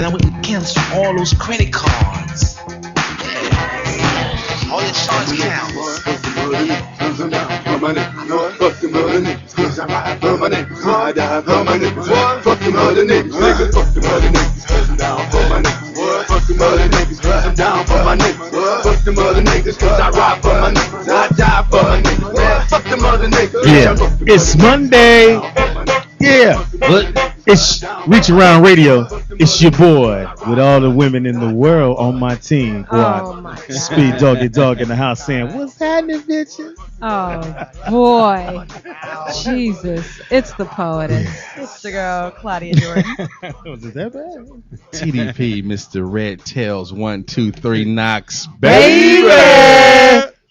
then I went to cancel all those credit cards. Yeah. All the insurance counts. Fuck them other niggas, I'm down for my niggas. Fuck them other niggas, cause I ride for my niggas. I die for my niggas. Fuck them other niggas, niggas. Fuck them other niggas, cause I'm down for my niggas. Fuck them other niggas, cause I'm down for my niggas. Fuck them other niggas, cause I ride for my niggas. I die for my niggas. Fuck them other niggas. Yeah, it's Monday. Yeah, but it's Reach Around Radio. It's your boy with all the women in the world on my team. Oh my God. Speed Dog in the house saying, "What's happening, bitches?" Oh boy, Jesus! It's the poetess. It's the girl, Claudia Jordan. Was it that bad? TDP, Mr. Red Tails, 1, 2, 3 knocks, Baby!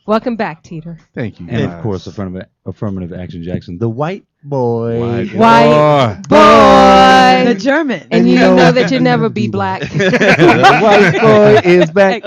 Welcome back, Teeter. Thank you. And guys. of course, affirmative action Jackson, the white boy. White boy. The German. And you know that you'll never be black. The white boy is back.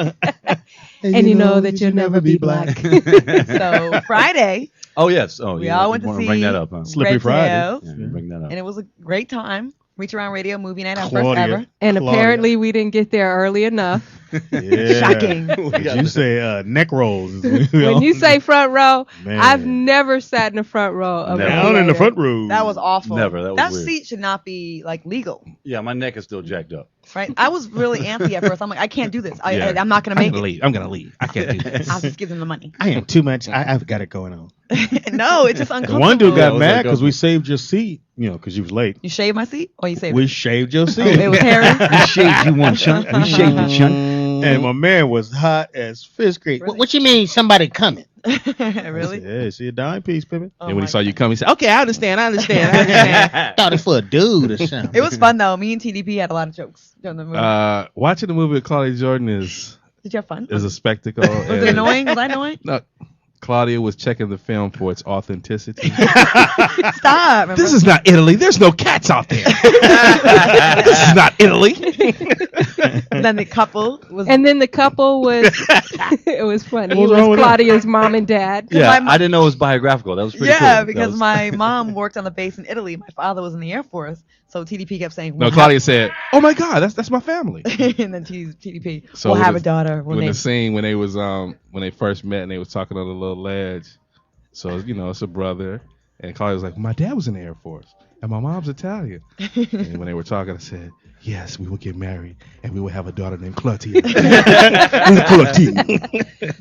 And you know that you'll never be black. So Friday, Oh yes. Oh, we yeah. all went to wanna see bring that up, huh? Slippery Red Friday. Tails, Yeah, bring that up. and it was a great time. Reach Around Radio movie night, our first Claudia. ever. And Claudia. apparently we didn't get there early enough. Yeah. Shocking. Did you say neck rolls? When you say front row, Man. I've never sat in the front row of a down in the theater. front row. That was awful. Never, that was weird. seat should not be like legal, Yeah, my neck is still jacked up. right? I was really antsy at first. I'm like, I can't do this. Yeah. I'm not gonna I'm make gonna it. leave. I'm gonna leave. I can't do this. I'll just give them the money. I am too much. I've got it going on. No, it's just The uncomfortable. one dude Yeah, I got was mad like, because we saved your seat. You know, because you was late. You shaved my seat, or you saved We it? shaved your Oh, seat. it was hairy. We shaved you one, chunk. We shaved it, chunk. And my man was hot as fish grease. Really? What you mean somebody coming? Really? Yeah, see a dime piece, Pippin. Oh And when my he saw you God. come, he said, "Okay, I understand. I understand." Thought it for a dude or something. It was fun though. Me and TDP had a lot of jokes during the movie. Watching the movie with Claudia Jordan is Did you have fun? a spectacle. Was it annoying? Was I annoying? No, Claudia was checking the film for its authenticity. Stop. Remember? This is not Italy. There's no cats out there. This is not Italy. And then the couple was. And then the couple was, it was funny. It What's wrong was with that? Claudia's mom and dad. Yeah, my- I didn't know it was biographical. That was pretty cool. yeah, That because was- my mom worked on the base in Italy. My father was in the Air Force. So TDP kept saying, No, we'll Claudia said, "Oh my God, that's my family." and then TDP, So we'll when have the- a daughter. We'll When name the scene when they was when they first met and they was talking on the little ledge, so you know it's a brother, and Claudia was like, "My dad was in the Air Force, and my mom's Italian." And when they were talking, I said, "Yes, we will get married, and we will have a daughter named Claudia."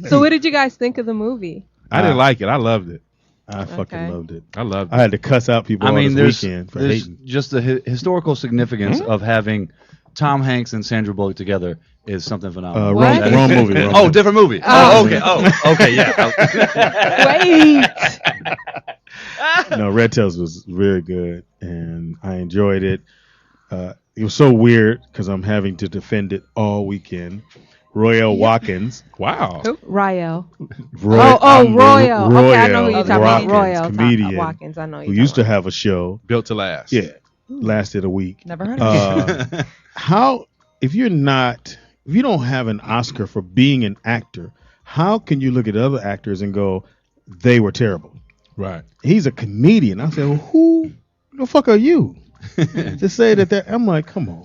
So what did you guys think of the movie? I didn't like it. I loved it. I fucking Okay. loved it. I loved I it. had to cuss out people I on mean, this there's weekend for there's hating. just the historical significance of having Tom Hanks and Sandra Bullock together is something phenomenal. What? Wrong movie. Wrong Oh, movie. different movie. Oh. Oh, okay. Oh, okay. Yeah. Wait. No, Red Tails was very good, and I enjoyed it. It was so weird because I'm having to defend it all weekend. Royale Watkins. Wow. Royale. Royale. Royale. Okay, I know who you're talking about. Watkins, Royale comedian Watkins. I know who who you're used to talking have a show. Built to last. Yeah, lasted a week. Never heard of it. How if you don't have an Oscar for being an actor, how can you look at other actors and go, they were terrible? Right. He's a comedian. I said, well, who the fuck are you to say that? I'm like, come on,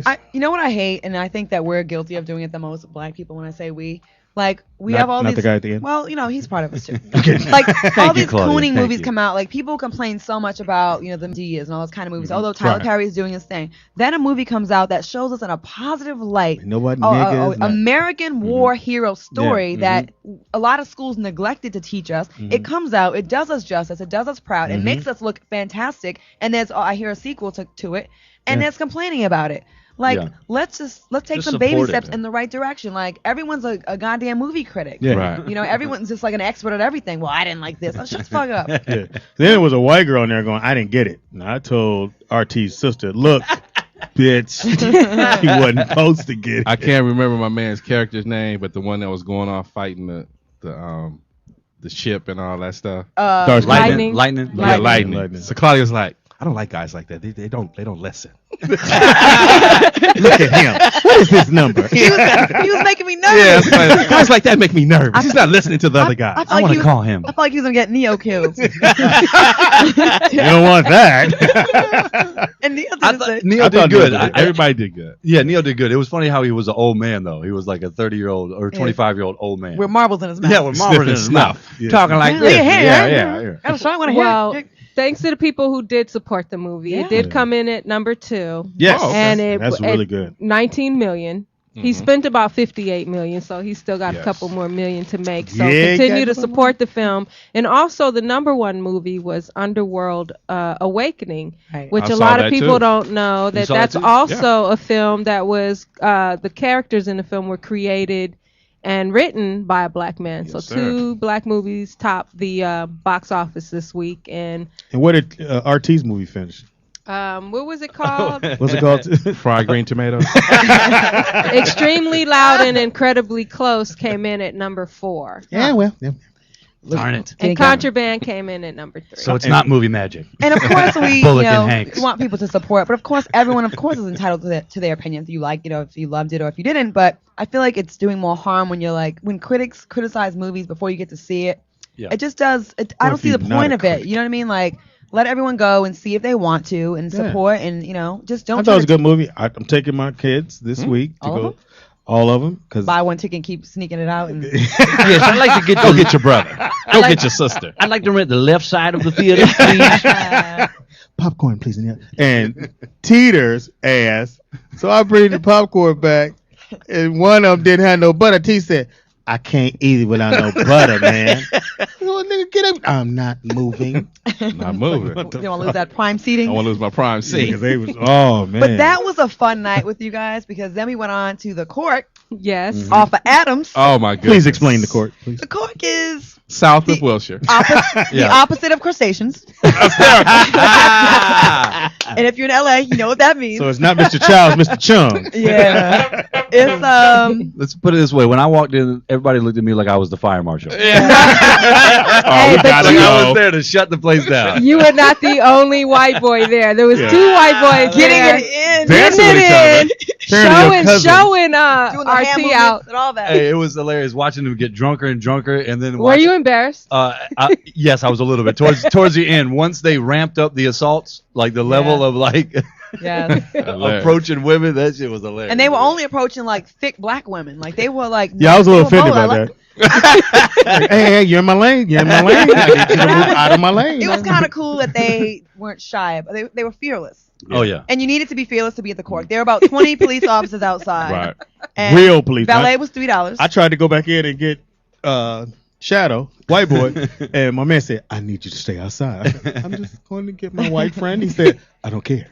man. You know what I hate, and I think that we're guilty of doing it the most, black people. When I say we, like we Not- have all not these. the guy at the end? Well, you know he's part of us too. Okay. Like all you, these Claudia. cooning Thank movies you. come out, like people complain so much about the Diaz and all those kind of movies. Although Tyler Right. Perry is doing his thing, then a movie comes out that shows us in a positive light. Nobody niggas. not- American war hero story Yeah, that a lot of schools neglected to teach us. It comes out, it does us justice, it does us proud, it makes us look fantastic, and there's I hear a sequel to it, and Yeah. there's complaining about it. Like Yeah. let's take Just some baby support it, steps man. in the right direction. Like everyone's a goddamn movie critic. Yeah. Right. Everyone's just like an expert at everything. Well, I didn't like this. Oh, shut the fuck up. Yeah. Then there was a white girl in there going, I didn't get it. And I told RT's sister, look, bitch, he wasn't supposed to get it. I can't remember my man's character's name, but the one that was going off fighting the ship and all that stuff. Dark skin. Lightning. Lightning. Yeah, Lightning. lightning. So Claudia's like, I don't like guys like that. They don't listen. Look at him. What is this number? He was making me nervous. Yeah, guys like that make me nervous. He's not listening to the other guy. I want to call him. I felt like he was gonna get Neo killed. You don't want that. And Neo didn't say. Neo thought did good. Neo did Everybody did good. Yeah, Neo did good. It was funny how he was an old man though. He was like a 30-year-old or 25-year-old old man. With marbles in his mouth. Yeah, with marbles in his Sniffing mouth. Yeah. Talking like Yeah, this. yeah. Got a shot, want to Well, hear. thanks to the people who did support the movie. Yeah. It did come in at number 2. Yes, Oh, okay. And that's really good. 19 million. He spent about 58 million, so he's still got a Yes. couple more million to make. So Yeah, continue got to support the film. And also, the number 1 movie was Underworld Awakening, Right. which I a saw lot of that people too. don't know that saw that that's too? also a film that was the characters in the film were created and written by a black man. Yes, so sir. 2 black movies topped the box office this week. And And what did RT's movie finish? what was it called? What's it called? Fried green tomatoes. Extremely Loud and Incredibly Close came in at number 4. Yeah, well, yeah. Darn it. And Contraband came in at number 3. So it's not movie magic. And of course we, Bullock and Hanks. we want people to support, but of course everyone, of course, is entitled to their opinion. If you like it, or if you loved it, or if you didn't. But I feel like it's doing more harm when you're like, when critics criticize movies before you get to see it. Yeah. It just does. I Or don't if see the you're not point a of it. critic. You know what I mean? Like, let everyone go and see if they want to and Yeah. support, and just don't I thought try it was a to good movie. I'm taking my kids this week to All of go. them? All of them, because buy one ticket and keep sneaking it out. And Yes, I'd like to get Go get your brother. Go get your sister. I'd like to rent the left side of the theater, please. popcorn, please. And Teeter's ass. So I bring the popcorn back, and one of them didn't have no butter. T said, "I can't eat it without no butter, man." So, nigga, get up. I'm not moving. Not moving. you don't want to lose that prime seating. I want to lose my prime seat. Because they was, oh man. But that was a fun night with you guys because then we went on to the Cork Yes. off of Adams. Oh my goodness. Please explain the court, please. The Cork is South of Wilshire. the opposite of crustaceans. And if you're in LA, you know what that means. So it's not Mr. Childs, Mr. Chung. Yeah. It's Let's put it this way. When I walked in, everybody looked at me like I was the fire marshal. Hey, we but gotta you, go. I was there to shut the place down. you were not the only white boy there. There was 2 white boys getting there. it in. Dancing with each other. Apparently your cousins. Showing Doing the hand RT movements out. and all that. Hey, it was hilarious watching them get drunker and drunker, and then Were you embarrassed? Yes, I was a little bit towards the end. Once they ramped up the assaults, like the level of like Yes. Hilarious. approaching women, that shit was hilarious. And they were only approaching like thick black women. Like they were like. Yeah, I was a little they were offended bold. by that. Hey, you're in my lane. You're in my lane. I need you to move out of my lane. It was kind of cool that they weren't shy, but they were fearless. Oh yeah. And you needed to be fearless to be at the Cork. There were about 20 police officers outside. Right. And Real police. Valet was $3. I tried to go back in and get Shadow, white boy, and my man said, "I need you to stay outside." I'm just going to get my white friend. He said, "I don't care.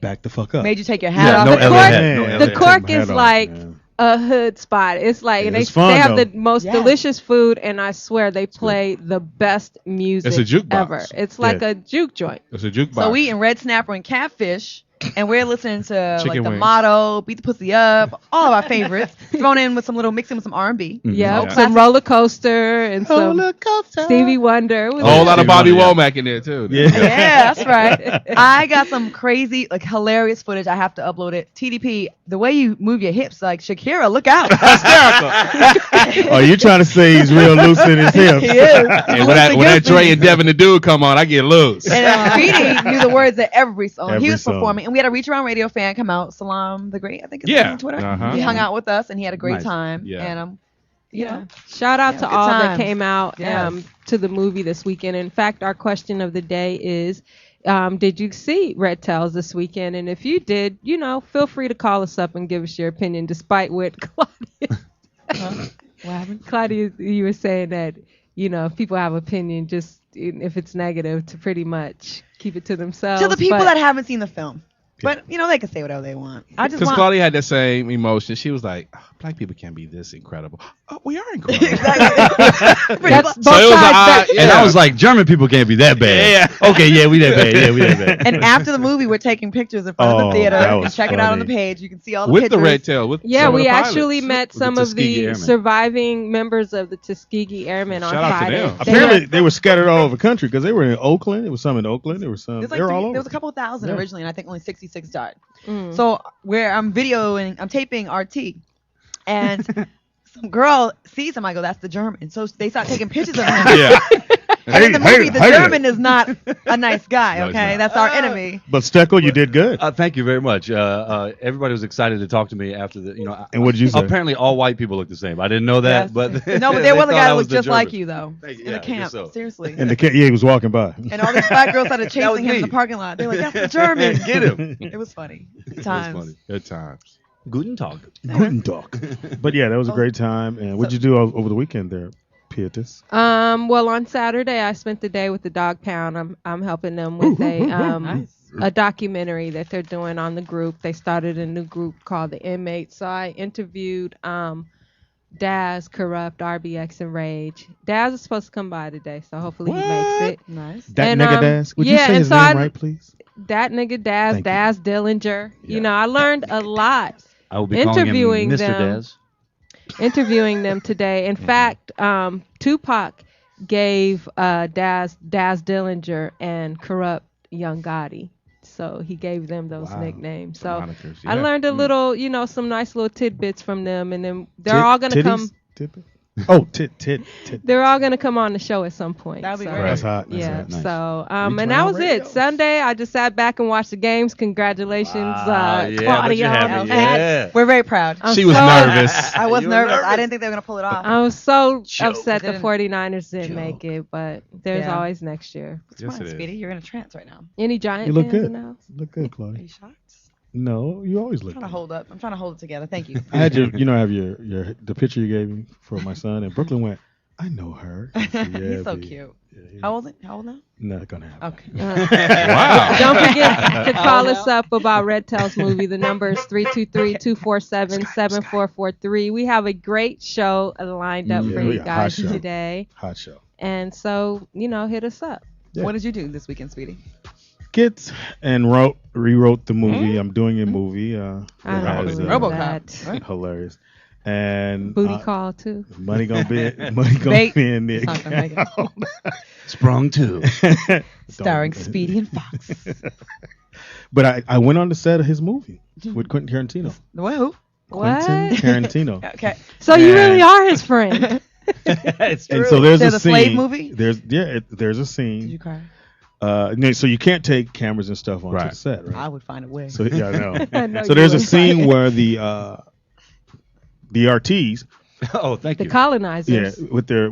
Back the fuck up." Made you take your hat Yeah, off. no The LA Cork- hat. No Man, LA The hat. Cork Take my is hat off, like man. a hood spot. It's like Yeah, they it's fun, have though. the most Yeah. delicious food, and I swear they play the best music It's a jukebox. ever. It's like Yeah. a juke joint. It's a jukebox. So we eating red snapper and catfish, and we're listening to like Chicken the wings. Motto, Beat the Pussy Up, all of our favorites, thrown in with some little mixing with some R&B. Yeah, Yeah. some roller coaster and some Roller coaster. Stevie Wonder. It was a whole lot of Bobby Yeah. Womack in there too. Yeah. Yeah, that's right. I got some crazy, like hilarious footage. I have to upload it. TDP, the way you move your hips, like Shakira, look out. Oh, you trying to say he's real loose in his hips? He is. And when that Dre and Devin the Dude come on, I get loose. And Speedy knew the words of every song. Every He was song. performing, and we had a Reach Around Radio fan come out, Salam the Great, I think it's Yeah. on Twitter. Uh-huh. He hung out with us, and he had a great Nice. time. Yeah. And you know, Shout out Yeah, to good all that times. came out Yes. to the movie this weekend. In fact, our question of the day is, did you see Red Tails this weekend? And if you did, feel free to call us up and give us your opinion, despite what Claudia. what happened? Claudia, you were saying that, if people have opinion, just if it's negative, to pretty much keep it to themselves. To the people But- that haven't seen the film. But, they can say whatever they want. I just Because want... Claudia had that same emotion. She was like, "Oh, black people can't be this incredible. Oh, we are incredible. Exactly. Pretty That's much. both So it was sides. a And yeah. I was like, German people can't be that bad. Yeah. Okay, yeah, we that bad. Yeah, we that bad. And after the movie, we're taking pictures in front of Oh, the theater. that You was can check it out on the funny. page. You can see all the with pictures. the red tail. With Yeah, some of we the actually pilots. met some the of Tuskegee the Airmen. surviving members of the Tuskegee Airmen on Shout out to Friday. them. They Apparently, were- they were scattered all over the country because they were in Oakland. It was some in Oakland. There was some. There was, They were all over. there was a couple of thousand Yeah. originally, and I think only 60 66 died. Mm. So where I'm taping RT, and some girl sees him. I go, that's the German. So they start taking pictures of him. Yeah. And in the movie, the hey. German is not a nice guy. No, he's Okay, not. that's our enemy. But Steckel, you did good. Thank you very much. Everybody was excited to talk to me after the, And what'd you say? Apparently, all white people look the same. I didn't know that, Yes. but no, but they there was a thought guy I that looked the just like German. you though Thank you. in Yeah, the I camp. guess so. Seriously. And he was walking by. And all these fat girls started was chasing him in me. the parking lot. They were like, "That's the German." Get him. It was funny. Good It was times. funny. Good times. Guten Tag. Guten Tag. But yeah, that was a great time. And what'd you do over the weekend there, Pietis? Well, on Saturday I spent the day with the Dog Pound. I'm helping them with a documentary that they're doing on the group. They started a new group called the Inmates. So I interviewed Daz, Corrupt, RBX, and Rage. Daz is supposed to come by today, so hopefully he makes it. Nice. That And, nigga Daz? Would you yeah, say and his so name I- right, please? That nigga Daz, Thank you. Daz Dillinger. You know, I learned a lot I will be calling him Interviewing Mr. them. Daz. interviewing them today. In fact, Tupac gave Daz Dillinger and Corrupt Young Gotti. So he gave them those Wow. nicknames. So Monikers, I yeah. learned a little, some nice little tidbits from them, and then they're all gonna come. Tippet? Oh, tit. They're all gonna come on the show at some point. That'd be so. great. That's hot. That's Yeah. hot. Nice. So Reach and that Round was Radio. it. Sunday, I just sat back and watched the games. Congratulations, Yeah, but Claudia. you're happy. and- Yeah. We're very proud. I'm She was so- nervous. I was You were nervous. nervous. I didn't think they were gonna pull it off. I was so Joke. upset the Didn't- 49ers didn't make it, but there's Yeah. always next year. What's Yes, wrong, it is. Speedy? You're in a trance right now. Any Giant You look fans good. in the house? Look good, Are Chloe. you shocked? No, you always look I'm trying to good. hold up. I'm trying to hold it together. Thank you. I had I have your the picture you gave me for my son, and Brooklyn went, I know her. I said, yeah, He's so B. cute. Yeah, How old now? Not gonna happen. Okay. Wow. Don't forget to call us up about Red Tails movie. The number is 323-247-7443. We have a great show lined up for Yeah, you hot guys show. today. Hot show. And so, hit us up. Yeah. What did you do this weekend, Speedy? Get and rewrote the movie. I'm doing a movie. I that don't is, believe RoboCop. that. hilarious. And Booty call, too. money gonna be Bait. in the It's not gonna make it. account. Sprung too. Starring Don't- Speedy and Fox. But I went on the set of his movie with Quentin Tarantino. Whoa. Quentin What? Tarantino. Okay. So you And- really are his friend. It's And true. so there's There's a a slave scene. movie? There's a Did scene. you cry? So you can't take cameras and stuff onto Right. the set, right? I would find a way. So yeah, I know. I know So you there's a would. scene where the RTs, Oh, thank The you. colonizers. with their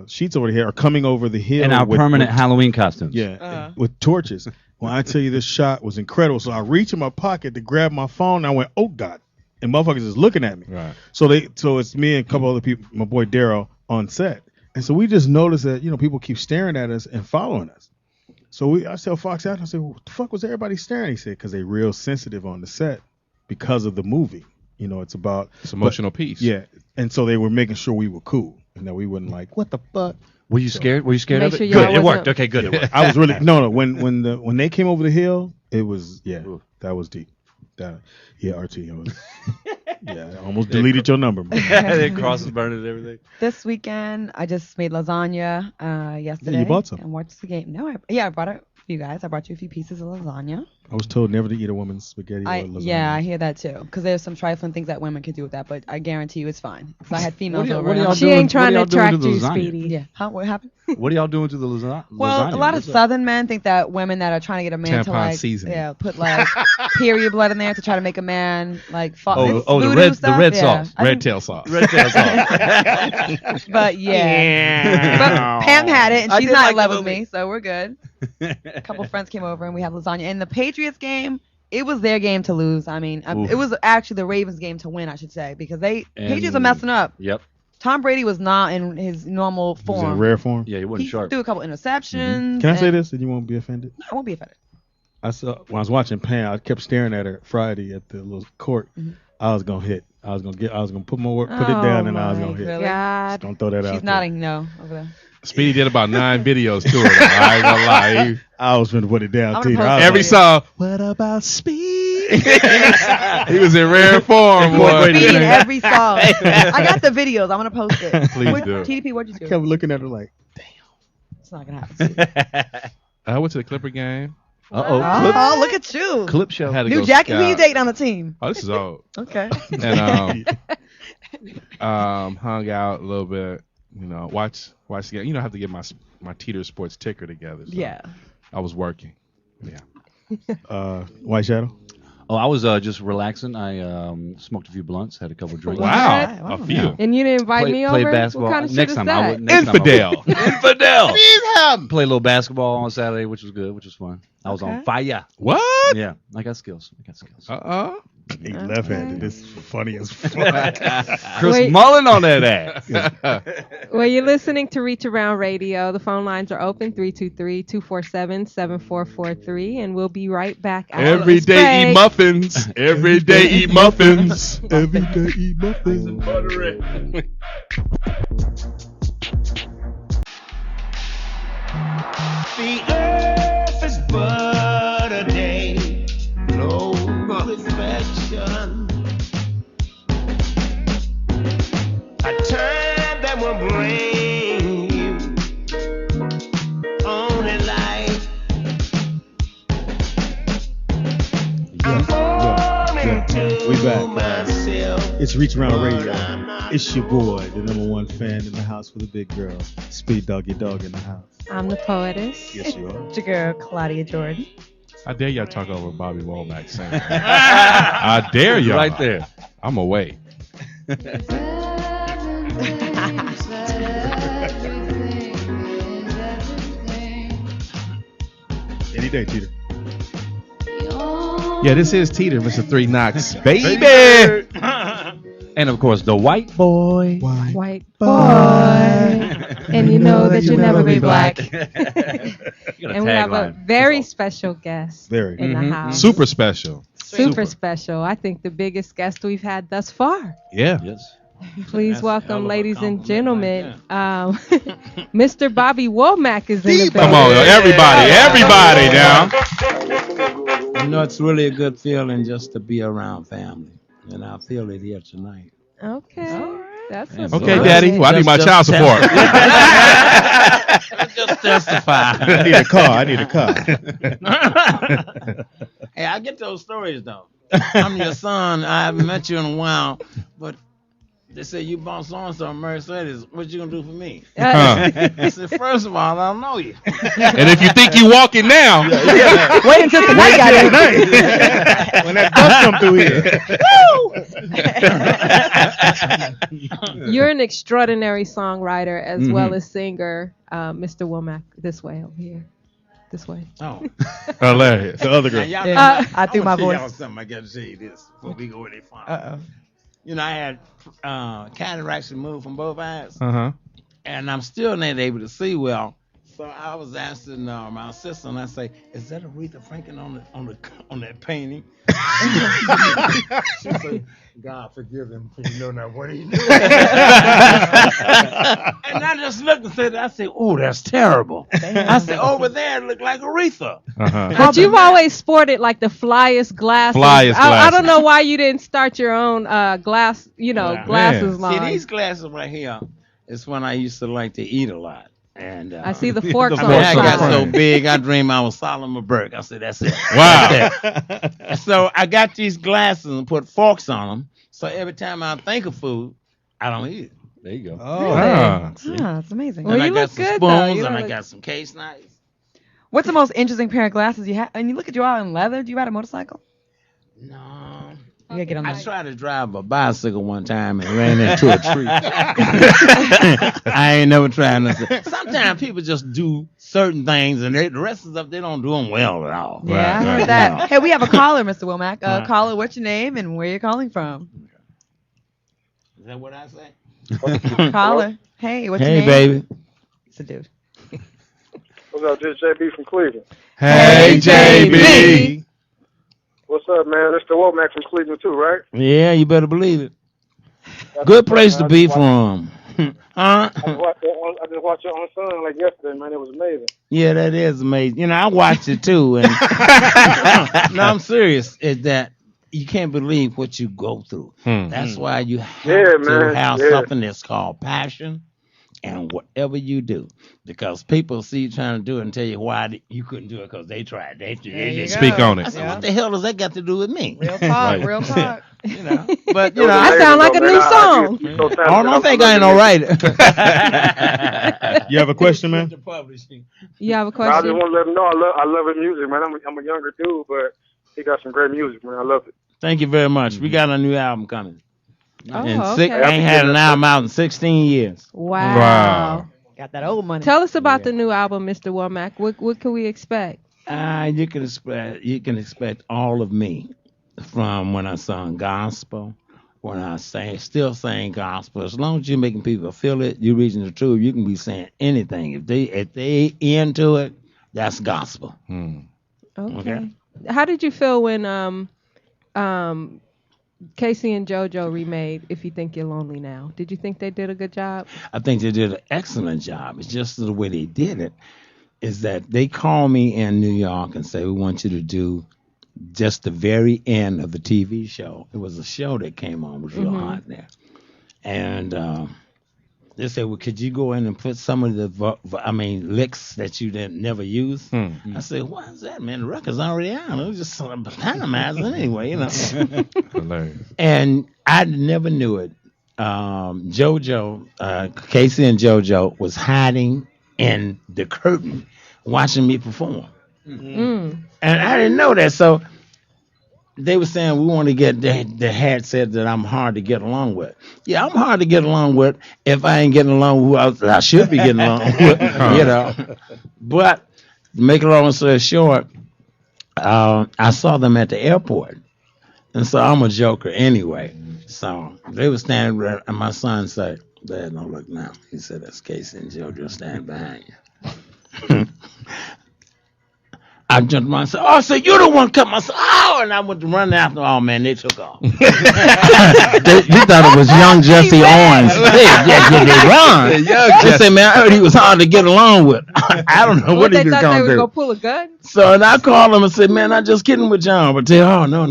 sheets over the head, are coming over the hill In our with- permanent with- Halloween costumes. Yeah, with torches. Well, I tell you, this shot was incredible. So I reach in my pocket to grab my phone, and I went, "Oh God!" And motherfuckers is looking at me. Right. So it's me and a couple other people, my boy Daryl, on set, and so we just noticed that people keep staring at us and following us. So I tell Fox out, I said, "What the fuck was everybody staring?" He said, "Because they real sensitive on the set because of the movie. It's about It's emotional piece. Yeah, and so they were making sure we were cool and that we wouldn't like, what the fuck." Were you scared? Were you scared Make of sure it? y'all Good. It wasn't- worked. Okay, good. It worked. I was really no. When they came over the hill, it was that was deep. RT, it was, I almost deleted your number, man. They crosses burning and everything. This weekend, I just made lasagna yesterday. you bought some. And watched the game. No, I brought it for you guys. I brought you a few pieces of lasagna. I was told never to eat a woman's spaghetti or lasagna. I hear that too. Because there's some trifling things that women could do with that, but I guarantee you it's fine. Because I had females over. what and are I'm- y'all She doing- ain't trying to what are y'all attract doing you, to the lasagna? Speedy. Yeah. Huh? What happened? What are y'all doing to the lasagna? Well, a lot of What's up? Southern men think that women that are trying to get a man to Tampon like, seasoning. put like period blood in there to try to make a man like. Oh, it's the voodoo red stuff. red Yeah. sauce. I Red think- tail sauce. Red tail sauce. But yeah. But Pam had it, and I she's did not like in love the with movie. me, so we're good. A couple friends came over, and we had lasagna. And the Patriots game, it was their game to lose. I mean, Oof. it was actually the Ravens' game to win, I should say, because Patriots are And- messing up. Yep. Tom Brady was not in his normal He was in form. rare form. Yeah, he wasn't He sharp. threw a couple interceptions. Can I say and- this and you won't be offended? No, I won't be offended. I saw when I was watching Pam, I kept staring at her Friday at the little court. I was gonna hit. I was gonna put it down, and I was gonna hit. Really? Just God. gonna throw that out. She's there. nodding no over there. Speedy did about 9 videos to it. I ain't gonna lie. I was gonna put it down, I'm Tita. gonna I was post Every like, song. What about Speed? He was in rare form, boy. Speed in every song. I got the videos. I'm gonna post it. Please do. TDP, what'd you do? kept looking at her like, It's not gonna happen. I went to the Clipper game. Uh-oh. Oh, look at you. Clip show. Had to New go Jackie, who you scout. dating on the team? Oh, this is old. Okay. And hung out a little bit. You know, watch the game. You know, I have to get my Teeter Sports ticker together. So Yeah. I was working. Yeah. White Shadow. Oh, I was just relaxing. I smoked a few blunts, had a couple drinks. Wow. Wow. A few. And you didn't invite me Played over? basketball. What kind of shit Next is time that? I would. Next Infidel. Infidel. Played a little basketball on Saturday, which was good, which was fun. I was Okay. on fire. What? Yeah, I got skills. He left-handed. This is funny as fuck. Chris Wait. Mullen on that ass. Well, you're listening to Reach Around Radio. The phone lines are open 323-247-7443, and we'll be right back. after Every this day eat break. muffins. Every day eat muffins. Every day eat muffins. The earth is but a day, no reflection. A time that will bring you only light. I'm falling to We back. myself. It's Reach Around but Radio. I'm not It's your boy, the #1 fan in the house with a big girl. Speed Doggy Dog in the house. I'm the poetess. Yes, you are. It's your girl, Claudia Jordan. I dare y'all talk over Bobby Womack singing. I dare y'all. Right there. I'm away. Any day, Teeter. Yeah, this is Teeter, Mr. Three Knox, baby. And of course, the white boy. White boy. And you know that you'll never be black. And we have a very special guest Very. in the house. Super special. Super special. I think the biggest guest we've had thus far. Yeah. Yes. Please That's a hell welcome, of a ladies and compliment gentlemen, Mr. Bobby Womack is in the Come building. on, everybody now. You know, it's really a good feeling just to be around family, and I feel it here tonight. Okay. That's what's Okay, up. Daddy. Well, I need my child support. Just testify. I need a car. Hey, I get those stories though. I'm your son. I haven't met you in a while, but they say you bought so and so a Mercedes. What you gonna do for me? Huh. I said, first of all, I don't know you. And if you think you walking now, Wait until tonight, guys. When that bus come through here. You're an extraordinary songwriter as well as singer, Mr. Womack. This way over here. This way. Oh, hilarious. The other now, girl. y'all Yeah, know- I threw wanna my tell voice. y'all something. I gotta tell you this before we go any further. Uh-oh. You know, I had cataracts removed from both eyes, Uh-huh. and I'm still not able to see well. So I was asking my assistant, I say, "Is that Aretha Franklin on that painting?" She said, "God forgive him, for you know not what he knew." And I just looked and said, "I said, oh, that's terrible." I said, "Over there, it looked like Aretha." Uh-huh. But you've always sported like the flyest glasses. Flyest I don't glasses. know why you didn't start your own glasses Man. line. See, these glasses right here is when I used to like to eat a lot. And I see the forks I on mean, the I got side. so big, I dreamed I was Solomon Burke. I said, that's it. Wow. So I got these glasses and put forks on them. So every time I think of food, I don't eat it. There you go. Ah. Ah, that's amazing. Well, and I you got look some good, though. spoons You and don't I look- got some case knives. What's the most interesting pair of glasses you have? And you look at you all in leather. Do you ride a motorcycle? No. You gotta get on I that. tried to drive a bicycle one time and ran into a tree. I ain't never tried nothing. Sometimes people just do certain things and the rest of the stuff, they don't do them well at all. Yeah, I Right, heard right. that. Hey, we have a caller, Mr. Womack. Right. Caller, what's your name and where you calling from? Is that what I say? Caller. Hey, what's your Hey, name? baby. It's a dude. What's up? This is JB from Cleveland. Hey, JB. What's up, man? It's the Womack from Cleveland too, right? Yeah, you better believe it. Good place to be from. Huh? I just watched it on Sun like yesterday, man. It was amazing. Yeah, that is amazing. You know, I watched it too, and no, I'm serious. Is that you can't believe what you go through. That's why you have to man. have Yeah. something that's called passion and whatever you do, because people see you trying to do it and tell you why you couldn't do it because they tried. They you just go. Speak on it. I said, what the hell does that got to do with me? Real talk, Right. real talk. You know, but you know, That sound like a new song. I don't think I ain't no writer. You have a question, man? You have a I just question? want to let him know I love his music, man. I'm a younger dude, but he got some great music, man. I love it. Thank you very much. We got a new album coming. Oh, And okay. ain't had an album out in 16 years. Wow. Wow. Got that old money. Tell us about the new album, Mr. Womack. What can we expect? You can expect all of me from when I sung gospel, when I still saying gospel. As long as you're making people feel it, you're reaching the truth. You can be saying anything. If they into it, that's gospel. Okay. Okay. How did you feel when Casey and JoJo remade If You Think You're Lonely Now? Did you think they did a good job? I think they did an excellent job. It's just the way they did it is that they called me in New York and say, we want you to do just the very end of the TV show. It was a show that came on, was real hot there. And they said, well, could you go in and put some of the, licks that you didn't never use? I said, why is that, man? The record's already out. It was just sort of pantomizing anyway, you know. Hilarious. And I never knew it. JoJo, Casey and JoJo was hiding in the curtain watching me perform. And I didn't know that. So they were saying we want to get, the hat said that I'm hard to get along with. Yeah, I'm hard to get along with if I ain't getting along with who I should be getting along with, you know. But to make a long story short, I saw them at the airport. And so I'm a joker anyway. So they were standing there, and my son said, Dad, don't look now. He said, that's Casey and JoJo standing behind you. I jumped around and said, oh, so you're the one cut my son. Oh, and I went to run after. Oh, man, they took off. You thought it was young Jesse Owens. They run. They said, man, I heard he was hard to get along with. I don't know what he they was thought they going was to gonna do. pull a gun? So and I called him and said, man, I'm just kidding with John. But they, oh, no.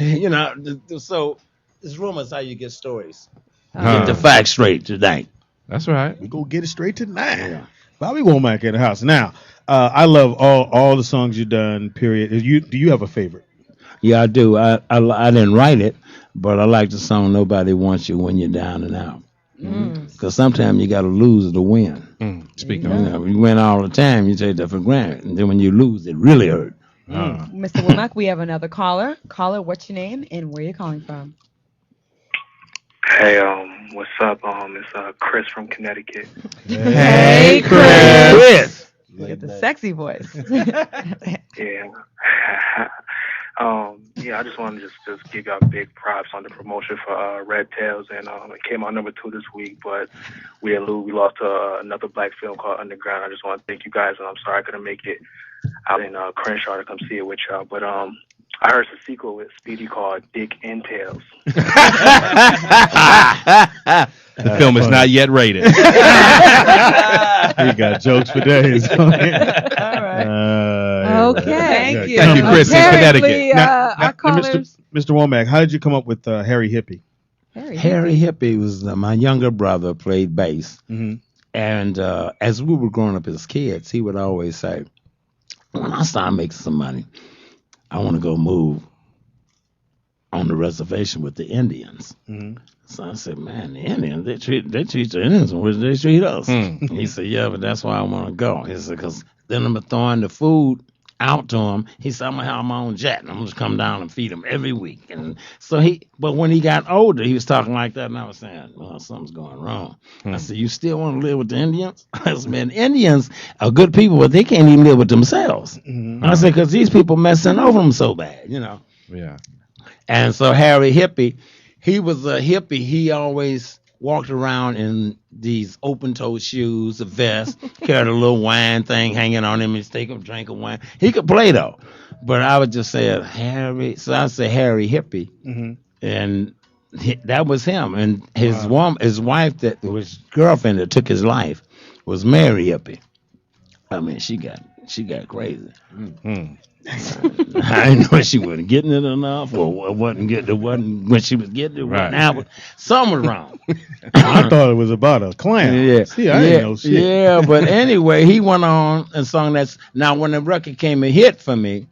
You know, so this rumors how you get stories. Get the facts straight tonight. That's right. We go get it straight tonight. Yeah. Bobby Womack in the house. Now, I love all the songs you've done, period. Do you have a favorite? Yeah, I do. I didn't write it, but I like the song Nobody Wants You When You're Down and Out. Because sometimes you got to lose to win. Speak You on know, you win all the time, you take that for granted. And then when you lose, it really hurt. Mr. Womack, we have another caller. Caller, what's your name and where you calling from? Hey, what's up? It's Chris from Connecticut. Hey, Chris. Look at the sexy voice. Yeah. Yeah, I just wanted to just give y'all big props on the promotion for Red Tails, and it came out number 2 this week, but we lost to another black film called Underground. I just want to thank you guys, and I'm sorry I couldn't make it out in Crenshaw to come see it with y'all, but I heard it's a sequel with Speedy called Dick and Tails. The film is not yet rated. He got jokes for days. All right. Okay. Thank you. Thank you, Chris in Apparently, Connecticut. Now, our callers. Mr. Womack, how did you come up with Harry Hippie? Harry Hippie was my younger brother, played bass. Mm-hmm. And as we were growing up as kids, he would always say, when I start making some money, I want to go move on the reservation with the Indians. Mm-hmm. So I said, man, the Indians, they treat the Indians the way they treat us. He said, yeah, but that's why I want to go. He said, because then I'm throwing the food out to him. He said, I'm going to have my own jet, and I'm going to come down and feed him every week. And so but when he got older, he was talking like that, and I was saying, well, something's going wrong. I said, you still want to live with the Indians? I said, man, Indians are good people, but they can't even live with themselves. I said, because these people messing over them so bad, you know. Yeah. And so Harry Hippie, he was a hippie. He always walked around in these open-toed shoes, a vest, carried a little wine thing hanging on him. He'd take a drink of wine. He could play, though. But I would just say Harry. So I say Harry Hippie. And that was him. And his wife, that was girlfriend that took his life, was Mary Hippie. I mean, she got crazy. I didn't know she wasn't getting it enough, or wasn't getting it, wasn't when she was getting it. Right. Now, something was wrong. I thought it was about a clown. Yeah, See, I didn't know shit. Yeah, but anyway, he went on and sung that. Now, when the record came a hit for me,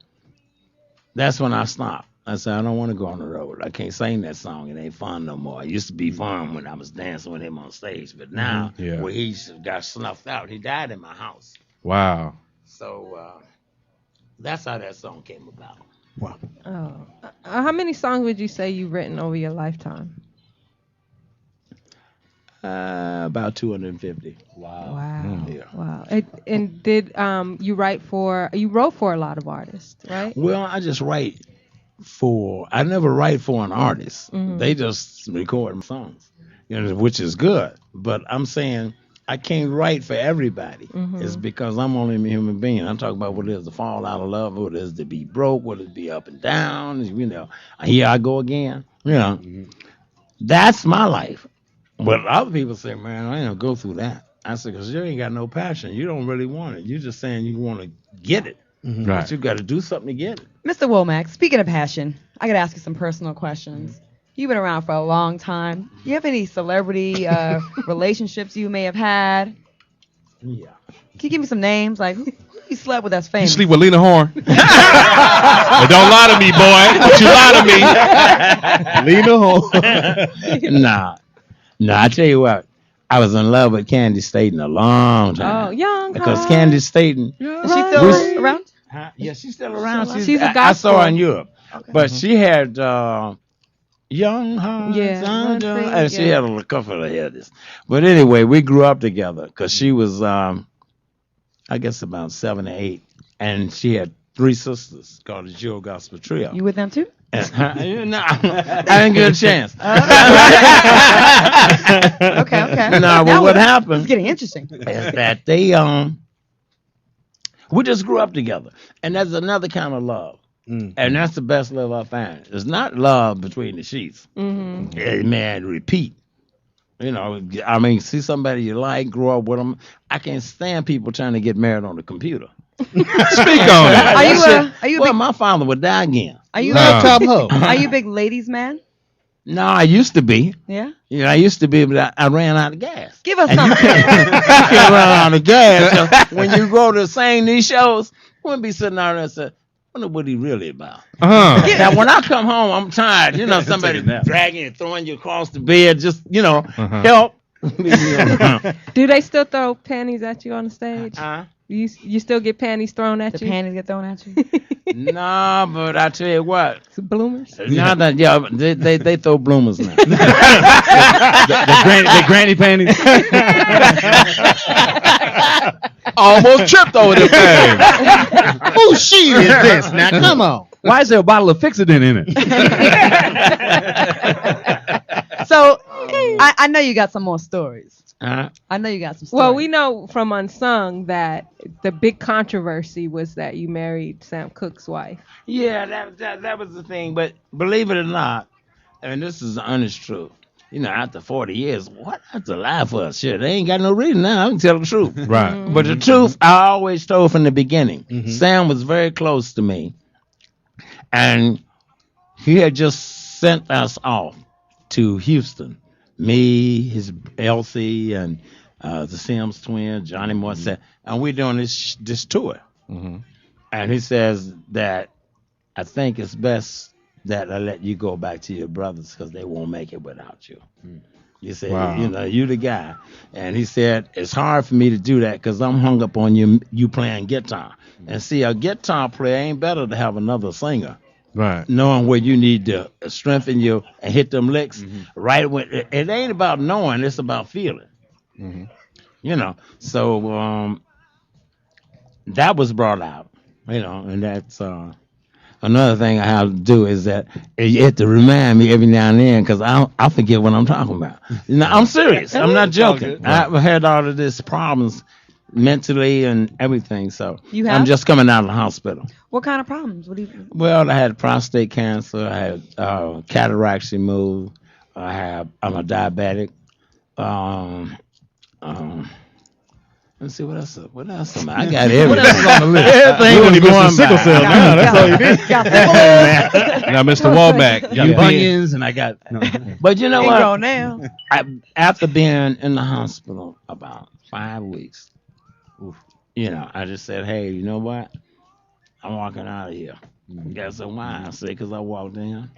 that's when I stopped. I said, I don't want to go on the road. I can't sing that song. It ain't fun no more. It used to be fun when I was dancing with him on stage, but now, Yeah. where he got snuffed out, he died in my house. Wow. So that's how that song came about. Wow. Oh. How many songs would you say you've written over your lifetime? About 250. Wow. Wow. Yeah. Wow. And did you wrote for a lot of artists, right? Well, I just write I never write for an artist. Mhm. They just record my songs, which is good. But I'm saying I can't write for everybody. Mhm. It's because I'm only a human being. I'm talking about what it is to fall out of love, what it is to be broke, what it is to be up and down. Here I go again. That's my life. But other people say, man, I ain't gonna go through that. I said, because you ain't got no passion. You don't really want it. You're just saying you want to get it. Mhm. But you got to do something to get it. Mr. Womack, speaking of passion, I got to ask you some personal questions. You've been around for a long time. Do you have any celebrity relationships you may have had? Yeah. Can you give me some names? Like, who you slept with that's You famous? sleep with Lena Horne. Hey, don't lie to me, boy. Don't you lie to me. Lena Horne. Nah, I tell you what, I was in love with Candy Staten a long time. Oh, young. Because heart. Candy Staten, Is she still around? yeah, she's still around. She's a I saw her gospel. in Europe, but she had young hearts, Yeah, one thing, and she yeah. had a couple of heads. But anyway, we grew up together because she was, I guess, about 7 or 8, and she had 3 sisters called the Jewel Gospel Trio. You with them too? No, I didn't get a chance. Okay. No, but what happened It's getting interesting. is that they we just grew up together, and that's another kind of love, and that's the best love I find. It's not love between the sheets. Mm-hmm. Hey, man, repeat. I mean, see somebody you like, grow up with them. I can't stand people trying to get married on the computer. Speak on it. Are you a Well, big, my father would die again. are you Top hoe. are you a big ladies man? No, I used to be. Yeah. I used to be, but I ran out of gas. Give us And you something. can't run out of gas. So when you go to sing these shows, you wouldn't be sitting out there and say, I wonder what he really about. Uh-huh. Now, when I come home, I'm tired. Somebody Take a nap. dragging you, throwing you across the bed, just, Uh-huh. help. Leave me alone. Do they still throw panties at you on the stage? You still get panties thrown at The you? panties get thrown at you. No, but I tell you what. Bloomers? Now that, they throw bloomers now. The granny panties. Almost tripped over the thing. Who she is this? Now, come on. Why is there a bottle of Fixodent in it? So I know you got some more stories. Huh? I know you got some stories. Well, we know from Unsung that the big controversy was that you married Sam Cooke's wife. Yeah, that was the thing. But believe it or not, and this is the honest truth. After 40 years, what that's a lie for us? Shit, they ain't got no reason now. I can tell the truth. Right. But the truth, I always told from the beginning. Sam was very close to me, and he had just sent us off to Houston. Me, his Elsie, and the Sims twins, Johnny Morissette, and we're doing this tour. Mm-hmm. And he says that I think it's best that I let you go back to your brothers because they won't make it without you. You said, Wow. you the guy. And he said, it's hard for me to do that because I'm hung up on you playing guitar. And see, a guitar player ain't better to have another singer. Right. Knowing where you need to strengthen you and hit them licks right when it ain't about knowing, it's about feeling. So that was brought out, and that's another thing I have to do is that you have to remind me every now and then because I forget what I'm talking about. I'm serious. I'm not joking. I've had all of these problems mentally and everything, so You have? I'm just coming out of the hospital. What kind of problems? What do you? Well, I had prostate cancer. I had cataracts removed. I'm a diabetic. Let's see what else. What else? I got everything. What else is on the list? Everything You was only missing going sickle by. cell now. That's all you need. Now, Mr. Womack, Got you being, bunions, and I got. No. But you know Ain't what? grown now. After being in the hospital about 5 weeks, you know, I just said, hey, you know what? I'm walking out of here. Guess why? I said, because I walked in.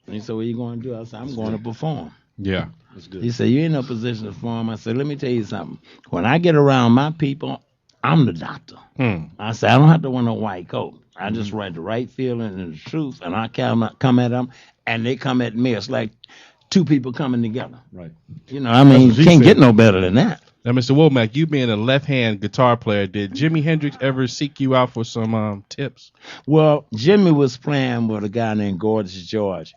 And he said, what are you going to do? I said, I'm going to perform. yeah. That's good. He said, you ain't no position to perform. I said, let me tell you something. When I get around my people, I'm the doctor. I said, I don't have to wear no white coat. I just write the right feeling and the truth, and I come at them, and they come at me. It's like two people coming together. Right. You know, I mean, you can't get no better than that. Now, Mr. Womack, you being a left-hand guitar player, did Jimi Hendrix ever seek you out for some tips? Well, Jimmy was playing with a guy named Gorgeous George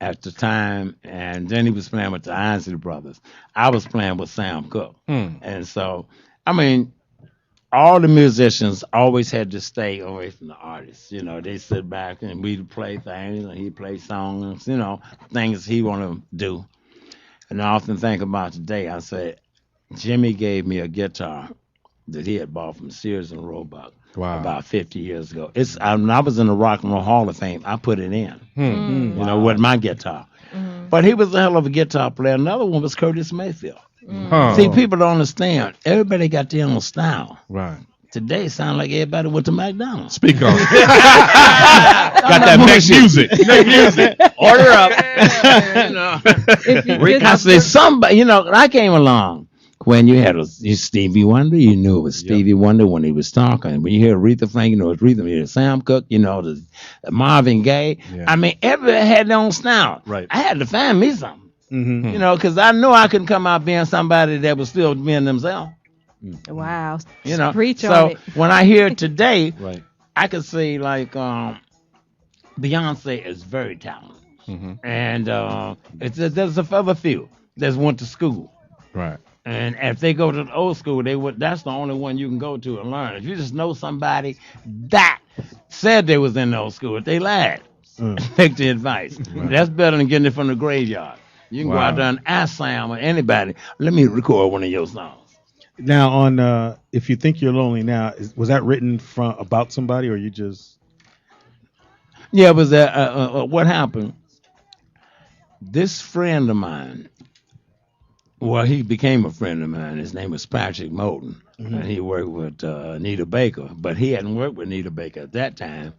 at the time, and then he was playing with the Isley Brothers. I was playing with Sam Cooke. And so, I mean, all the musicians always had to stay away from the artists. You know, they sit back and we'd play things, and he'd play songs, you know, things he want to do. And I often think about today, I said, Jimmy gave me a guitar that he had bought from Sears and Roebuck about 50 years ago. When I was in the Rock and Roll Hall of Fame, I put it in, you know, with my guitar. But he was a hell of a guitar player. Another one was Curtis Mayfield. See, people don't understand. Everybody got their own style. Right. Today, sound like everybody went to McDonald's. Speak on it. Got that next music. Order up. You know, I say somebody. You know, I came along when you had Stevie Wonder. You knew it was Stevie Wonder when he was talking. When you hear Aretha Franklin, you know it's Aretha. You hear Sam Cooke, you know the Marvin Gaye. Yeah. I mean, everybody had their own style. Right. I had to find me something. Mm-hmm. You know, because I know I couldn't come out being somebody that was still being themselves. Wow. You know, Preach on so it. when I hear it today, Right. I could say like Beyonce is very talented, and there's a other few that went to school, Right. and if they go to the old school, that's the only one you can go to and learn. If you just know somebody that said they was in the old school, if they lied, take the advice. That's better than getting it from the graveyard. You can go out there and ask Sam or anybody, let me record one of your songs. Now, on If You Think You're Lonely Now, was that written about somebody, or you just? Yeah, it was what happened. This friend of mine, well, he became a friend of mine. His name was Patrick Moulton, and he worked with Anita Baker, but he hadn't worked with Anita Baker at that time.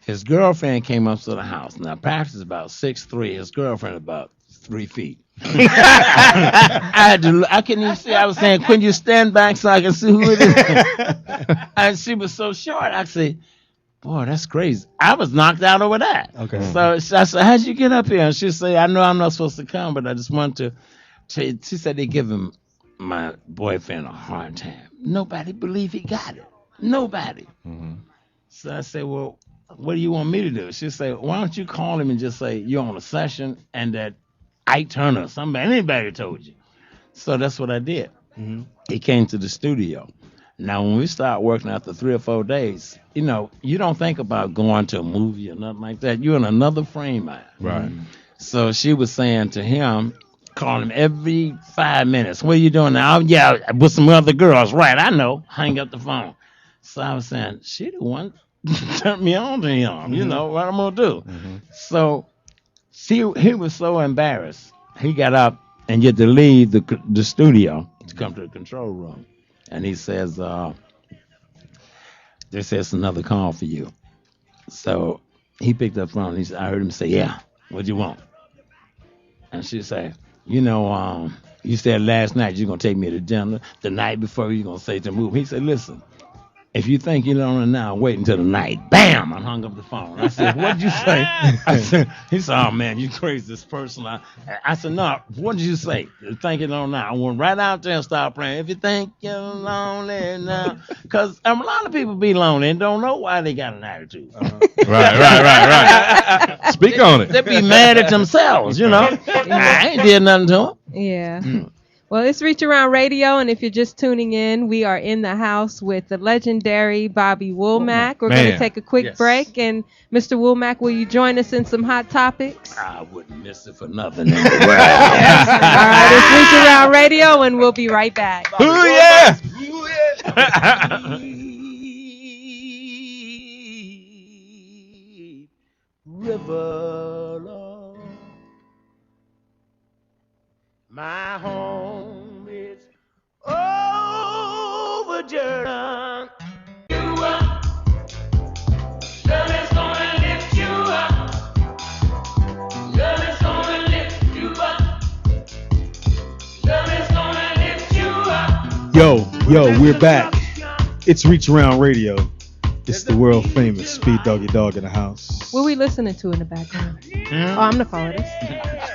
His girlfriend came up to the house. Now, Patrick's about 6'3", his girlfriend about 3 feet. I couldn't even see. I was saying, couldn't you stand back so I can see who it is? And she was so short. I said, boy, that's crazy. I was knocked out over that. Okay. So I said, how'd you get up here? And she said, I know I'm not supposed to come, but I just want to. She said they give him, my boyfriend, a hard time. Nobody believed he got it. Nobody. So I said, well, what do you want me to do? She said, why don't you call him and just say you're on a session and that Ike Turner or somebody, anybody told you. So that's what I did. He came to the studio. Now, when we start working after 3 or 4 days, you know, you don't think about going to a movie or nothing like that. You're in another frame mind. Right. So she was saying to him, call him every 5 minutes. What are you doing now? Yeah, with some other girls. Right, I know. Hang up the phone. So I was saying, she the one turned me on to him. You know, what I'm going to do. So he was so embarrassed. He got up and had to leave the studio to come to the control room. And he says, they says another call for you. So he picked up the phone. He said, I heard him say, yeah, what do you want? And she said, you know, you said last night you're going to take me to dinner. The night before you're going to say to move. He said, listen, if you think you're lonely now, wait until the night. Bam! I hung up the phone. I said, what'd you say? He said, oh, man, you crazy, this person. I said, no, what did you say? You think you're lonely now? I went right out there and started playing. If you think you're lonely now. Because a lot of people be lonely and don't know why they got an attitude. Right. Speak on it. They be mad at themselves, you know. I ain't did nothing to them. Yeah. Well, it's Reach Around Radio, and if you're just tuning in, we are in the house with the legendary Bobby Womack. We're going to take a quick break, and Mr. Womack, will you join us in some hot topics? I wouldn't miss it for nothing in the world. All right, it's Reach Around Radio, and we'll be right back. Ooh, yeah. River, Lord. My home is over Jordan. You up. Love is gonna lift you up. Love is gonna lift you up. Love is gonna lift you up. Yo, we're back. It's Reach Around Radio. It's the world famous Speed Doggy Dog in the house. What are we listening to in the background? Oh, I'm the caller.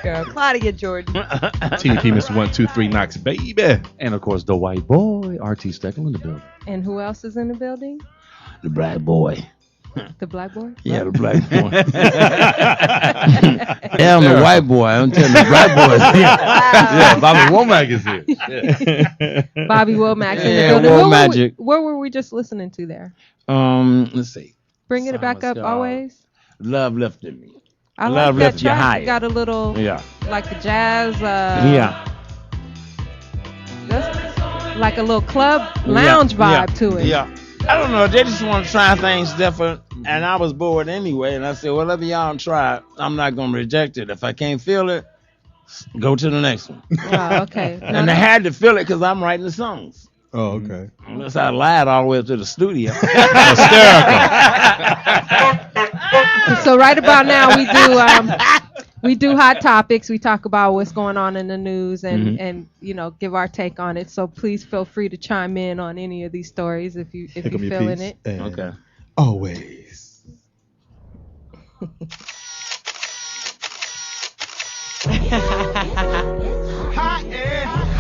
Girl, Claudia Jordan. TDP Mr. 123 Knox, baby. And of course, the white boy, RT Steckle in the building. And who else is in the building? The black boy. The black boy? Yeah, the black boy. Yeah, I'm the white boy. I'm telling the black boy. Yeah, Bobby Womack is here. Yeah. Bobby Womack in the Yeah, building. Womack Magic. What were we just listening to there? Let's see. Bring it back up always. Love lifted me. I Love like that lifted you track. higher. You got a little, Yeah. like the jazz. Yeah. That's like a little club lounge vibe to it. Yeah. I don't know. They just want to try things different, and I was bored anyway. And I said, whatever y'all try, I'm not gonna reject it. If I can't feel it, go to the next one. Oh, okay. And I had to feel it because I'm writing the songs. Oh, okay. Unless I lied all the way up to the studio. So right about now we do hot topics. We talk about what's going on in the news and you know, give our take on it. So please feel free to chime in on any of these stories if you're feeling it. Okay. Always.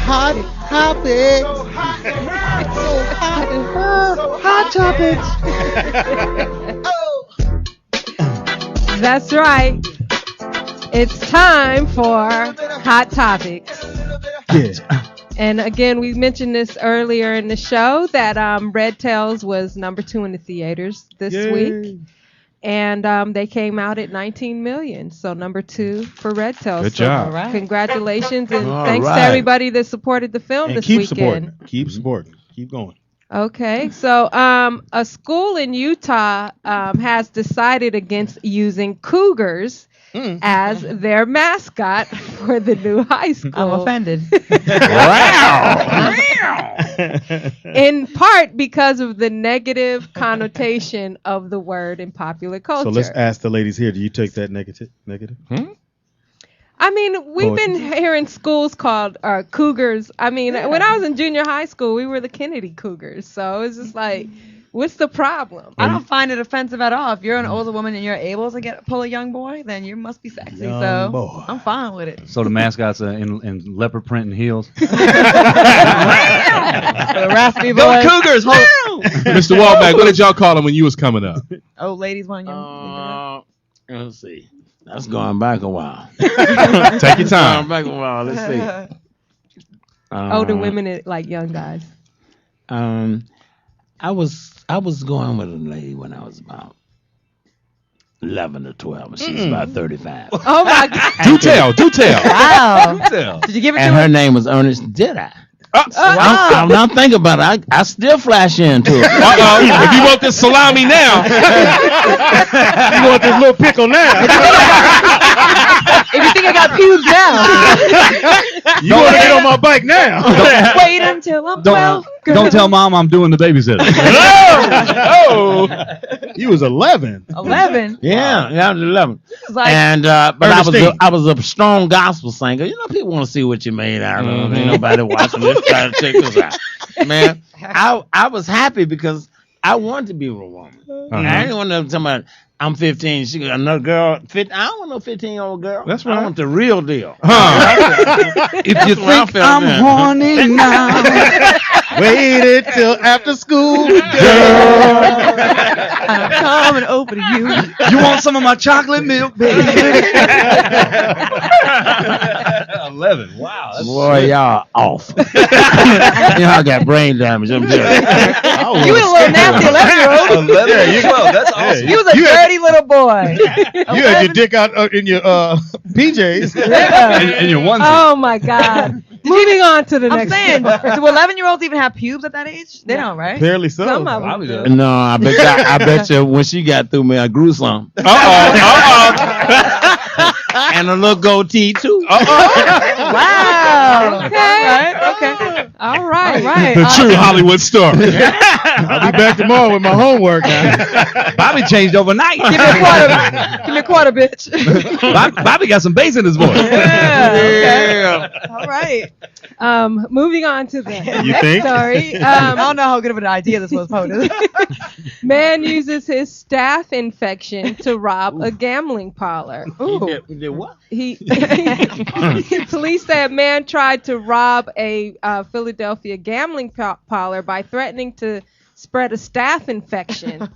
Hot topics. Hot topics. That's right. It's time for Hot Topics. Yeah. And again, we mentioned this earlier in the show that Red Tails was #2 in the theaters this week. And they came out at 19 million. So #2 for Red Tails. Good so job. Right. Congratulations and All thanks right. to everybody that supported the film And this keep weekend. supporting. Keep supporting. Keep going. Okay, so a school in Utah has decided against using cougars as their mascot for the new high school. I'm offended. In part because of the negative connotation of the word in popular culture. So let's ask the ladies here. Do you take that negative? I mean, we've been hearing schools called cougars. I mean, when I was in junior high school, we were the Kennedy Cougars. So it's just like, what's the problem? I don't find it offensive at all. If you're an older woman and you're able to pull a young boy, then you must be sexy. Young boy. I'm fine with it. So the mascots are in leopard print and heels. The raspy boy. Go Cougars! Mr. Walback, what did y'all call him when you was coming up? Old ladies want young. Let's see. That's going back a while. Take your time. Going back a while. Let's see. Older women are like young guys. I was going with a lady when I was about 11 or 12, and she's about 35. Oh my God. Do tell. Wow. Do tell. Did you give it And to her her? name was Ernest. Did I? Oh, I'm not thinking about it. I still flash into it. Uh-oh. If you want this salami now. You want this little pickle now? If you think I got pubes now, You want to get on my bike now? wait until I'm 12. Don't tell mom I'm doing the babysitter. Oh, you was 11. 11. Yeah, I was 11. It's like, And but Ernestine. I was a strong gospel singer. You know, people want to see what you made out of. Ain't nobody watching this. Try to check this out, man. I was happy because I wanted to be with a woman. I didn't want to tell me I'm 15. She got another girl. I don't want no 15-year-old girl. That's I right. want the real deal. If you where I think felt I'm then. horny now, Waited till after school. I'm coming over to you. you want some of my chocolate milk, baby? 11. Wow. That's Boy, y'all off. Y'all got brain damage. I'm telling you. You was a little nasty 11-year-old. 11. There you go. That's awesome. You was a dirty little boy. You had your dick out in your PJs. And your onesie. Oh my God. Moving on to the I'm next. saying, do story. 11-year-olds even have pubes at that age? They don't, right? Apparently so. Some of them Probably do. does. No, I bet you when she got through me, I grew some. And a little goatee too. Wow. Okay. Okay. All right. The true Hollywood story. I'll be back tomorrow with my homework now. Bobby changed overnight. Give me a quarter. Give me a quarter, bitch. Bobby got some bass in his voice. Yeah. Okay. All right. Moving on to the You next think? story. I don't know how good of an idea this was, POTUS. Man uses his staph infection to rob a gambling parlor. He did what? Police said man tried to rob a Philadelphia gambling parlor by threatening to spread a staph infection.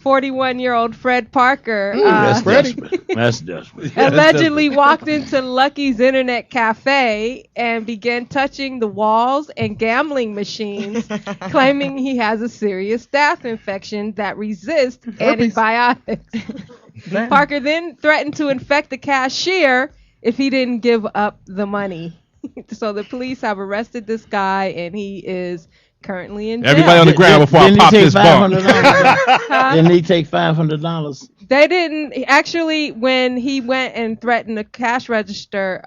41-year-old Fred Parker That's desperate. That's desperate. allegedly walked into Lucky's Internet Cafe and began touching the walls and gambling machines, claiming he has a serious staph infection that resists antibiotics. Parker then threatened to infect the cashier if he didn't give up the money. So the police have arrested this guy, and he is currently in jail. Everybody on the ground before I pop this bar. Didn't he take $500? They didn't actually. When he went and threatened the cash register,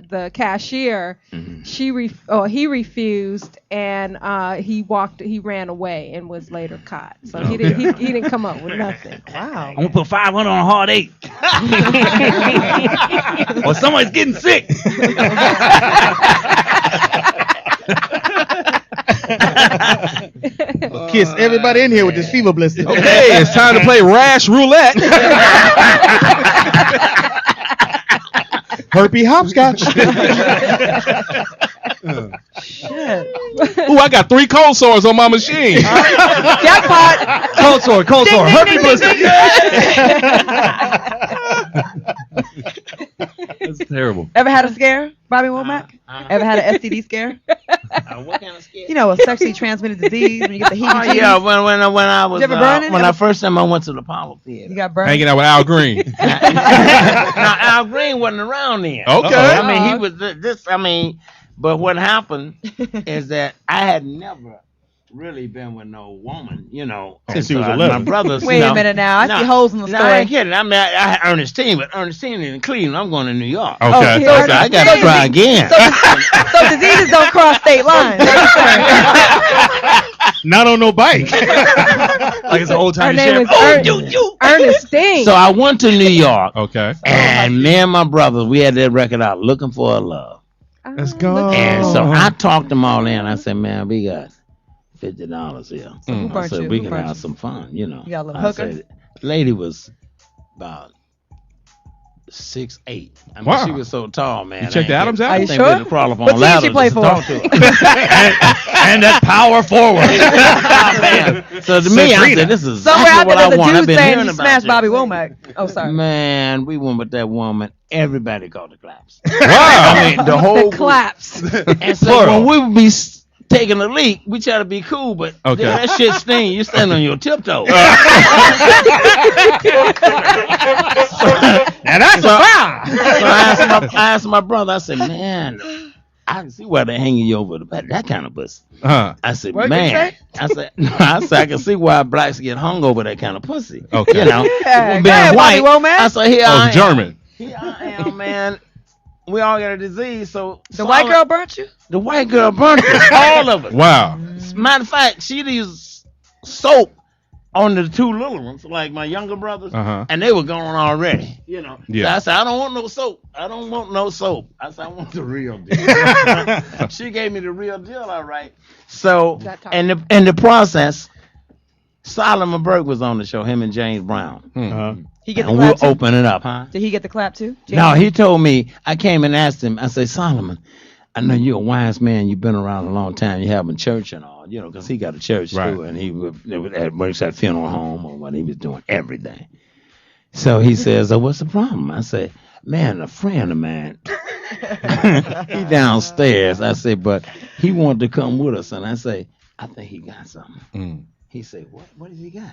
the cashier, he refused, and he ran away and was later caught. So he didn't come up with nothing. Wow. I'm gonna put 500 on a hard 8. Or somebody's getting sick. Kiss everybody in here with this fever blister. Okay, it's time to play Rash Roulette. Herpy hopscotch. Shit. Ooh, I got 3 cold sores on my machine. Jackpot. Cold sore. Herpes blister. That's terrible. Ever had a scare, Bobby Womack? Ever had an STD scare? What kind of scare? You know, a sexually transmitted disease when you get the heebie-jeebies. Oh yeah, when I was You ever burn it? when I first time I went to the Apollo Theater. You got burned. Hanging out with Al Green. Now Al Green wasn't around then. Okay. I mean he was this. I mean, but what happened is that I had never really been with no woman, you know. Since he was my 11. brothers. Wait a minute now. I see holes in the No, story. I ain't kidding. I mean, I had Ernestine, but Ernestine in Cleveland. I'm going to New York. Okay. Oh, So I got to try again. So diseases don't cross state lines. Not on no bike. Like it's an old Her time name sheriff. is Ernestine. So I went to New York, Okay. and me and my brothers, we had that record out, Looking for a Love. Let's go. And so I talked them all in. I said, man, we got $50 here. Who I burnt said, you? we Who can burnt have you? some fun, you know. You got a little I hooker? said, lady was about 6'8". I mean, Wow. she was so tall, man. You checked the Adams out? Are I you think sure? we had to crawl up on What team ladders she play just to for? talk to her. And that power forward. Man. So to me, I said, this is Somewhere exactly out what there, I there's a want. I've dude been saying hearing he about smashed this. Bobby Womack. Oh, sorry. Man, we went with that woman. Everybody called the claps. Wow. I mean, the whole the claps. And so when we would be taking a leak, we try to be cool, but Okay. that shit sting. You stand on your tiptoes. And that's a foul. So I asked my brother, I said, man, I can see why they're hanging you over the back. That kind of pussy. Huh. I said, What you man. I said, I can see why blacks get hung over that kind of pussy. Okay. You know, Yeah, being go ahead, white. Bobby Womack. I said, here Oh, I it's am. German. Here I am, man. We all got a disease, so The white girl burnt you? the white girl burnt us, all of us. Wow. Matter of fact, she'd use soap on the 2 little ones, like my younger brothers, Uh-huh. and they were gone already. You know. Yeah. So I said, I don't want no soap. I don't want no soap. I said, I want the real deal. She gave me the real deal, all right. So That time. in the process, Solomon Burke was on the show, him and James Brown. He get the And we'll clap too? open it up, huh? Did he get the clap too? No, he told me, I came and asked him, I said, Solomon, I know you're a wise man. You've been around a long time. You have a church and all, you know, because he got a church Right. too. And he works at funeral home or what he was doing, everything. So he says, oh, what's the problem? I said, man, a friend of mine, he downstairs. I said, but he wanted to come with us. And I say, I think he got something. Mm. He said, what does he got?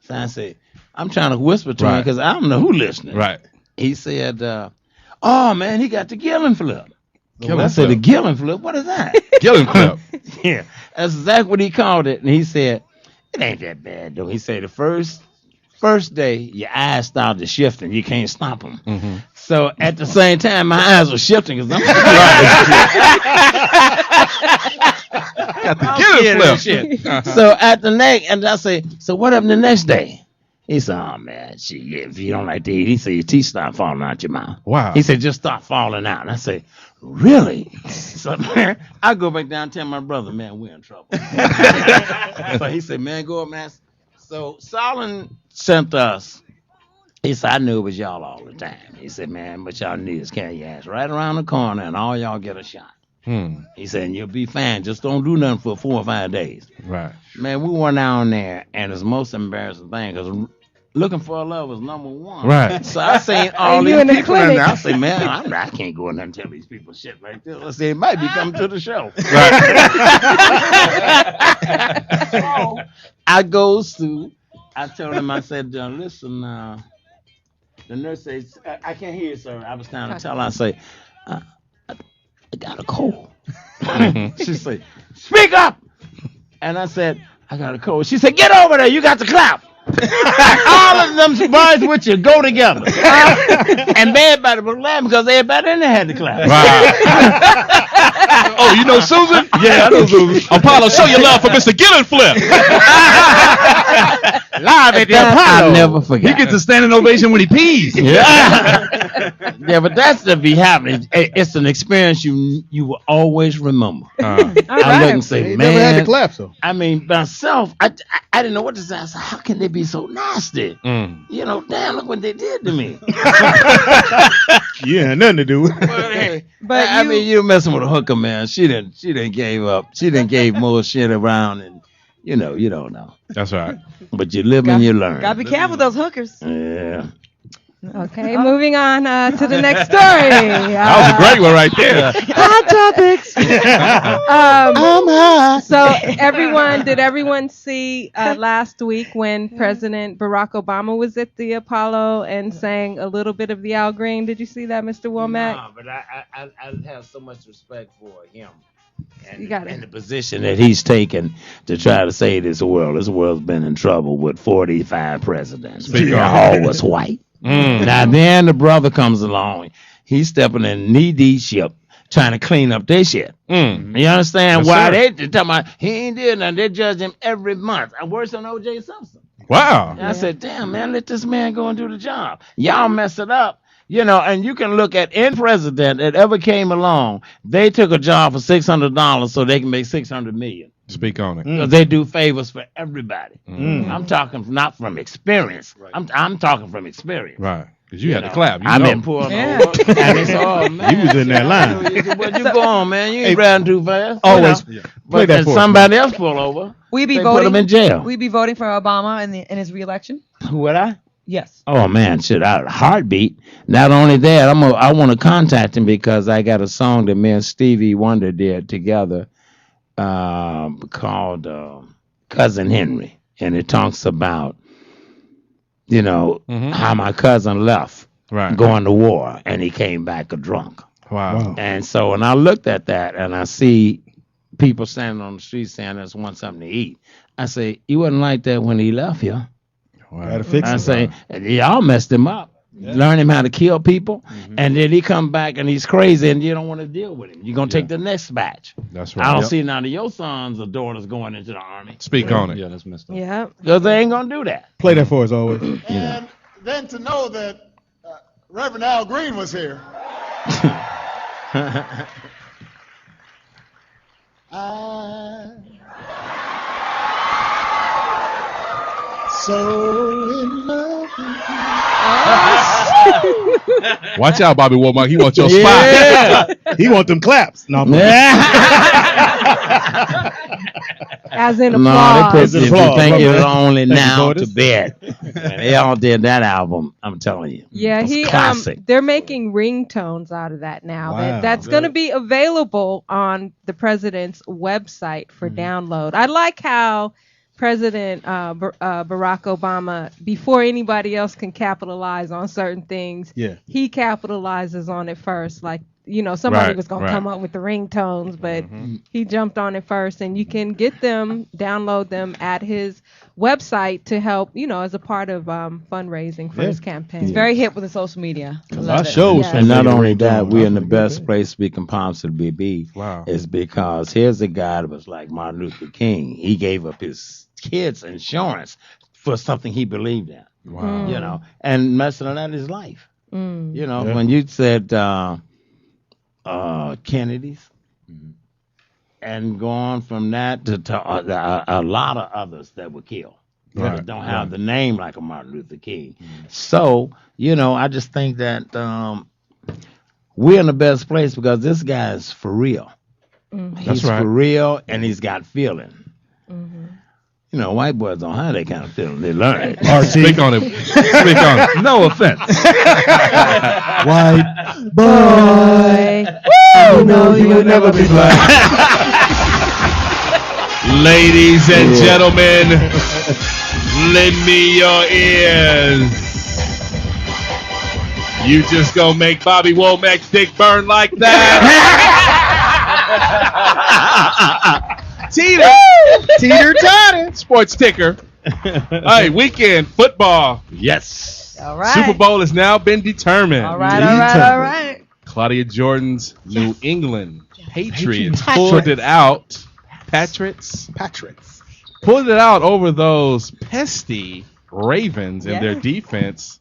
So I said, I'm trying to whisper to him Right. because I don't know who listening. Right. He said, oh, man, he got the killing flip. I said, the Gillen flip? What is that? Gillen flip. Yeah, that's exactly what he called it. And he said, it ain't that bad, though. He said, the first day, your eyes started to shift and you can't stop them. Mm-hmm. So at the same time, my eyes were shifting because I'm Got the Gillen flip. shit. So at the next, and I say, so what happened the next day? He said, oh, man, shit, if you don't like to eat, he said, your teeth start falling out your mouth. Wow. He said, just start falling out. And I say, really? So, man, I go back down and tell my brother, man, we're in trouble. So he said, man, go up, man. So Solon sent us. He said, I knew it was y'all all the time. He said, man, what y'all need is carry your ass right around the corner and all y'all get a shot. He said, and you'll be fine. Just don't do nothing for 4 or 5 days. Right. Man, we went down there, and it's the most embarrassing thing because looking for a love was number one. Right. So I seen all And these you in the people in clinic. there. I say, man, I can't go in there and tell these people shit like this. I say, it might be coming to the show. So I goes to, I told him, I said, listen, the nurse says, I can't hear you, sir. I was trying to tell her, I say, I got a cold. She said, speak up. And I said, I got a cold. She said, get over there. You got to clap. All of them boys with you go together. And everybody was laughing because everybody in there had to clap. Right. Oh, you know Susan? Yeah, I know Susan. Apollo, show your love for Mr. Gillen flip. Live at the Apollo. I never forgot. He gets a standing ovation when he pees. Yeah, but that's the be happening. It's an experience you will always remember. I look and say, They man. never had to clap, so. I mean, myself, I didn't know what to say. I said, how can they be so nasty? You know, damn, look what they did to me. You had nothing to do with it. But, hey, But I mean, you messing with a hooker, man. She didn't gave up. She didn't gave more shit around, and you don't know. That's right. But you live and you learn. Gotta be careful with those hookers. Yeah. Okay, moving on to the next story. That was a great one right there. Hot topics. So did everyone see last week when President Barack Obama was at the Apollo and sang a little bit of the Al Green? Did you see that, Mr. Womack? No, but I have so much respect for him. You got it. And the position that he's taken to try to save this world. This world's been in trouble with 45 presidents. They all was white. Now then the brother comes along. He's stepping in knee-deep ship trying to clean up their shit. You understand why they talking about he ain't did nothing. They judge him every month. And worse than O.J. Simpson. Wow. And I said, damn, man, let this man go and do the job. Y'all mess it up. You know, and you can look at any president that ever came along, they took a job for $600 so they can make $600 million. Speak on it. Because they do favors for everybody. I'm talking not from experience. Right. I'm talking from experience. Right. Because you had to clap. I've been know. pulling Yeah. over. And it's, oh, man. You was in that line. Where you going, man? You ain't riding too fast. Always. You know. Play But that then for us, somebody else pull over. We be They put him voting. in jail. We be voting for Obama in his reelection. Would I? Yes. Oh man, shit, out of the heartbeat. Not only that, I want to contact him because I got a song that me and Stevie Wonder did together, called Cousin Henry, and it talks about, how my cousin left, Right. going to war, and he came back a drunk. Wow. And so when I looked at that, and I see people standing on the street saying they just want something to eat, I say, he wasn't like that when he left here. Gotta fix I it. say, y'all messed him up. Learn him how to kill people, and then he come back and he's crazy, and you don't want to deal with him. You're gonna take the next batch. That's right. I don't Yep. see none of your sons or daughters going into the army Speak on it. Yeah, that's messed up. Yeah. because they ain't gonna do that. Play that for us always. And then to know that Reverend Al Green was here. So in love with Watch out, Bobby Womack. He wants your spot. He want them claps. No, As in No, applause. they As put in if you applause. think My you're bad. only Thank you, now Curtis. to bed. They all did that album. I'm telling you. Yeah, It's he classic. they're making ringtones out of that now. Wow. That's going to be available on the president's website for download. I like how President Barack Obama, before anybody else can capitalize on certain things, Yeah. he capitalizes on it first. Like somebody Right, was gonna right. come up with the ringtones, but he jumped on it first, and you can get them, download them at his website to help, as a part of fundraising for Yeah. his campaign. He's very hip with the social media. I Our love it. show was Yeah. from And not Lady only Ringtone. that, we're in the That's pretty best good. place we can possibly be. Wow. Is because here's a guy that was like Martin Luther King. He gave up his kids' insurance for something he believed in. Wow. And messing around his life. Yeah. When you said Kennedy's, and go on from that to a lot of others that were killed. Right, That don't have the name like a Martin Luther King. So, I just think that we're in the best place because this guy is for real. That's He's right. for real, and he's got feeling. White boys don't have that kind of feeling. They learn it. Speak on it. Speak on it. No offense. White Boy, you'll never be black. Ladies and gentlemen, lend me your ears. You just gonna make Bobby Womack's dick burn like that? Teeter totter. Sports ticker. Hey, weekend football. Yes. All right. Super Bowl has now been determined. All right. Claudia Jordan's New England Patriots pulled it out. Patriots pulled it out over those pesty Ravens and their defense.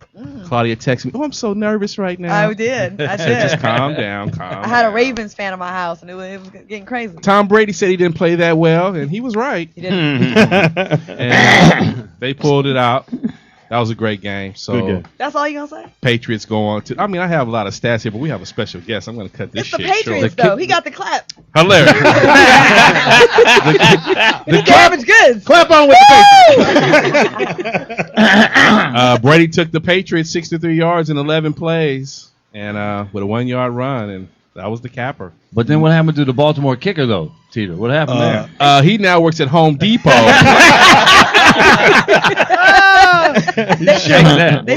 Claudia texted me, "Oh, I'm so nervous right now." I did. I I said, did. just calm down, I had a Ravens fan in my house, and it was getting crazy. Tom Brady said he didn't play that well, and he was right. He didn't. And they pulled it out. That was a great game. Good So game. That's all you gonna say? Patriots go on to. I mean, I have a lot of stats here, but we have a special guest. I'm going to cut this It's the shit Patriots, short. though. He got the clap. Hilarious. The garbage goods. Clap on with the Patriots. Brady took the Patriots 63 yards in 11 plays, and with a 1 yard run, and that was the capper. But then what happened to the Baltimore kicker, though, Teeter? What happened there? He now works at Home Depot,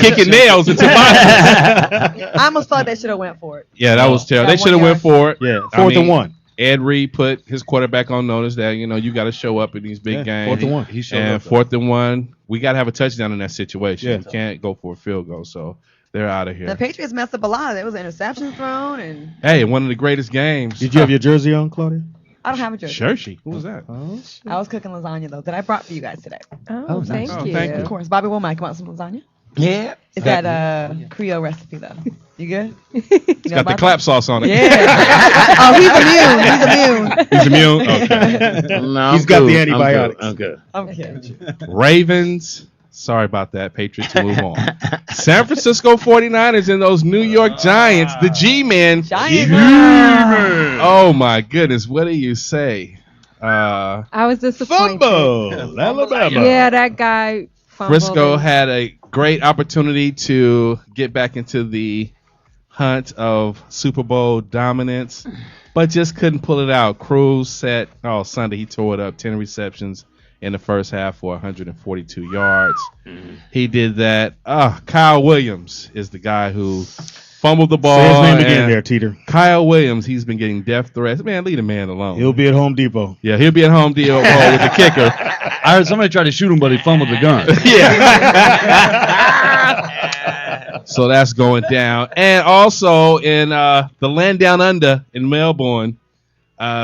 kicking nails into boxes. I almost thought they should have went for it. Yeah, that was terrible. That They should have 1 went for it. Yeah, I fourth and mean, one. Ed Reed put his quarterback on notice that you got to show up in these big games. Fourth and one. He showed And up, though. 4th and 1, we got to have a touchdown in that situation. Yeah. You can't go for a field goal, so they're out of The here. Patriots messed up a lot. There was an interception thrown, and Hey, one of the greatest games. Did you have your jersey on, Claudia? I don't have a jersey. Hershey? Who was that? I was cooking lasagna, though, that I brought for you guys today. Oh, nice. thank Oh, you. thank Of course. Bobby Womack, you want some lasagna? Yeah. Is that a Creole recipe, though? You good? It's got the clap sauce on it. Yeah. Oh, he's immune. He's immune. He's immune? Okay. No, He's I'm got cool. the antibiotics. I'm good. Okay. Ravens. Sorry about that. Patriots move on. San Francisco 49ers and those New York Giants, the G-Men. Giants. Oh, my goodness. What do you say? I was disappointed. Fumble, Alabama. Yeah, that guy fumbled. Frisco and- had a great opportunity to get back into the hunt of Super Bowl dominance, but just couldn't pull it out. Cruz Sunday, he tore it up, 10 receptions in the first half for 142 yards. He did that. Kyle Williams is the guy who fumbled the ball. Say his name again and there, Teeter. Kyle Williams, he's been getting death threats. Man, leave the man alone. He'll be at Home Depot. Yeah, he'll be at Home Depot with the kicker. I heard somebody tried to shoot him, but he fumbled the gun. So that's going down. And also in the land down under in Melbourne,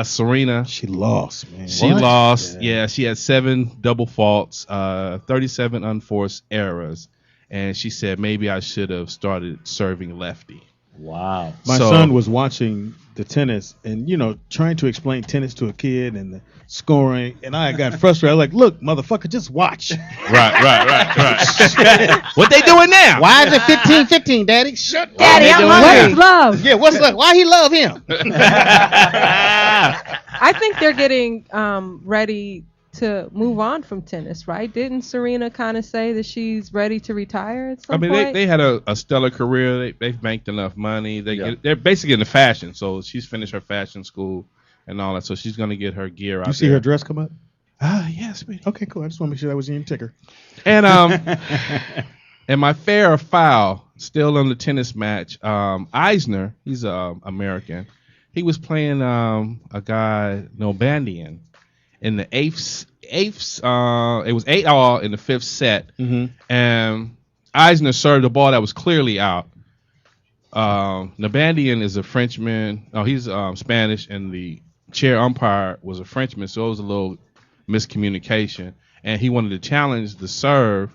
Serena, She lost, man. she lost. Yeah, she had 7 double faults, 37 unforced errors. And she said, maybe I should have started serving lefty. Wow. My So- son was watching the tennis and, trying to explain tennis to a kid and the scoring. And I got frustrated. I was like, look, motherfucker, just watch. Right. What they doing now? Why is it 15-15, Daddy? Shut Daddy, I'm What hungry. is love? Yeah, what's that? Why he love him? I think they're getting ready to move on from tennis, right? Didn't Serena kind of say that she's ready to retire at some I mean, point? they had a stellar career. They've banked enough money. They're basically into fashion. So she's finished her fashion school and all that. So she's going to get her gear out You see there. her dress come up? Yes, sweetie. Okay, cool. I just want to make sure that was in your ticker. And and my fair or foul, still in the tennis match. Eisner, he's American. He was playing a guy Nalbandian in the eighth. It was 8-all in the 5th set, and Eisner served a ball that was clearly out. Nalbandian is a Frenchman. Oh, he's Spanish, and the chair umpire was a Frenchman, so it was a little miscommunication. And he wanted to challenge the serve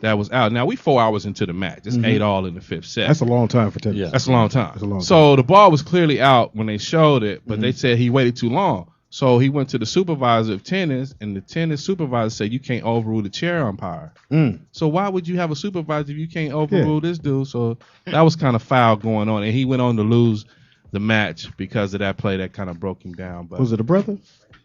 that was out. Now we 4 hours into the match. It's 8-all in the 5th set. That's a long time for tennis. Yeah. That's a long time. That's a long time. So the ball was clearly out when they showed it, but they said he waited too long. So he went to the supervisor of tennis, and the tennis supervisor said, you can't overrule the chair umpire. So why would you have a supervisor if you can't overrule this dude? So that was kind of foul going on, and he went on to lose the match because of that play that kind of broke him down. But Was it a brother?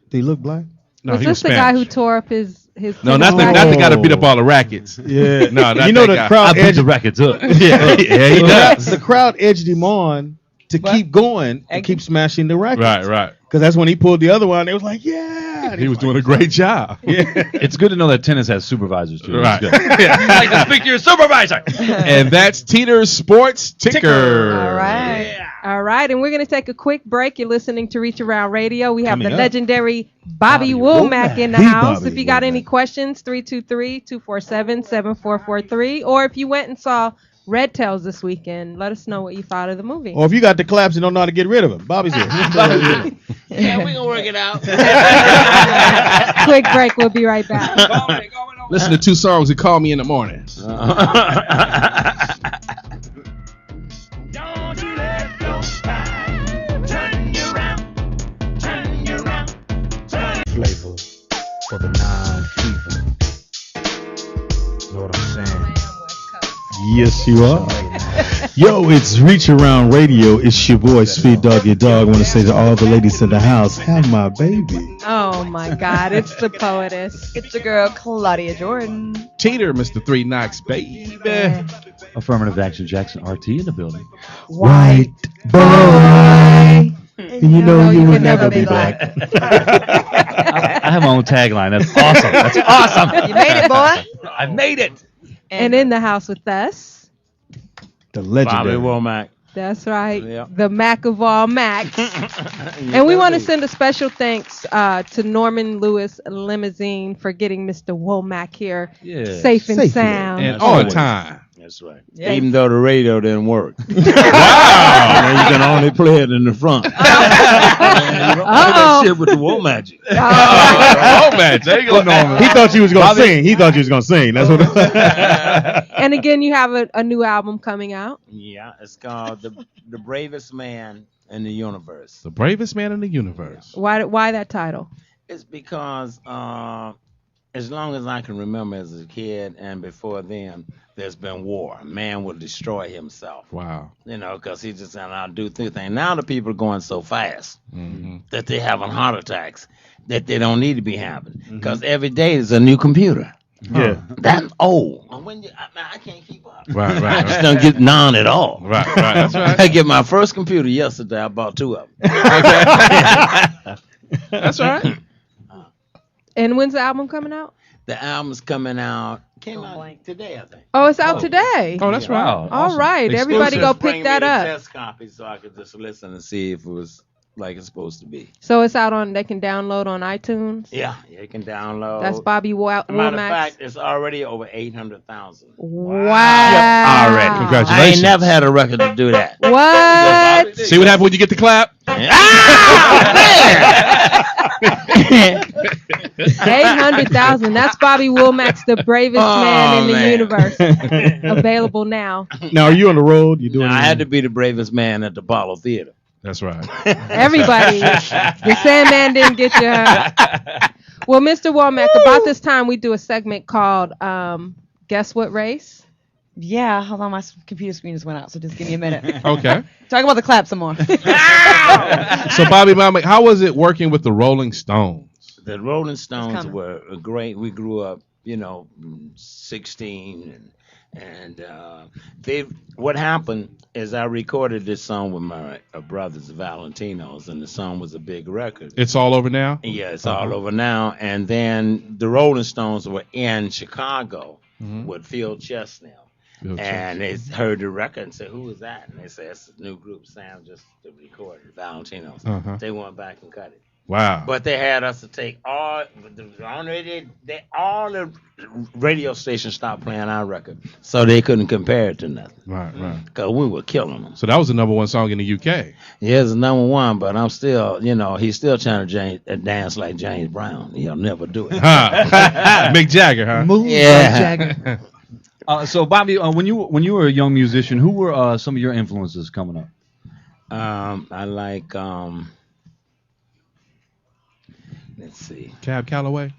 Did he look black? no, Was he this was the guy who Spanish. tore up his No, tennis not the racket? guy that beat up all the rackets. Yeah. No, not You know that the guy. crowd I beat the rackets up. Yeah, he does. The crowd edged him on to keep going and keep smashing the rackets. Right, right. Because that's when he pulled the other one. They was like, yeah. He was doing a great job. It's good to know that tennis has supervisors too. Right. That's good. I'd like to speak to your supervisor. And that's Teeter's Sports Ticker. All right. All right, and we're going to take a quick break. You're listening to Reach Around Radio. We have Coming the up. legendary Bobby Womack in the The house. Bobby If you got Womack. any questions, 323-247-7443. Or if you went and saw Red Tails this weekend, let us know what you thought of the movie. Or if you got the claps and don't know how to get rid of them, Bobby's here. Yeah, we gonna work it out. Quick break. We'll be right back. Listen to 2 songs that call me in the morning. Don't you let go time. Turn you around. Turn you around. Turn. Flavor for the non-fever. Know what I'm saying? Yes, you are. Yo, it's Reach Around Radio. It's your boy, Speed Dog, your dog. I want to say to all the ladies in the house, have my baby. Oh, my God. It's the poetess. It's your girl, Claudia Jordan. Teeter, Mr. 3 Knox, baby. Affirmative Action Jackson RT in the building. White boy. And you know you will never be black. I have my own tagline. That's awesome. That's awesome. You made it, boy. I made it. And in the house with us, The Bobby legendary. Womack. that's right, Yep. the Mac of all Macs. And we want to send a special thanks to Norman Lewis Limousine for getting Mr. Womack here Yeah. safe and Safely. sound. And on time. That's right. Yeah. Even though the radio didn't work. Wow. You can only play it in the front. You don't play that shit with the Womack. Oh, man. There you go, Norman. He thought you was going to sing. He thought you was going to sing. That's what. And again, you have a new album coming out. Yeah, it's called the Bravest Man in the Universe. The bravest man in the universe. Why that title? It's because as long as I can remember as a kid and before then, there's been war. Man will destroy himself. Wow. You know, because he just said, I'll do things. Now the people are going so fast that they're having heart attacks that they don't need to be having. Because every day is a new computer. Yeah. That's old. When I can't keep up. Right, I right, just right. don't get none at all. Right, right. That's right. I get my first computer yesterday. I bought 2 of them. That's right. And when's the album coming out? The album's coming out. Came out today, I think. Oh, it's out today. Oh, that's right. Wow. All right, everybody go Bring pick me that the up. test copy so I could just listen and see if it was like it's supposed to be. So it's out on. They can download on iTunes. Yeah, you can download. That's Bobby Matter of Womack. fact, it's already over 800,000. Wow. All right. I Congratulations. ain't never had a record to do that. What? See what happened when you get the clap? 800,000. That's Bobby Womack's The Bravest Man in the man. Universe. Available now. Now, are you on the road? You doing? Now, I had to be the bravest man at the Apollo Theater. That's right. Everybody. The Sandman didn't get you. Well, Mr. Womack, about this time we do a segment called Guess What Race? Yeah, hold on, my computer screen just went out, so just give me a minute. Okay. Talk about the clap some more. So, Bobby Womack, how was it working with the Rolling Stones? The Rolling Stones coming. were great. We grew up, 16, and they. What happened is I recorded this song with my brothers, the Valentinos, and the song was a big record. It's all over now? Yeah, it's all over now. And then the Rolling Stones were in Chicago with Phil Chesnell. And they heard the record and said, "Who is that?" And they said, "It's a new group. Sam just recorded Valentino's." Uh-huh. They went back and cut it. Wow. But they had us to take all the radio stations stopped playing our record, so they couldn't compare it to nothing. Right. Because we were killing them. So that was the number one song in the UK. Yeah, it's number one, but I'm still, he's still trying to dance like James Brown. He'll never do it. Mick Jagger, huh? Moves Yeah. like Jagger. So Bobby, when you were a young musician, who were some of your influences coming up? I like let's see. Cab Calloway.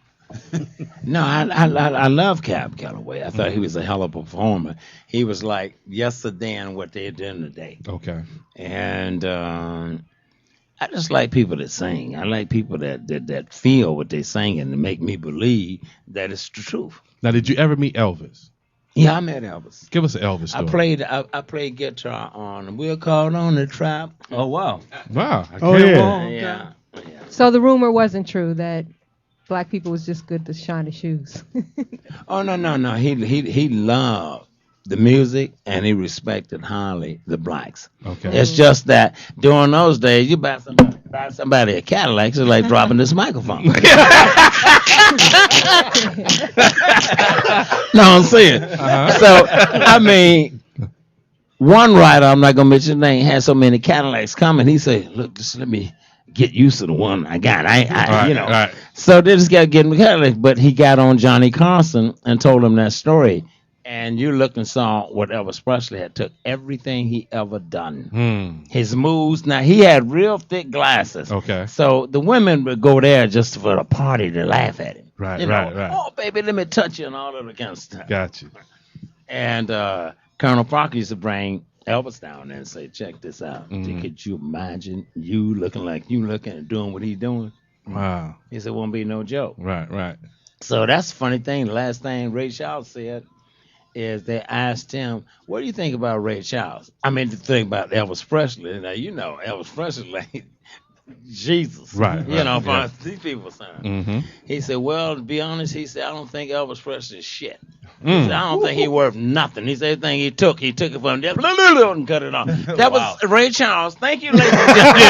No, I love Cab Calloway. I thought he was a hell of a performer. He was like yesterday and what they're doing today. Okay. And I just like people that sing. I like people that feel what they sing and to make me believe that it's the truth. Now, did you ever meet Elvis? Yeah, I met Elvis. Give us an Elvis story. I played guitar on We're Caught on the Trap. Oh wow. Wow. Yeah. So the rumor wasn't true that black people was just good to shine the shoes. Oh no. He loved the music and he respected highly the blacks. Okay. It's just that during those days you buy somebody a Cadillac, it's like dropping this microphone. No, I'm saying. So I mean, one writer, I'm not gonna mention his name, had so many Cadillacs coming. He said, "Look, just let me get used to the one I got." Right. So they just got getting the Cadillac, but he got on Johnny Carson and told him that story. And you look and saw what Elvis Presley had took everything he ever done. His moves. Now he had real thick glasses. Okay. So the women would go there just for the party to laugh at him. Right. Oh baby, let me touch you and all of the kind of stuff. Got you. And Colonel Parker used to bring Elvis down there and say, "Check this out. Could you imagine you looking like you looking and doing what he's doing?" Wow. He said, "Won't be no joke." Right. So that's the funny thing. The last thing Ray Charles said is they asked him, "What do you think about Ray Charles?" I mean, the thing about Elvis Presley. Now, Elvis Presley, like Jesus. Right. For these people saying. Mm-hmm. He said, "Well, to be honest," he said, "I don't think Elvis Presley is shit. He said, I don't think he worth nothing." He said, "Everything he took it from them and cut it off." That was Ray Charles. Thank you, ladies and gentlemen.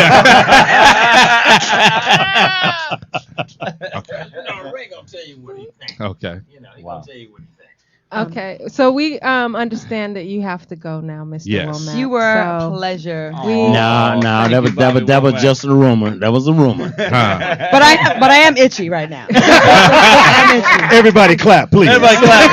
Okay. Ray gonna tell you what he thinks. Okay. He gonna tell you what he thinks. Okay, so we understand that you have to go now, Mr. Yes. Womack. You were a So pleasure. No, that was just a rumor. That was a rumor. But I am itchy right now. Everybody clap, please. Everybody clap.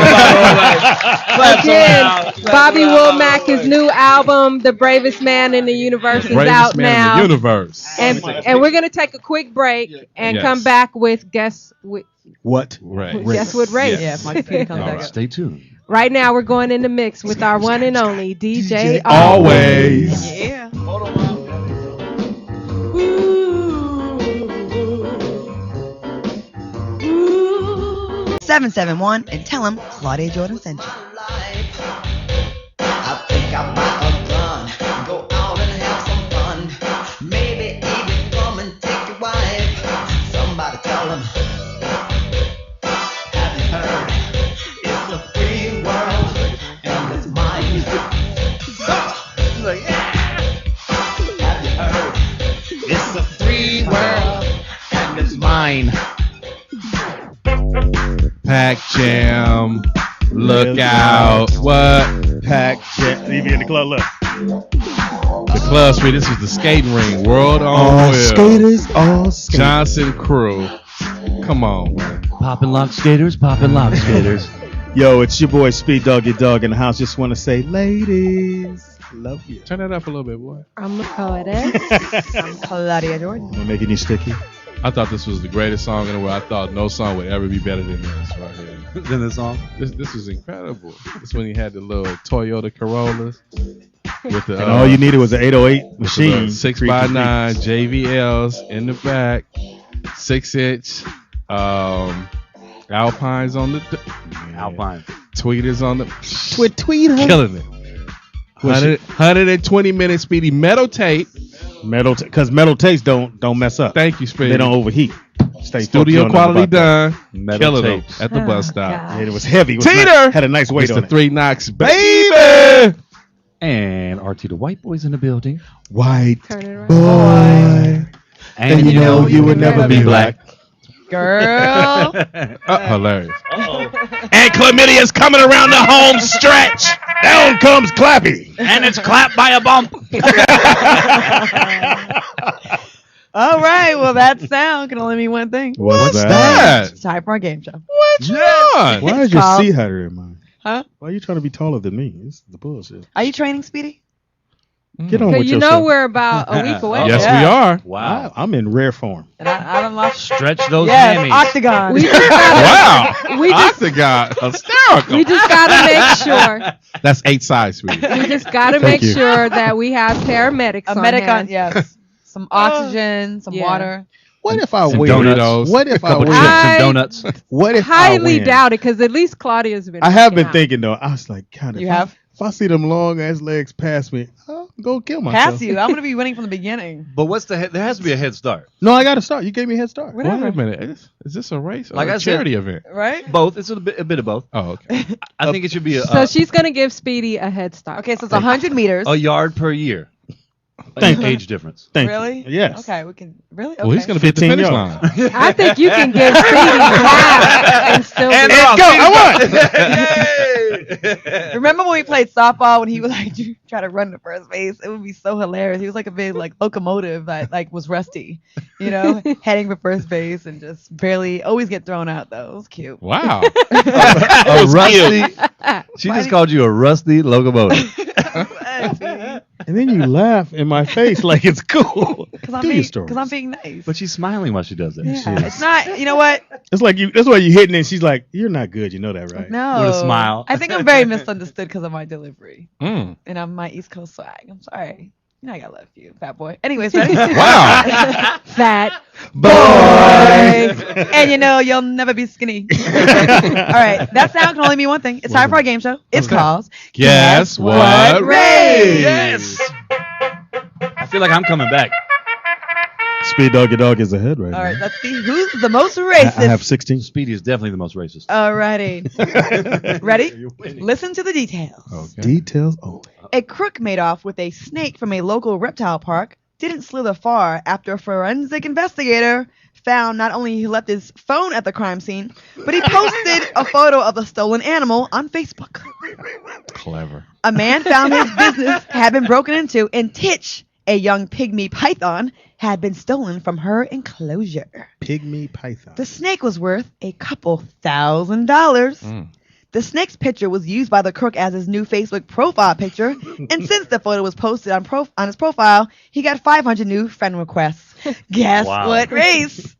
Again, Bobby Womack, his new album, The Bravest Man in the Universe, is out now. In the universe. And we're going to take a quick break and Yes. come back with Guess What? Right. What Race. Yeah, if my computer comes back up. Stay tuned. Right now, we're going in the mix with our one and only DJ Always. Yeah. 771 and tell him Claudia Jordan sent you. I think I might have done. Go out and have some fun. Maybe even come and take your wife. Somebody tell him. Have you heard? It's a free world and it's mine. Have you heard? It's a free world and it's mine. Pack Jam. Look out. What? Pack Jam. You be in the club, look. The club street. This is the skating ring. World on All Wheel. skaters, all skaters. Johnson Crew. Come on, man. Poppin' lock skaters, poppin' lock skaters. Yo, it's your boy Speed Doggy Dog in the house. Just want to say, ladies, love you. Turn that up a little bit, boy. I'm the poetess. I'm Claudia Jordan. Am I making you sticky? I thought this was the greatest song in the world. I thought no song would ever be better than this right here. Then the song. This was incredible. This when he had the little Toyota Corollas with the And all you needed was an 808 machine. 6x9 JVLs in the back, 6-inch Alpines on the Alpine. tweeters on the Tweeter. killing it. 120-minute speedy metal tape. Because metal tapes don't mess up. Thank you, Speedy. They don't overheat. Stay Studio focused on quality about that. done. Metal Killing them tapes. at the bus Oh, stop. God. Yeah, it was heavy. It was Teeter! nice- had a nice weight on Mr. it. Three Knocks, baby. And RT the White Boy's in the building. White Turn it around. boy. And you know you would never be black. Girl. Hilarious. And chlamydia's coming around the home stretch. Down comes Clappy. And it's clapped by a bump. All right. Well, that sound can only mean one thing. What's that? It's time for our game show. What you on? Why is It's your called- C heighter in mine? Huh? Why are you trying to be taller than me? This is the bullshit. Are you training, Speedy? Get on Cause with you yourself. know we're about a week away. Yes, Yeah. we are. Wow. I'm in rare form. And I don't like. Stretch those Yes, hammies. octagon. We just gotta, Wow. we just Octagon. Hysterical. we just gotta make sure. That's 8 size, sweetie. We just gotta Thank make you. sure that we have paramedics A on medic on, hand. yes. Some oxygen, some Yeah. water. What if I Some win? donuts. What if I Couple win? chips I- and donuts. What if I Highly win? doubt it, because at least Claudia's been. I have working been out. thinking though. I was like, God, You have? If I see them long ass legs pass me, I'll go kill myself. Pass you. I'm gonna be winning from the beginning. But what's the there has to be a head start. No, I got to start. You gave me a head start. Wait a minute. Is this a race or Like a I said- charity event? Right? Both. It's a bit of both. Oh, okay. I think it should be So she's gonna give Speedy a head start. Okay, so it's 100 meters. a yard per year. Thank you. Age difference. Thank Really? you. Yes. Okay, we can. Really? Okay. Well, he's going to be at the 15 finish yards. line. I think you can give Speedy half and still. And be- go. I won. Remember when we played softball when he would like try to run to first base? It would be so hilarious. He was like a big like locomotive that like was rusty, you know, heading for first base and just barely always get thrown out though. It was cute. Wow. A rusty. She just called you a rusty locomotive. And then you laugh in my face like it's cool. Because Do your stories. I'm being nice. But she's smiling while she does that. Yeah, it's not. You know what? It's like you. That's why you hitting it. She's like, "You're not good. You know that, right?" No. With a smile. I think I'm very misunderstood because of my delivery Mm. and I'm my East Coast swag. I'm sorry. You know I got love for you, fat boy. Anyways, ready? Wow. Fat boy. And you know you'll never be skinny. All right, that sound can only mean one thing. It's time for our game show. It's called Guess what race? Yes. I feel like I'm coming back. Speed Doggy Dog is ahead right All now. right, let's see who's the most I racist. have 16. Speedy is definitely the most racist. Alrighty. Ready? Listen to the details. Okay. Details only. A crook made off with a snake from a local reptile park didn't slither far after a forensic investigator found not only he left his phone at the crime scene, but he posted a photo of a stolen animal on Facebook. Clever. A man found his business had been broken into, and Titch, a young pygmy python, had been stolen from her enclosure. Pygmy Python. The snake was worth a couple $1,000. Mm. The snake's picture was used by the crook as his new Facebook profile picture, and since the photo was posted on his profile, he got 500 new friend requests. Guess Wow. what race?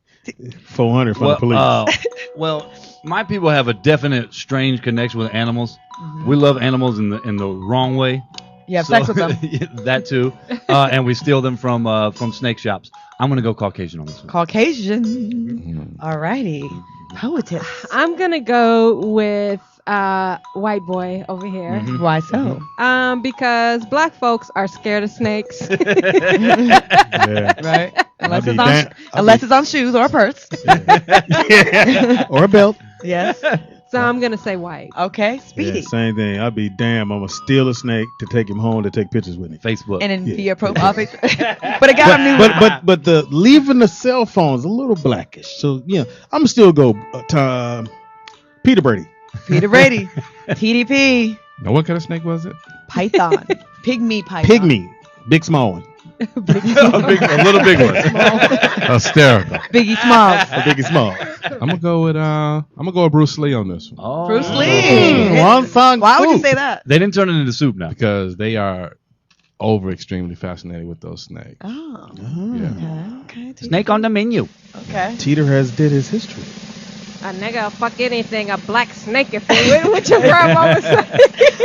400 from the police. Well, my people have a definite strange connection with animals. We love animals in the wrong way. You have sex with them. That too, and we steal them from snake shops. I'm gonna go Caucasian on this one. Caucasian. Alrighty. Poetess. I'm gonna go with white boy over here. Why so? Because black folks are scared of snakes. Yeah. Right? Unless, I'll it's be on, damn- I'll unless be- it's on shoes or a purse. Or a belt. Yes. So I'm gonna say white. Okay. Speedy. Yeah, same thing. I'd be damn. I'm gonna steal a snake to take him home to take pictures with me. Facebook. And then Yeah. be your profile picture. But it got a new But the leaving the cell phone's a little blackish. So yeah, I'm still go Peter Brady. Peter Brady. TDP. Now, what kind of snake was it? Python. Pygmy python. Pygmy, big small one. a little big one. Hysterical. Biggie Smalls. A biggie small. I'm gonna go with Bruce Lee on this one Oh. Bruce Lee. One song. Why would you say that? They didn't turn it into soup now. because they are extremely fascinated with those snakes. Oh. Yeah. Okay. Snake on the menu. Okay. Teeter has did his history. A nigga will fuck anything, a black snake if they win. What your grandmama say?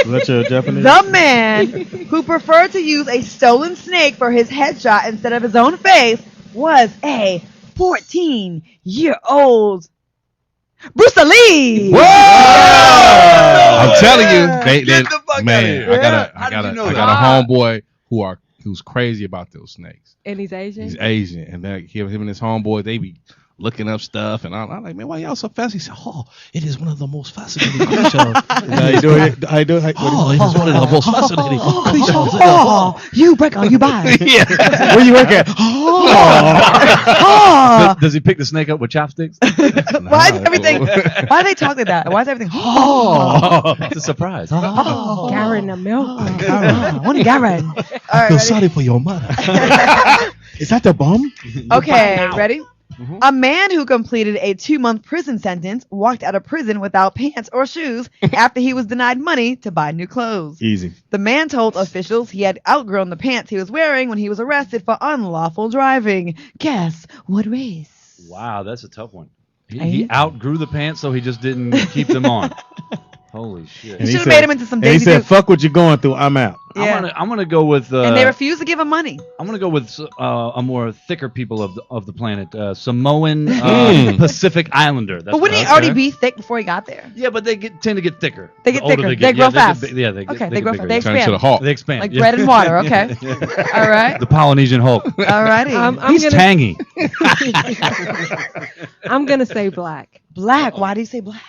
Let your Japanese. The man who preferred to use a stolen snake for his headshot instead of his own face was a 14-year-old Bruce Lee. Whoa! I'm telling you, Get the fuck man, outta here. How did you know I that? got a homeboy who's crazy about those snakes. And he's Asian. He's Asian, and him and his homeboy, they be looking up stuff, and I'm like, man, why y'all so fast? He said, oh, it is one of the most fascinating creatures. How you doing it? How you doing? Oh, it is one of the most fascinating creatures. Oh, you break on you buy. Yeah. Where you work at? Does he pick the snake up with chopsticks? Why is everything? Why do they talk like that? Why is everything? It's a surprise. Garen the milk. One Garen. All right, Feel ready? sorry for your mother. Is that the bomb? Okay, ready? A man who completed a 2-month prison sentence walked out of prison without pants or shoes after he was denied money to buy new clothes. Easy. The man told officials he had outgrown the pants he was wearing when he was arrested for unlawful driving. Guess what race? Wow, that's a tough one. He Ain't? outgrew the pants, so he just didn't keep them on. Holy shit. You should have made him into some And he Daisy said, Duke. fuck what you're going through. I'm out. Yeah. I'm gonna go with. And they refused to give him money. I'm gonna go with a more thicker people of the planet, Samoan Pacific Islander. That's But wouldn't he what I- already be thick before he got there? Yeah, but they tend to get thicker. They get The older thicker. get. They grow get fast. yeah, they get, Okay, they they get grow bigger. fast. They Turn to the expand. Hulk. They expand. Like yeah. bread and water. Okay. All right. The Polynesian Hulk. All righty. He's tangy. I'm gonna say black. Black. Why do you say black?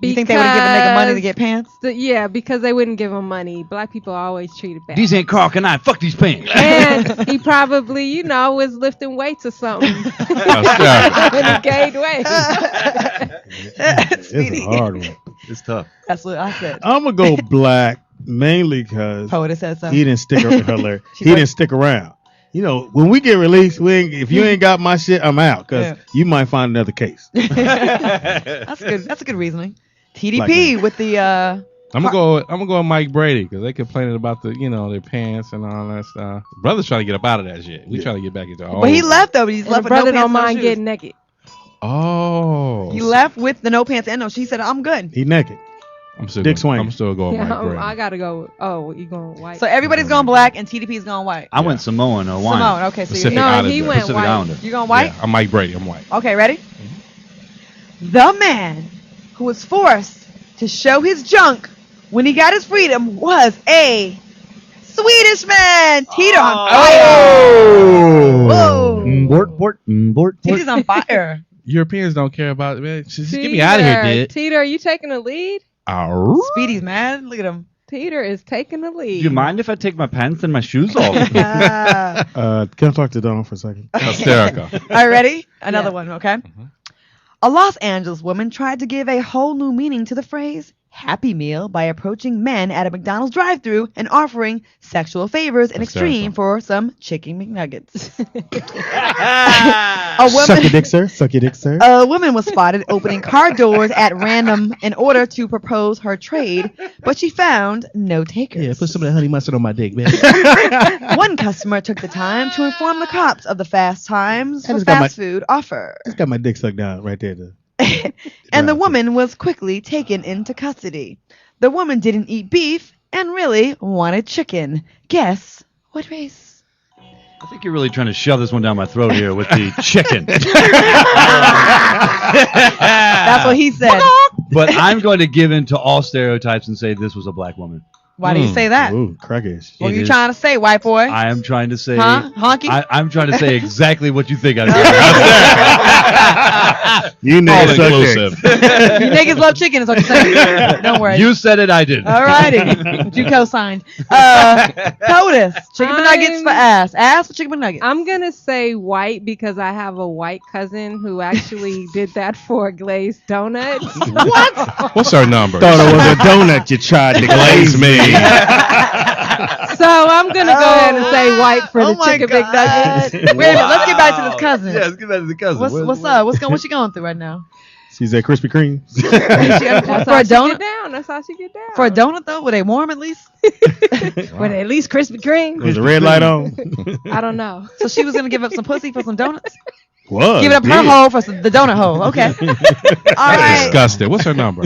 You think they would have given a nigga money to get pants? Yeah, because they wouldn't give him money. Black people are always treated bad. These ain't Carl Can I fuck these pants. And he probably, was lifting weights or something. And he gained weight. It's a hard one. It's tough. That's what I said. I'm gonna go black mainly because Poet said so. he didn't stick around. She He put- didn't stick around. When we get released, if you ain't got my shit, I'm out because Yeah. you might find another case. That's good. That's a good reasoning. TDP Black with the. I'm gonna go with Mike Brady because they complaining about their pants and all that stuff. Brothers trying to get up out of that shit. We trying to get back into our But he own- left though. But he's And left the with no brother pants. don't no mind shoes. getting naked. Oh, He left with the no pants and no. She said, "I'm good." He naked. I'm still Dick going, swing. I'm still going Mike Brady. I gotta go. Oh, you going white? So everybody's going black and TDP's going white. I went Samoan or wine. Simone. Okay, so Pacific you're no, Islander. he went Pacific white. Islander. you going white? Yeah, I'm Mike Brady. I'm white. Okay, ready? The man who was forced to show his junk when he got his freedom was a Swedish man. Teeter on fire. Whoa. Bort. Teeter's on fire. Europeans don't care about it, man. Just get me out of here, dude. Teeter, are you taking the lead? Speedy's mad. Look at him. Teeter is taking the lead. Do you mind if I take my pants and my shoes off? Can I talk to Donald for a second? Hysterical. All right, ready? Another Yeah. one, okay? A Los Angeles woman tried to give a whole new meaning to the phrase Happy Meal by approaching men at a McDonald's drive-thru and offering sexual favors in exchange for some chicken McNuggets. Suck your dick, sir. Suck your dick, sir. A woman was spotted opening car doors at random in order to propose her trade, but she found no takers. put some of that honey mustard on my dick, man. One customer took the time to inform the cops of the fast times I for just got fast food offer. I just got my dick sucked down right there. And the woman was quickly taken into custody. The woman didn't eat beef and really wanted chicken. Guess what race? I think you're really trying to shove this one down my throat here with the chicken. That's what he said. But I'm going to give in to all stereotypes and say this was a black woman. Why do you say that? Ooh, crackish. What are It you is- trying to say, white boy? I am trying to say. Huh? Honky? I'm trying to say exactly what you think I did. You All niggas suck inclusive. dick. You niggas love chicken is what you're saying. Don't worry. You said it, I did. All righty. You co-signed. POTUS. Chicken McNuggets for ass. Ass for chicken McNuggets. I'm gonna say white because I have a white cousin who actually did that for glazed donuts. What? What's our number? Thought it was a donut you tried to glaze me. So I'm gonna go ahead and say white for the my chicken God. McNuggets. Wait a minute. Let's get back to this cousin. Yeah, let's get back to the cousin. What's up? What's she going through right now? She's at Krispy Kreme. That's For how a she get donut? down. That's how she get down. For a donut though, were they warm at least? With at least Krispy Kreme. Was the red light on? I don't know. So she was gonna give up some pussy for some donuts? Was. Give it up her did. hole for the donut hole. Okay. All right. Disgusting. What's her number?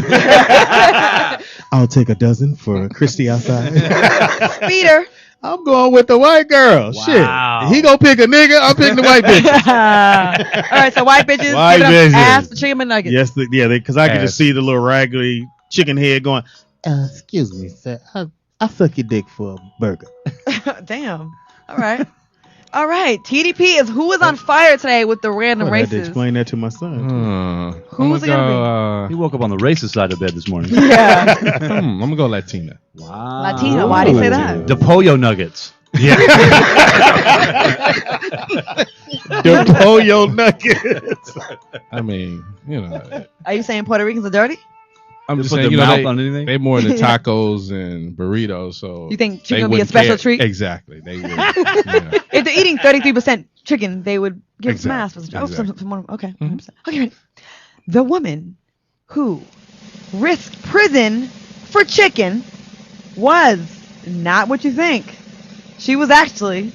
I'll take a dozen for Christy outside. Speeder. I'm going with the white girl. Wow. Shit. He gonna pick a nigga. I'm picking the white bitch. All right. So white bitches. White give it up bitches. ass for chicken McNuggets. Yes, because I can Ass. just see the little raggedy chicken head going. Excuse me, sir. I suck your dick for a burger. Damn. All right. All right, TDP is who is on fire today with the random I had to races. explain that to my son. Who's it gonna He woke up on the racist side of bed this morning. Yeah. I'm gonna go Latina. Wow. Latina, why do you say that? The Pollo Nuggets. Yeah. The Pollo Nuggets. I mean, you know. Are you saying Puerto Ricans are dirty? I'm They just put saying, their you know, mouth on anything? they more into tacos and burritos, so You think they chicken would be a wouldn't special care. treat? Exactly, they would. If they're eating 33% chicken, they would give some ass. Exactly, Oh, exactly. okay. 100%. Okay, ready. The woman who risked prison for chicken was not what you think. She was actually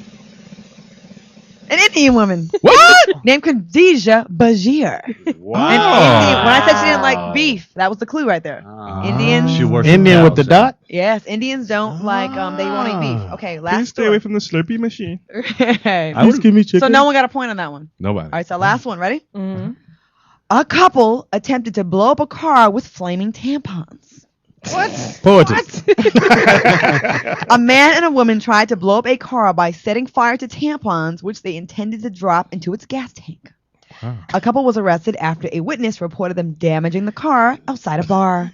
an Indian woman. What? Named Khadija Bajir. Wow. An Indian. When I said she didn't like beef, that was the clue right there. Indians. She worshipped Indian with the cows. dot? Yes, Indians don't like they won't eat beef. Okay, last Please stay away from the Slurpee machine. Please give me chicken. So no one got a point on that one. Nobody. All right, so last one. Ready? Mm-hmm. A couple attempted to blow up a car with flaming tampons. What? Poetry. A man and a woman tried to blow up a car by setting fire to tampons, which they intended to drop into its gas tank. Wow. A couple was arrested after a witness reported them damaging the car outside a bar.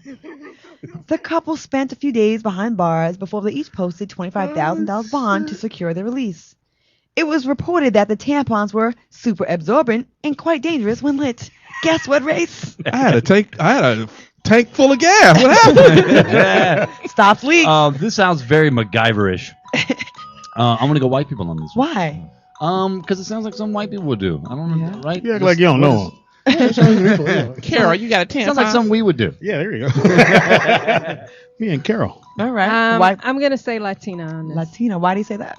The couple spent a few days behind bars before they each posted $25,000 bond to secure their release. It was reported that the tampons were super absorbent and quite dangerous when lit. Guess what race? I had a tank full of gas. What happened? Stops leaks. This sounds very MacGyver-ish. I'm gonna go white people on this one. Why? Because it sounds like some white people would do. I don't know, right? You act like you don't know him. Carol, you got a tampon? Sounds like something we would do. Yeah, there you go. Me and Carol. All right. Why? I'm gonna say Latina on this. Latina. Why do you say that?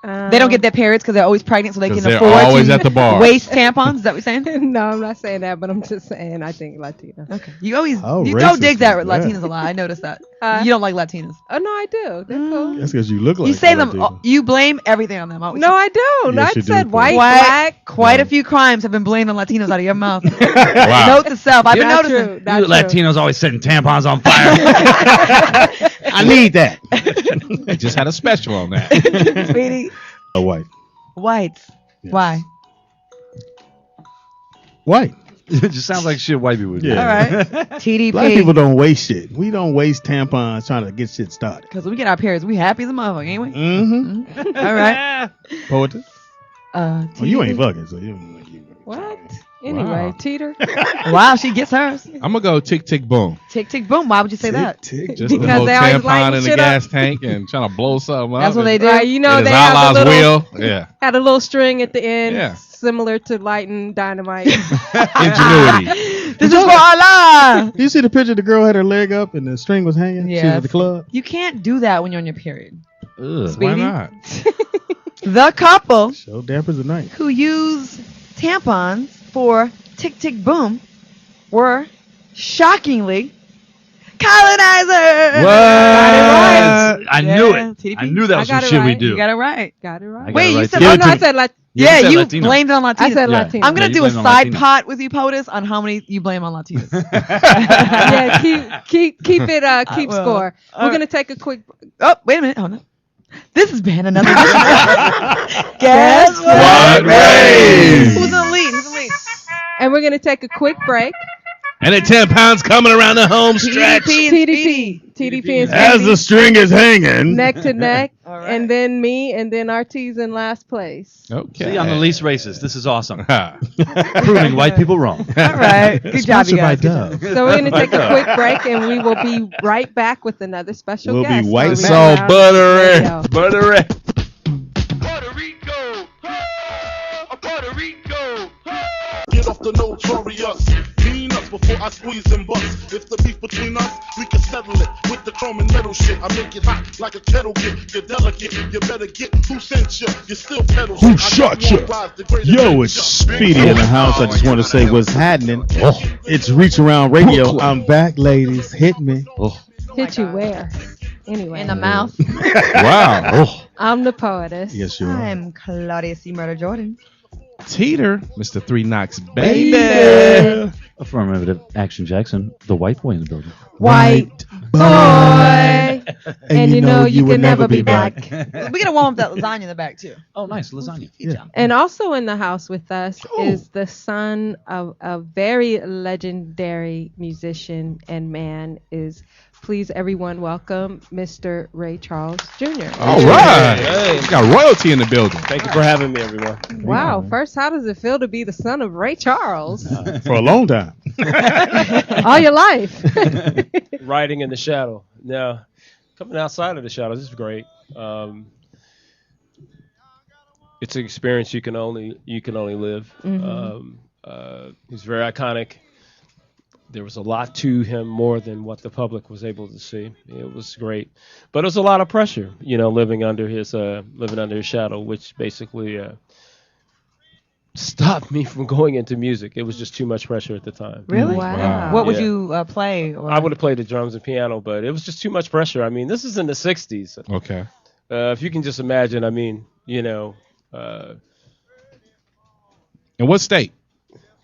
They don't get their periods because they're always pregnant, so they can 'Cause they're afford always to at the bar. waste tampons. Is that what you're saying? No, I'm not saying that, but I'm just saying I think Latina. Okay. You always Oh, you don't racist dig that with is bad. Latinas a lot. I noticed that. You don't like Latinas. Oh no, I do. They're cool. That's because you look like You say a them. Latino. You blame everything on them. always. No, I don't. Yes, I you do, said Chris. white, Quite, black. quite a few crimes have been blamed on Latinos out of your mouth. Wow. Note to self. I've been Not noticing. true. You Not true. Latinos always setting tampons on fire. I need that. They just had a special on that. Sweetie. A white. Whites. Yes. Why? White. It just sounds like shit white people would do. Yeah. All right. TDP. Black people don't waste shit. We don't waste tampons trying to get shit started. Because we get our periods, we happy as a motherfucker, ain't we? Mm-hmm. All right. Poetry? Well, you ain't fucking, so you. What? Anyway, Wow. Teeter. Wow, she gets hers. I'm gonna go tick tick boom. Tick tick boom. Why would you say that? Tick, Just the Because whole they always tampon lighten in the shit gas up. tank and trying to blow something up. That's what they do. Right, you know It is they have Allah's a little, will. Yeah. had a little string at the end, Yeah. similar to lighting dynamite. Ingenuity. This is for Allah. You see the picture? The girl had her leg up and the string was hanging. She was Yes. at the club. You can't do that when you're on your period. Ugh. Sweetie. Why not? The couple Show dampers at night. who use tampons for tick tick boom were shockingly colonizers. What? I knew Yeah, it. TDP. I knew that I was got some it shit we right. do. You got it right. Got it right. I got Wait, it you right said too. oh, Give it no, to I me. said Lat- Yeah, you yeah, said you Latino. blamed it on Latinos. I said Yeah. Latino. I'm gonna you do a blamed it on side Latinos. pot with you, POTUS, on how many you blame on Latinos. Yeah, keep it keep will. score. All We're right. gonna take a quick. Oh, wait a minute. Hold on. This has been another Guess What race? Who's in the lead? Who's in the lead? And we're gonna take a quick break. And at 10 pounds coming around the home stretch. TDP and As the Speedy, string is hanging. neck to neck, All right. and then me, and then Ortiz in last place. Okay. See, I'm the least racist. This is awesome. Ha. Proving white people wrong. All right. Good job, you Sponsored by guys. Dove. So we're gonna take a quick break, and we will be right back with another special We'll be guest. white on It's Red all Round buttery. Radio. Buttery. Puerto Rico, Puerto Rico. Get off the notorious. Peanuts before I squeeze and bust. If the beef between us, we can settle it with the chrome and metal shit. I make it hot like a kettle get. You're delicate, you better get who sent you. You still pedal. Who shot you? Yo, it's Speedy in the house. I just want to say what's happening. It's Reach Around Radio. I'm back, ladies. Hit me. Hit you where? Anyway, In the mouth. Wow. I'm the poetess. Yes, you are. I'm Claudia C. Murder Jordan. Teeter, Mr. Three Knocks, baby. Affirmative action, Jackson. The white boy in the building. White Boy. And you know you can never be back. We gotta warm up that lasagna in the back too. Oh, nice lasagna. Yeah. And also in the house with us is the son of a very legendary musician and man. Please everyone welcome Mr. Ray Charles Jr. All right. We got royalty in the building. Thank you for having me, everyone. Wow. First, how does it feel to be the son of Ray Charles? For a long time. All your life. Riding in the shadow. Now, coming outside of the shadows is great. It's an experience you can only live. He's very iconic. There was a lot to him more than what the public was able to see. It was great, but it was a lot of pressure, living under his shadow, which basically stopped me from going into music. It was just too much pressure at the time. Really? Wow. What would you play? Or? I would have played the drums and piano, but it was just too much pressure. I mean, this is in the '60s. Okay. If you can just imagine, I mean, In what state?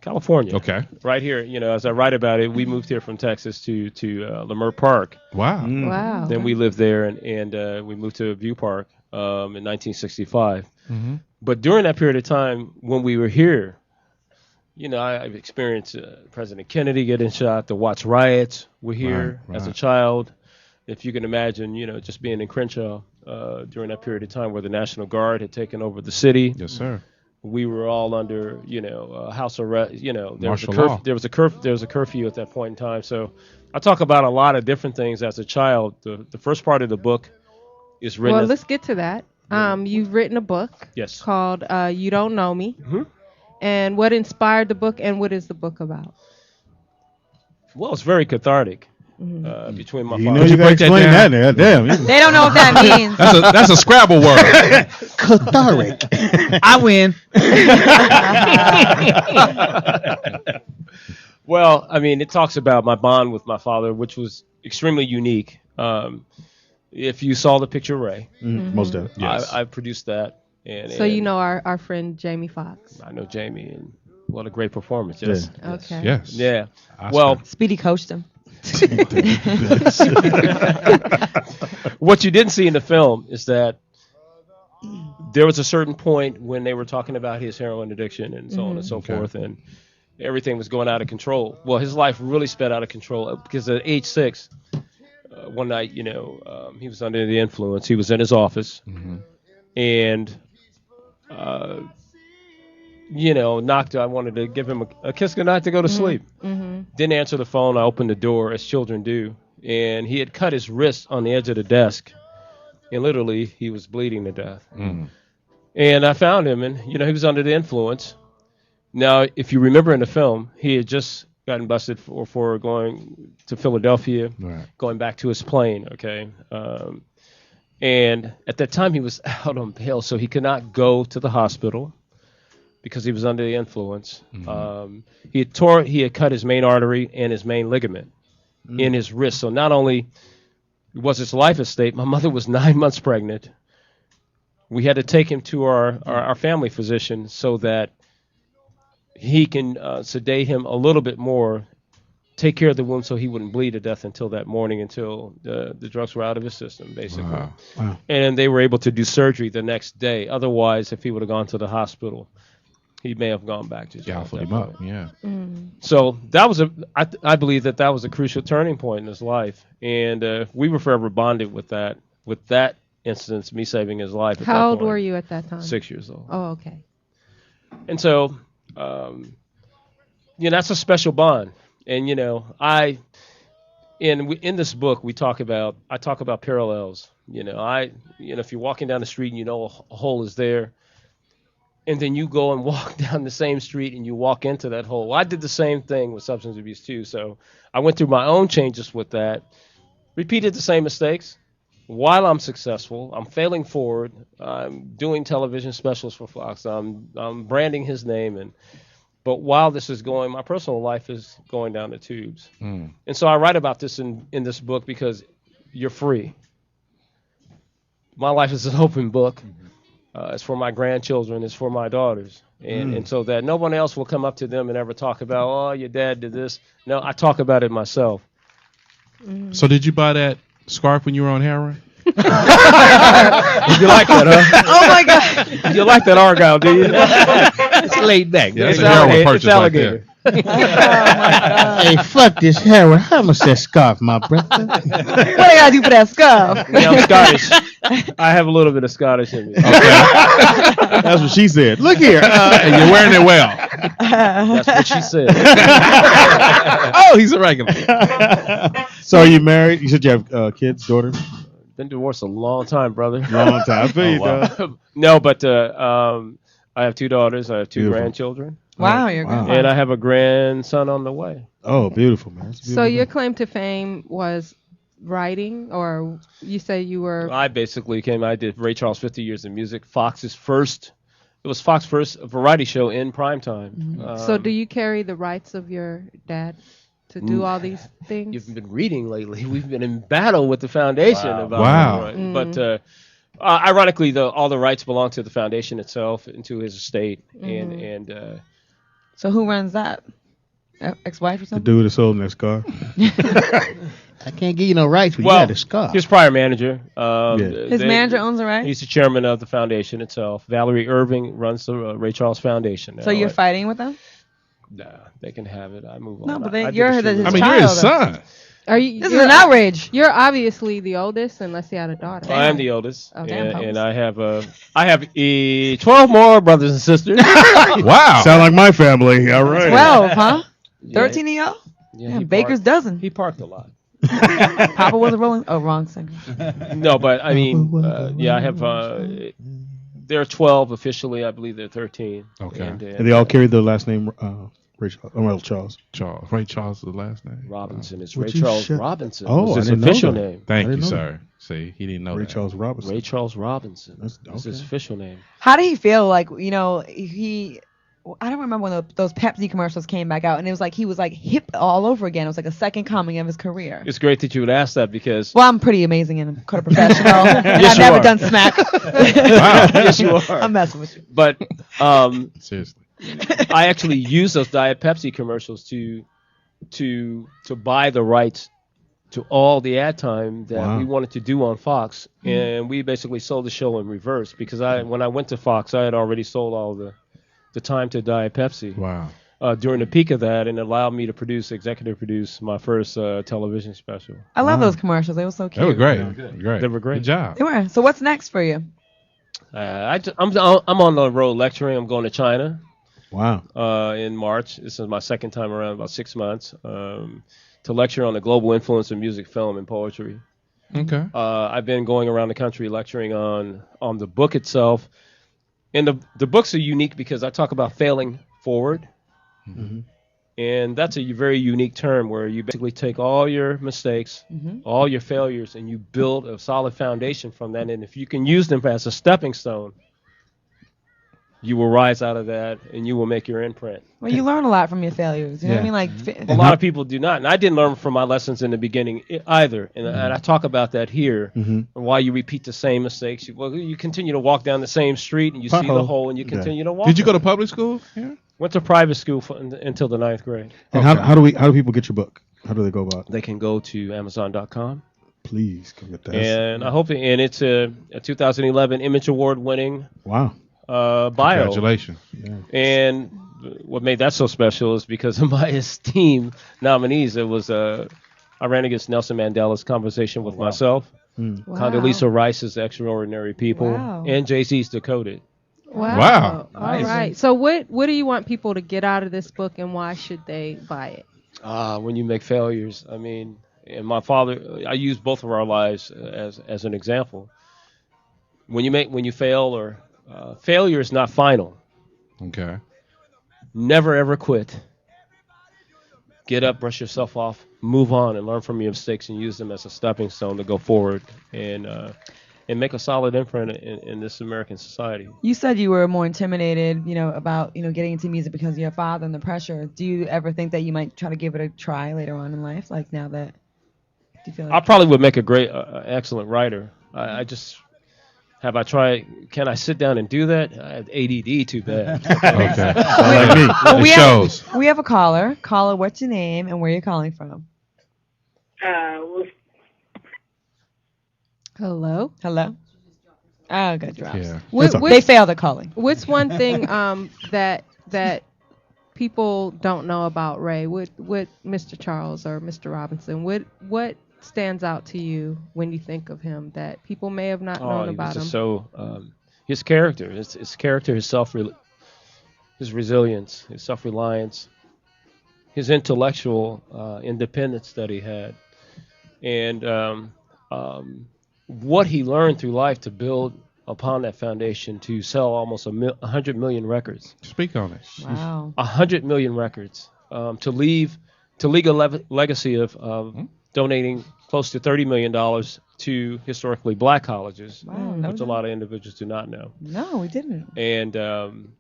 California. Okay. Right here, as I write about it, we moved here from Texas to Leimert Park. Wow. Wow. Then we lived there, and we moved to View Park in 1965. Mm-hmm. But during that period of time, when we were here, I've experienced President Kennedy getting shot. The Watts riots were here as a child. If you can imagine, just being in Crenshaw during that period of time where the National Guard had taken over the city. Yes, sir. We were all under, house arrest. There was Martial law. there was a curfew at that point in time. So I talk about a lot of different things as a child. The first part of the book is written. Well, let's get to that. You've written a book. Yes. Called You Don't Know Me. Mm-hmm. And what inspired the book, and what is the book about? Well, it's very cathartic. Between my You father. know you gotta explain that now. Damn. They don't know what that means. That's a Scrabble word. Cathartic. I win. Well, I mean, it talks about my bond with my father, which was extremely unique. If you saw the picture, Ray, Most of it. Yes. I produced that. And So you know our friend Jamie Foxx. I know Jamie, and what a great performance. Yes. Okay. Yes. Yeah. Oscar. Well, Speedy coached him. what you didn't see in the film is that there was a certain point when they were talking about his heroin addiction and so on and so forth, and everything was going out of control. Well, his life really sped out of control because at age 6, one night, he was under the influence. He was in his office, and knocked. I wanted to give him a kiss goodnight to go to sleep. Didn't answer the phone. I opened the door, as children do, and he had cut his wrist on the edge of the desk, and literally he was bleeding to death. And I found him, and he was under the influence. Now, if you remember in the film, he had just gotten busted for going to Philadelphia, going back to his plane. Okay. And at that time, he was out on bail, so he could not go to the hospital because he was under the influence. He had cut his main artery and his main ligament in his wrist. So not only was his life at stake, my mother was 9 months pregnant. We had to take him to our family physician so that he can sedate him a little bit more, take care of the wound so he wouldn't bleed to death until that morning, until the drugs were out of his system, basically. Wow. And they were able to do surgery the next day. Otherwise, if he would have gone to the hospital, he may have gone back to jail. Gaffled him up. Yeah. So that was I believe that was a crucial turning point in his life, and we were forever bonded with that instance, me saving his life. How old were you at that time? 6 years old. Oh, okay. And so, that's a special bond. And in this book I talk about parallels. If you're walking down the street and a hole is there, and then you go and walk down the same street and you walk into that hole. Well, I did the same thing with substance abuse too. So I went through my own changes with that, repeated the same mistakes. While I'm successful, I'm failing forward. I'm doing television specials for Fox. I'm branding his name, but while this is going, my personal life is going down the tubes. And so I write about this in this book because you're free. My life is an open book. It's for my grandchildren. It's for my daughters. And so that no one else will come up to them and ever talk about, oh, your dad did this. No, I talk about it myself. So did you buy that scarf when you were on heroin? You like that, huh? Oh my God. You like that Argyle, do you? It's laid back. Yeah, it's it's a heroin alligator. purchase It's right alligator. Hey, fuck this heroin. How much that scarf, my brother? What I gotta do for that scarf? Yeah, I'm Scottish. I have a little bit of Scottish in me. That's what she said. Look here. And you're wearing it well. That's what she said. Oh, he's a regular. So are you married? You said you have kids, daughters? Been divorced a long time, brother. Long time. I feel you, dog. No, but I have 2 daughters. I have 2 Beautiful. grandchildren. Wow, you're good. And I have a grandson on the way. Oh, beautiful, man. That's So beautiful. your claim to fame was writing, or you say you were? I basically I did Ray Charles 50 Years in Music, Fox's first. It was Fox's first variety show in primetime. So do you carry the rights of your dad to do all these things? You've been reading lately. We've been in battle with the foundation about Wow. it. But ironically, all the rights belong to the foundation itself and to his estate. And So who runs that? Ex-wife or The something? dude that sold that scarf. I can't give you no rights, but you well, got a scarf. his prior manager. His manager owns it, right? He's the chairman of the foundation itself. Valerie Irving runs the Ray Charles Foundation. So you're fighting with them? Nah, they can have it. I move on. No, but I did you're the his shoot. I mean, child, you're his though. son. Are you? This is an outrage. You're obviously the oldest, unless you had a daughter. I am the oldest, Oh, damn, and I have 12 more brothers and sisters. Wow. Sound like my family. All right. 12, huh? Yeah. 13 of y'all? Yeah, Yeah, he Baker's parked- dozen. He parked a lot. Papa wasn't rolling. Oh, wrong singer. No, but I mean, I have. There are 12 officially. I believe there are 13. Okay. And And they all carry the last name Ray Charles. Charles. Ray Charles is the last name. Robinson. It's Would Ray you Charles shut- Robinson. Oh, was I his didn't know official that. name. Thank I you, didn't know sir. See, he didn't know Ray that. Charles Robinson. Ray Charles Robinson. That's That's his okay. official name. How did he feel? Like, you know, I don't remember when those Pepsi commercials came back out, and it was like he was like hip all over again. It was like a second coming of his career. It's great that you would ask that because. Well, I'm pretty amazing and quite a professional, and Yes, I've you never are. done smack. Yes, you are. I'm messing with you. But Seriously. I actually use those Diet Pepsi commercials to buy the rights to all the ad time that Wow. we wanted to do on Fox, and we basically sold the show in reverse because when I went to Fox, I had already sold all the time to Diet Pepsi. Wow. During the peak of that, and it allowed me to executive produce my first television special. I love those commercials. They were so cute. They were great. Great. They were great. Good job. They were. So what's next for you? I'm on the road lecturing. I'm going to China. Wow. In March. This is my second time around, about 6 months, to lecture on the global influence of music, film, and poetry. Okay. I've been going around the country lecturing on the book itself. And the books are unique because I talk about failing forward. Mm-hmm. And that's a very unique term where you basically take all your mistakes, all your failures, and you build a solid foundation from that. And if you can use them as a stepping stone, you will rise out of that and you will make your imprint. Well, you learn a lot from your failures. You know what I mean? Like, A lot of people do not. And I didn't learn from my lessons in the beginning either. And I talk about that here. And why you repeat the same mistakes. You continue to walk down the same street and you see the hole and you continue to walk. Did you go to public school? Yeah. Went to private school until the 9th grade. And how do people get your book? How do they go about it? They can go to Amazon.com. Please come get that. And I hope, and it's a 2011 Image Award winning Wow. Bio. Congratulations. And what made that so special is because of my esteemed nominees. It was I ran against Nelson Mandela's Conversation with Myself, Condoleezza Rice's Extraordinary People, and Jay-Z's Decoded. Wow. All Nice. right. So what do you want people to get out of this book, and why should they buy it? When you make failures, I mean, and my father, I use both of our lives as an example. When you fail, or failure is not final. Okay. Never ever quit. Get up, brush yourself off, move on, and learn from your mistakes, and use them as a stepping stone to go forward and make a solid imprint in this American society. You said you were more intimidated, about, getting into music because of your father and the pressure. Do you ever think that you might try to give it a try later on in life? Like now that, do you feel like I probably would make a great, excellent writer. I just, have I tried, can I sit down and do that? I have ADD too bad. Okay. Like me. Well, It shows. we have a caller. Caller, what's your name and where you're calling from? Hello. Hello. Oh, good drops. Yeah. They failed at calling. What's one thing that people don't know about Ray? What Mr. Charles or Mr. Robinson? What stands out to you when you think of him that people may have not known about him? His character, his character, his resilience, his self-reliance, his intellectual independence that he had, and what he learned through life to build upon that foundation to sell almost 100 million records. Speak on it. Wow. 100 million records. To leave a legacy of donating close to $30 million to historically black colleges, which a lot of individuals do not know. No, we didn't. And I'm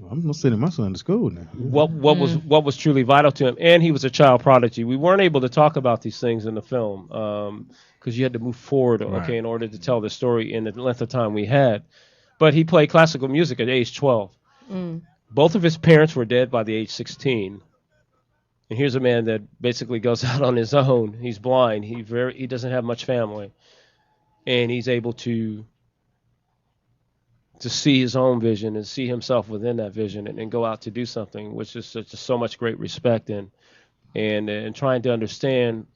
gonna send my son to school now. what was truly vital to him, and he was a child prodigy. We weren't able to talk about these things in the film because you had to move forward, in order to tell the story in the length of time we had. But he played classical music at age 12. Both of his parents were dead by the age 16. And here's a man that basically goes out on his own. He's blind. He doesn't have much family, and he's able to see his own vision and see himself within that vision and go out to do something, which is just so much great respect in, and trying to understand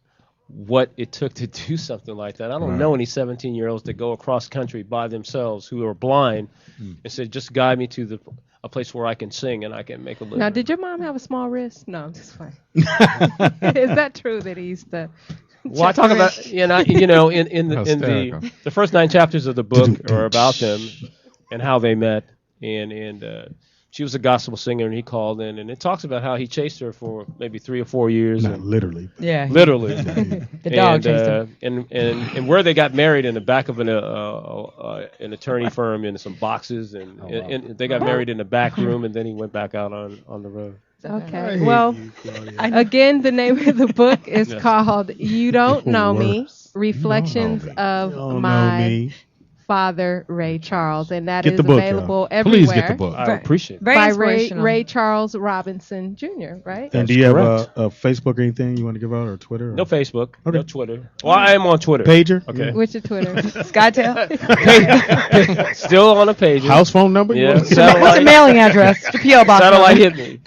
what it took to do something like that. I don't know any 17-year-olds that go across country by themselves who are blind and say, just guide me to a place where I can sing and I can make a living. Now, did your mom have a small wrist? No, I'm just fine. Is that true that he used to? Well, I talk about, in the first 9 chapters of the book are about them and how they met, and she was a gospel singer, and he called in, and it talks about how he chased her for maybe 3 or 4 years. Not literally. Yeah. Literally. The dog chased him. And where they got married in the back of an attorney firm in some boxes, and they got married in the back room, and then he went back out on the road. Okay. Well, again, the name of the book is called "You Don't Know Me: Reflections of My Father Ray Charles," and that is available everywhere. Please get the book. I appreciate it. By Ray Charles Robinson Jr., right? And do you have a Facebook or anything you want to give out, or Twitter? Or? No Facebook. Okay. No Twitter. Well, I am on Twitter. Pager? Okay. What's your Twitter? Skytail? Still on a pager. House phone number? Yeah. What's the mailing address? The P.O. box. Satellite hit me.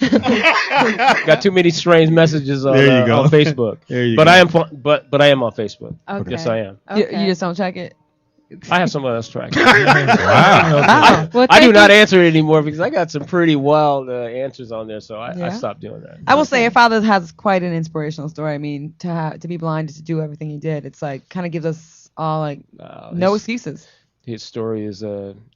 Got too many strange messages on Facebook. There you but go. I am but I am on Facebook. Okay. Yes, I am. Okay. You just don't check it? I have someone else track. Wow. Well, I do not answer it anymore because I got some pretty wild answers on there, so I stopped doing that. I will say your father has quite an inspirational story. I mean, to be blind, to do everything he did, it's like kind of gives us all no excuses. His story is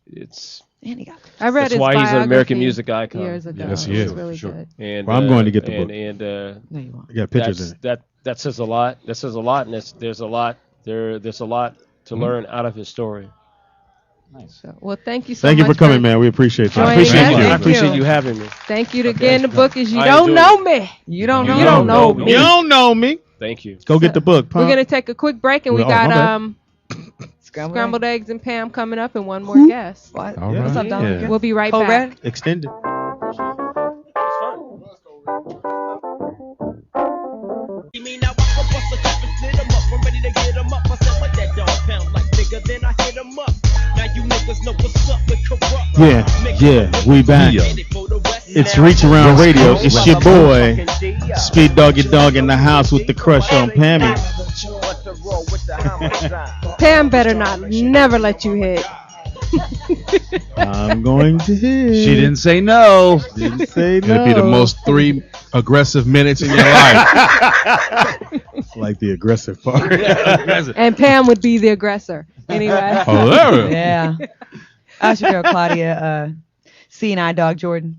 it's. And he got I read That's his why he's an biography American music icon. years ago. Yes, he It is. was really Sure. good. And Well, I'm going to get the book. And No, you won't. I got pictures in it. that says a lot. That says a lot, and there's a lot to learn out of his story. Nice. Well, thank you so Thank much. you for coming, man. We appreciate that. joining us. I appreciate you having me. Thank you again. The book is You I Don't enjoyed Know it. Me. You don't know. You don't know me. You don't know me. Thank you. Go get the book. We're gonna take a quick break, and we Oh, got okay. scrambled eggs and Pam coming up, and one more guest. What? All What's right. up, Dominic? Yeah. We'll be right Code back. Red? Extended. You mean I walk up, bust a cup and split 'em up. I'm ready to get 'em up. I said, what that dog pound like nigga, then I hit 'em up. Now you niggas know what's up with corrupt. Yeah, we back. It's Reach Around Radio. It's your boy, Speed Doggy Dog in the house with the crush on Pammy. Pam better never let you hit. I'm going to hit. She didn't say no. Didn't say no. It'd be the most 3 aggressive minutes in your life. Like the aggressive part. And Pam would be the aggressor. Anyway. Oh, there. Yeah. That's your girl Claudia, C&I Dog Jordan.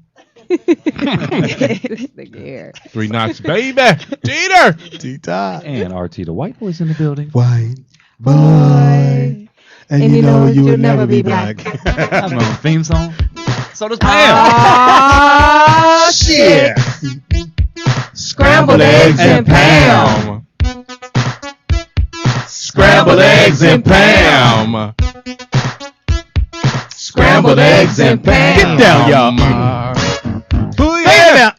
This nigga here. 3 knocks, baby. Jeter. T-Top. And RT the white boy's in the building. White boy. And you know you would never be black. That's my theme song. So does Pam. Ah, shit. Scrambled eggs and Pam. Scrambled eggs and Pam. Scrambled eggs and Pam. Get down, y'all. Ooh, yeah.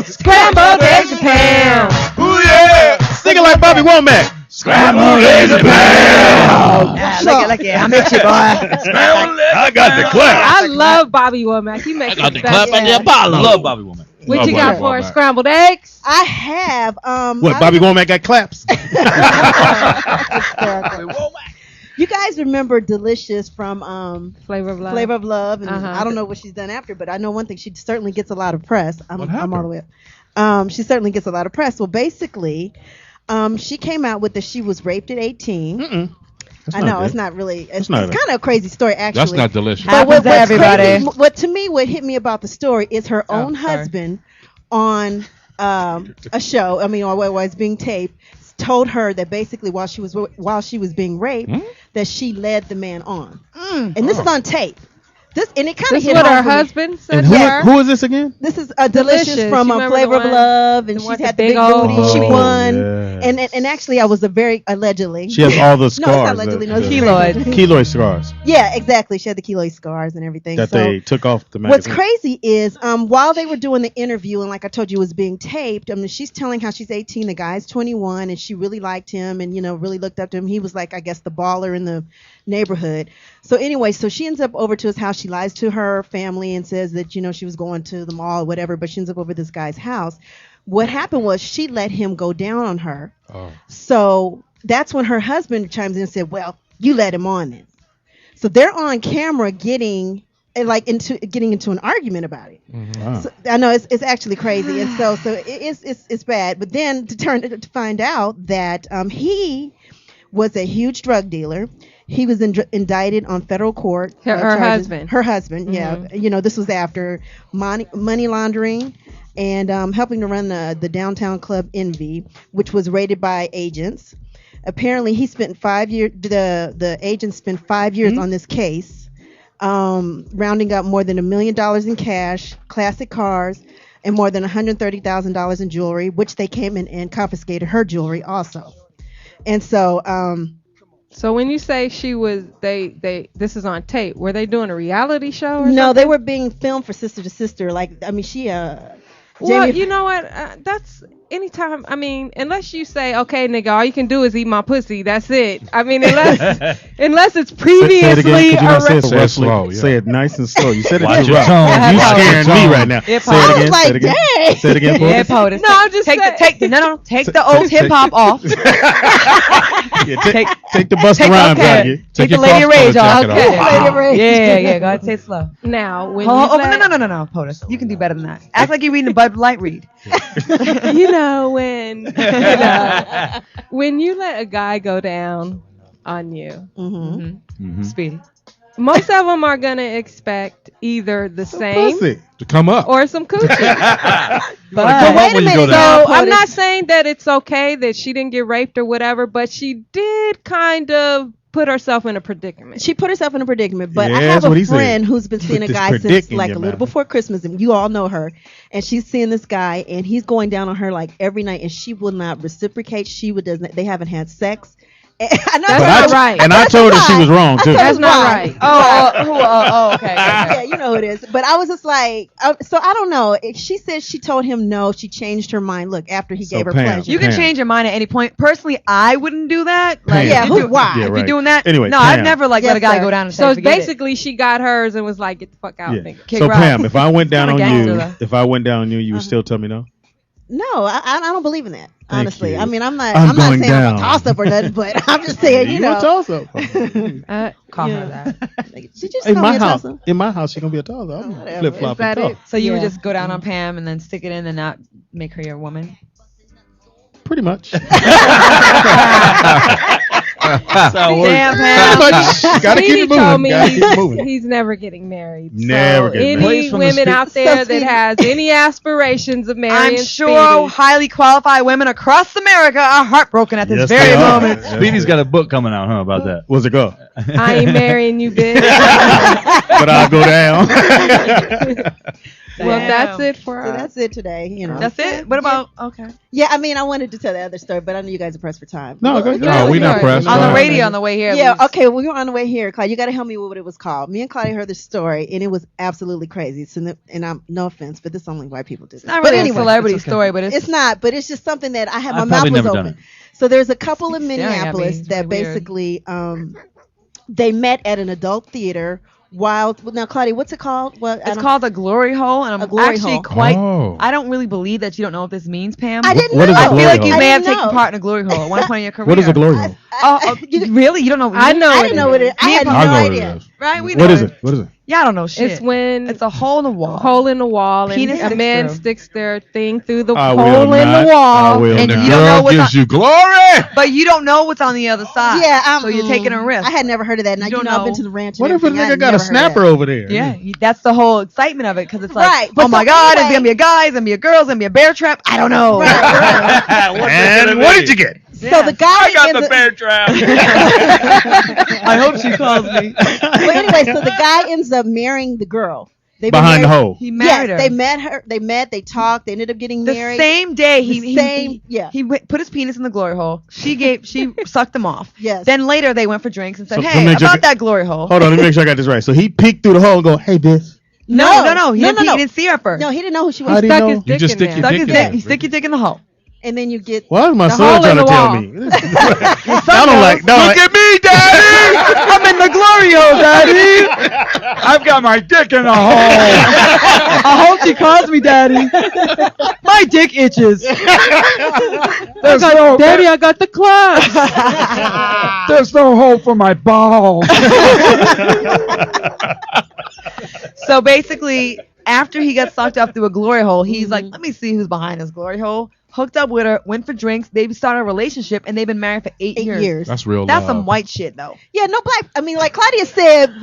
Scrambled eggs and Pam. Ooh, yeah. Sing it like Bobby Womack. Scrambled eggs and bam. Look at I'm at you, boy. I got the clap. I love Bobby Womack. He makes I got the the clap best. on the Apollo. Love Bobby Womack. What Love you got Bobby for us? Womack. Scrambled eggs? I have. What, Bobby Womack got claps? You guys remember Delicious from Flavor of Love. Flavor of Love, and Uh-huh. I don't know what she's done after, but I know one thing: she certainly gets a lot of press. What I'm happened? all the way up. She certainly gets a lot of press. Well, basically, she came out with that she was raped at 18. That's I not know good. it's not really. It's not kind good. of a crazy story, actually. That's not delicious. But Happens to what's everybody. crazy- what to me, what hit me about the story is her own sorry. husband on a show. I mean, or what was being taped, told her that basically while she was being raped, that she led the man on, and this is on tape. This and it kind of This is hit what home her for me. husband said And to who, her. who is this again? This is a Delicious from You remember Flavor the of one- Love, and the she's one with had the the big big old booty. She booty? won, yes. and actually, I was a very allegedly. She has all the No, scars. it's not allegedly. No, it's Keloid. Keloid scars Yeah, exactly. She had the keloid scars and everything. that so, they took off the what's magazine. crazy is while they were doing the interview, and like I told you, it was being taped. I mean, she's telling how she's 18, the guy's 21, and she really liked him, and really looked up to him. He was like, I guess, the baller in the neighborhood. So anyway, so she ends up over to his house. She lies to her family and says that she was going to the mall or whatever, but she ends up over this guy's house. What happened was she let him go down on her. Oh. So that's when her husband chimes in and said, "Well, you let him on then." So they're on camera getting into an argument about it. Wow. So, I know it's actually crazy, and so it's bad. But then to find out that he was a huge drug dealer. He was indicted on federal court. Her charges. husband. Her husband, yeah. This was after money laundering and helping to run the downtown club Envy, which was raided by agents. Apparently, he spent 5 years. The agents spent 5 years on this case, rounding up more than $1 million in cash, classic cars, and more than $130,000 in jewelry, which they came in and confiscated her jewelry also. And so, So when you say she was, this is on tape. Were they doing a reality show? Or no, something? they were being filmed for Sister to Sister. She. Well, Jamie- you know what? That's anytime. I mean, unless you say, okay, nigga, all you can do is eat my pussy. That's it. I mean, unless it's Say it again. Could you not say it Say it roughly? slow, yeah. Say it nice and slow. You said it Watch too your rough. tone. You Watch your scaring me tone. right now. Yeah, Say it again. like, Say it again. dang. Say it again. Yeah, For POTUS. No, I'm just saying. Take the old hip hop off. yeah, take the Busta Take- Rhymes okay. out of you. Take the your Lady cross-color Rage off. jacket Okay. off. Lady Rage. Yeah. Go ahead, say it slow. Now, when Oh, you let, no. POTUS. You can do better than that. Act like you're reading the Bud Light read. when you let a guy go down on you, Speedy. most of them are gonna expect either the same Pussy. To come up. or some coochie. But wait a minute, So though. I'm not saying that it's okay that she didn't get raped or whatever, but she did kind of put herself in a predicament. She put herself in a predicament, but Yeah, I have that's what a he said. friend who's been seeing a Put this guy since predict in like a your little mouth. before Christmas, and you all know her. And she's seeing this guy, and he's going down on her like every night, and she will not reciprocate. They haven't had sex. And I know That's it's not not right. And I told her she was wrong too. That's not right. Okay. Yeah, you know who it is. But I was just like, so I don't know. She said she told him no. She changed her mind. Look, after he So gave her Pam, pleasure. You can Pam. change your mind at any point. Personally, I wouldn't do that. Pam. Yeah, if you do- why? Yeah, If right. you're doing that, Anyway, no, I've Pam. never let a Yes, guy sir. go down and So say, forget it. basically, she got hers and was like, "Get the fuck out, Yeah. nigga." Kick So rocks. Pam, if I went down on Kinda you, gangster, if I went down on you, you would still tell me no? No, I don't believe in that. Thank Honestly, you. I mean, I'm not I'm saying going I'm down. a toss up or nothing, but I'm just saying, you know. a toss up. Call Yeah. her that. Did you just In call my me a house, toss-up? in my house, she's gonna be a toss up. I'm whatever. flip flop. Is that it? So you would Yeah. just go down on Pam and then stick it in and not make her your woman? Pretty much. Damn, Pam. Gotta keep Speedy it told moving. me Gotta keep it moving. he's never getting married. Never so getting any married. from the women street. out there that Speedy. has any aspirations of marrying I'm sure highly qualified women across America are heartbroken at this Yes, very they are. moment. Yes, Speedy's they got a book coming out, huh? About that. What's it go? Speedy, I ain't marrying you, bitch. But I'll go down. Well, that's it for So us. that's it today, you know. That's it? What about, okay. Yeah, I mean, I wanted to tell the other story, but I know you guys are pressed for time. No, go No, we not pressed. on the ahead. radio on the way here. Yeah, we was- okay, we were on the way here. Claudia, you got to help me with what it was called. Me and Claudia heard this story, and it was absolutely crazy. So, and I'm no offense, but this is only white people do this. It's not But really anyway, a celebrity it's okay. story, but it's not, but it's just something that I had my I've mouth probably was never done open. it. So there's a couple in Staring at me. Minneapolis It's that really weird. basically they met at an adult theater. While now, Claudia, what's it called? Well, It's called a glory hole, and A I'm glory actually hole. quite. Oh. I don't really believe that you don't know what this means, Pam. I didn't What know. is a I feel glory like you hole? may have didn't taken know. part in a glory hole at one point in your career. What is a glory hole? Really? You don't know? I know I what didn't it know what is. it. I had no I know what it idea. is. Right? We know What is it? What is it? Yeah, I don't know shit. It's when It's a hole in the wall. hole in the wall and Penis a sticks man through. sticks their thing through the I will hole in not. the wall. I will And The not. you don't know girl what's gives on- you glory. But you don't know what's on the other side. Yeah, so you're taking a risk. I had never heard of that. Now You you don't know I've know. been to the ranch. What and if a everything. I nigga got a never heard of that. snapper over there? Yeah, that's the whole excitement of it because it's like, Right. oh But my so God, it's anyway- gonna be a guy, it's gonna be a girl, it's gonna be a bear trap. I don't know. And what did you get? So the guy ends up- bear trap. I hope she calls me. Well, anyway, so the guy ends up marrying the girl. They've been Behind the married- hole. He married her. Yes, they met her. They met. They talked. They ended up getting The married. same day The he same- yeah. he put his penis in the glory hole. She sucked him off. Yes. Then later they went for drinks and said, So, hey, let me about check- that glory hole. Hold on, let me make sure I got this right. So he peeked through the hole and go, "Hey, bitch." No. He didn't see her first. No, he didn't know who she How was. do you Stuck know? his You dick just in stick there. your Stuck dick his in dick. there. You stick your dick in the hole. And then you get. Why is my The son hole trying in to the tell wall. me? I don't like. No, Look at me, daddy. I'm in the glory hole, daddy. I've got my dick in the hole. I hope she calls me daddy. My dick itches. Daddy, I got the class. There's no hole for my balls. So basically, after he got sucked up through a glory hole, he's like, let me see who's behind this glory hole. Hooked up with her, went for drinks. They started a relationship, and they've been married for 8 years. 8 years. That's real That's love. some white shit, though. Yeah, no black. I mean, like Claudia said,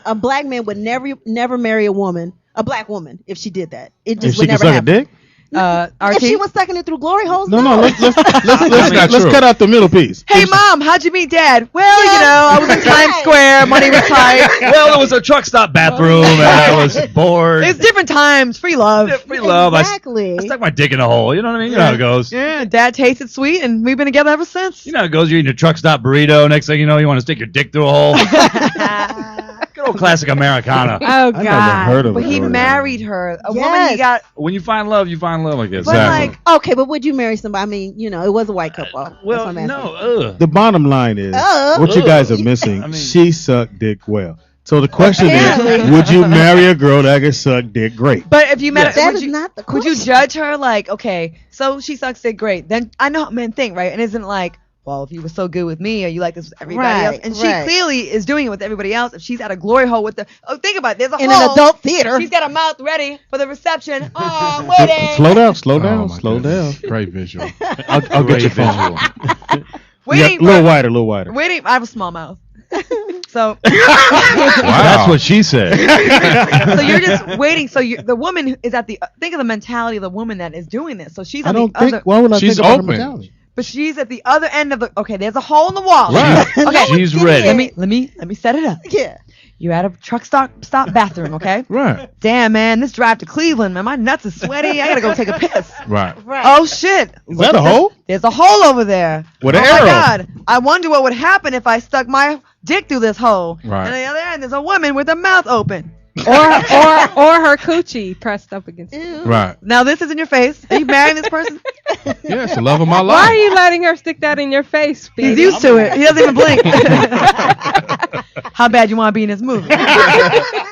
a black man would never marry a woman, a black woman, if she did that. It if just she would can never suck a happen. dick. If she was sucking it through glory holes, No, let's not true. cut out the middle piece. Hey, Mom, how'd you meet Dad? Well, you know, I was in Times Square. Money was tight. Well, it was a truck stop bathroom, and I was bored. It's different times. Free love. Free love. Exactly. I stuck my dick in a hole. You know what I mean? You know how it goes. Yeah, Dad tasted sweet, and we've been together ever since. You know how it goes. You're eating a truck stop burrito. Next thing you know, you want to stick your dick through a hole. Good old classic Americana. Oh I never God. heard of But it. he married her. A woman Yes. he got. When you find love, you find love, I guess. But like, Okay, but would you marry somebody? I mean, you know, it was a white couple. That's what well, I'm asking. no. The bottom line is what you guys are missing. I mean- She sucked dick well. So the question is, Apparently. would you marry a girl that can suck dick great? but if you met her, That would is you, not the would you question. judge her like, okay, so she sucks dick great? Then I know how men think, right? And isn't like, well, if you were so good with me, or you like this with everybody Right, else, and she right. clearly is doing it with everybody else. If she's at a glory hole with the, think about it, there's a In hole. an adult theater. She's got her mouth ready for the reception. Oh, I'm waiting. Slow down, slow Oh, down, my slow down. goodness. Great visual. I'll get your phone. Waiting. A little wider, a little wider. Waiting. I have a small mouth. So, That's what she said. so you're just waiting. So the woman is at the. Think of the mentality of the woman that is doing this. So she's I on don't the think. other. Why would I She's think about her open. mentality? But she's at the other end of the. Okay, there's a hole in the wall. Right. Okay, She's ready. let me set it up. Yeah. You're at a truck stop bathroom. Okay. Right. Damn, man, this drive to Cleveland, man, my nuts are sweaty. I gotta go take a piss. Right. Oh shit! Is that a hole? There's a hole over there. With an Oh arrow. my god! I wonder what would happen if I stuck my dick through this hole. Right. And on the other end, there's a woman with her mouth open. or her coochie pressed up against. Right. Now this is in your face. Are you marrying this person? Yeah, it's the love of my Why are life. you letting her stick that in your face, He's baby? used to it. He doesn't even blink. How bad you want to be in this movie?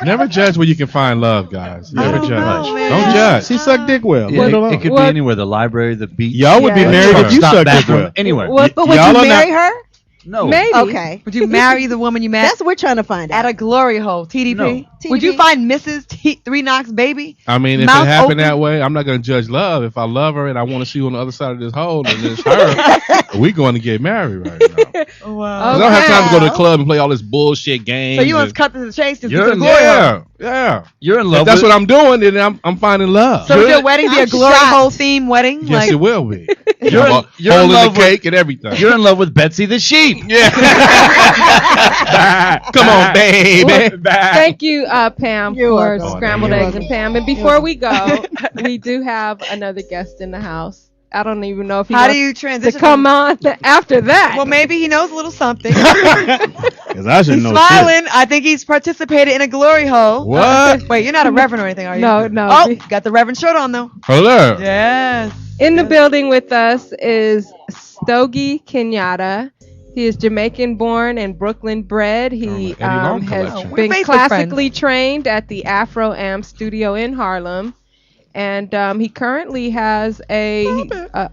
Never judge where you can find love, guys. Never don't judge. know, man. Don't judge. She sucked dick well. Yeah, Leave it alone. it could be What- anywhere. The library, the beach. Y'all would be Yeah. married truck if you stop sucked dick bathroom, well. anywhere. But would Y'all you are marry not- her? No. Maybe. Okay. Would you marry the woman you met That's what we're trying to find at out. a glory hole? TDP. No. Would you TDP? find Mrs. Three Knocks baby? I mean, if Mouth it happened open? that way, I'm not gonna judge love. If I love her and I want to see you on the other side of this hole and it's her, we going to get married right now. 'Cause Wow. I don't have time to go to the club and play all this bullshit games. So you want and- to cut to the chase? Just You're get to the in- glory hole. yeah, yeah. You're in If love that's with what I'm doing, then I'm finding love. So would your wedding be a I'm glory shocked. hole theme wedding? Yes, it will be. You're in- Hole you're in in the love with- cake and everything. You're in love with Betsy the sheep. Come on, baby. Thank you, Pam, You're for welcome. scrambled You're eggs and Pam. And before we go, we do have another guest in the house. I don't even know if he How do wants you transition to come on after that. Well, maybe he knows a little something. Because I should He's know. smiling. I think he's participated in a glory hole. What? Wait, you're not a reverend or anything, are you? No. Oh, got the reverend shirt on though. Hello. Yes. In the building with us is Stogie Kenyatta. He is Jamaican born and Brooklyn bred. He Eddie Long has collection. We're been Facebook classically trained at the Afro Am studio in Harlem. And he currently has a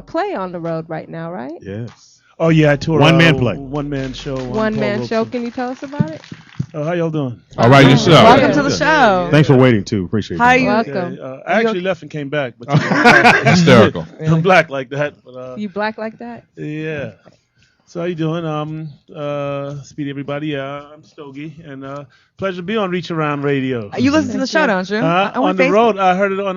play on the road right now, right? Yes. Oh yeah, I toured One man play. One man show. One Paul man Wilson. show. Can you tell us about it? How y'all doing? All right, yourself. Welcome to the show. Thanks for waiting too. Appreciate How it. you? Welcome. I actually left and came back, but Hysterical. I'm black like that. But, You black like that? yeah. So how you doing? Speedy everybody. I'm Stogie, and pleasure to be on Reach Around Radio. You listen to the show, don't you? On the road, I heard it on